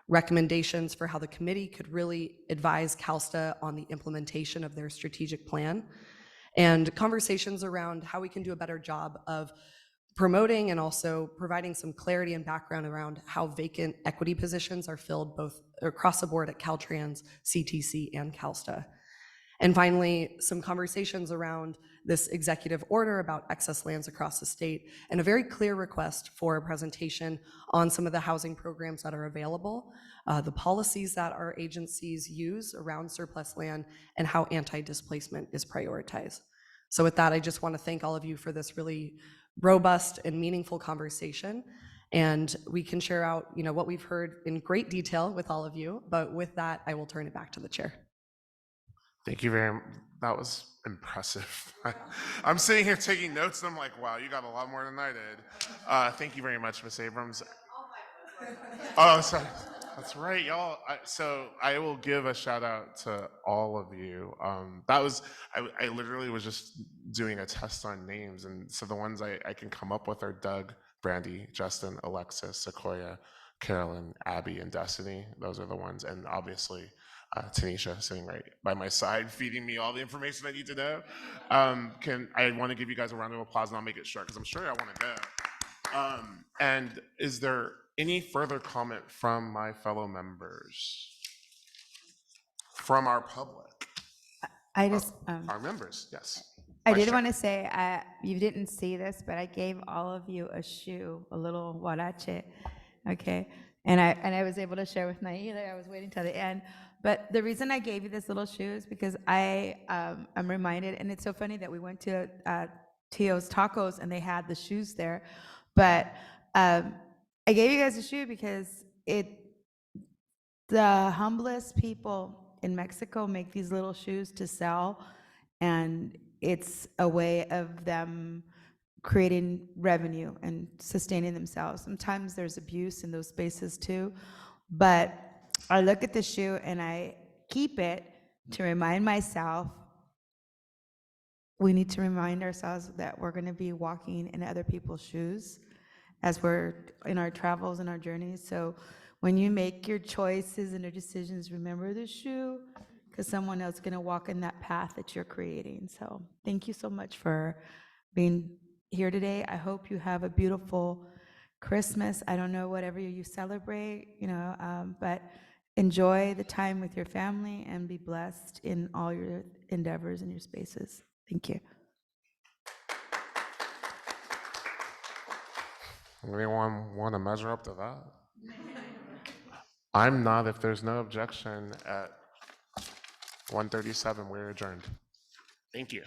recommendations for how the committee could really advise CalSTA on the implementation of their strategic plan, and conversations around how we can do a better job of promoting and also providing some clarity and background around how vacant equity positions are filled both across the board at Caltrans, CTC, and CalSTA. And finally, some conversations around this executive order about excess lands across the state, and a very clear request for a presentation on some of the housing programs that are available, the policies that our agencies use around surplus land, and how anti-displacement is prioritized. So with that, I just want to thank all of you for this really robust and meaningful conversation. And we can share out what we've heard in great detail with all of you. But with that, I will turn it back to the chair. Thank you very much. That was impressive. I'm sitting here taking notes and I'm like, wow, you got a lot more than I did. Thank you very much, Ms. Abrams. Oh, sorry. That's right, y'all. So I will give a shout out to all of you. I literally was just doing a test on names. And so the ones I can come up with are Doug, Brandy, Justin, Alexis, Sequoia, Carolyn, Abby, and Destiny. Those are the ones. And obviously, Tanisha sitting right by my side, feeding me all the information I need to know. I want to give you guys a round of applause, and I'll make it short because I'm sure I want to know. And is there any further comment from my fellow members? From our public? I just our members, yes. I did want to say, you didn't see this, but I gave all of you a shoe, a little huarache, okay? And I was able to share with Naila. I was waiting till the end. But the reason I gave you this little shoe is because I'm reminded, and it's so funny that we went to Tio's Tacos and they had the shoes there. But I gave you guys a shoe because the humblest people in Mexico make these little shoes to sell, and it's a way of them creating revenue and sustaining themselves. Sometimes there's abuse in those spaces too, but I look at the shoe and I keep it to remind myself, we need to remind ourselves that we're going to be walking in other people's shoes as we're in our travels and our journeys. So when you make your choices and your decisions, remember the shoe, because someone else is going to walk in that path that you're creating. So thank you so much for being here today. I hope you have a beautiful Christmas. I don't know, whatever you celebrate, but enjoy the time with your family and be blessed in all your endeavors and your spaces. Thank you. Anyone want to measure up to that? I'm not, if there's no objection. At 1:37, we're adjourned. Thank you.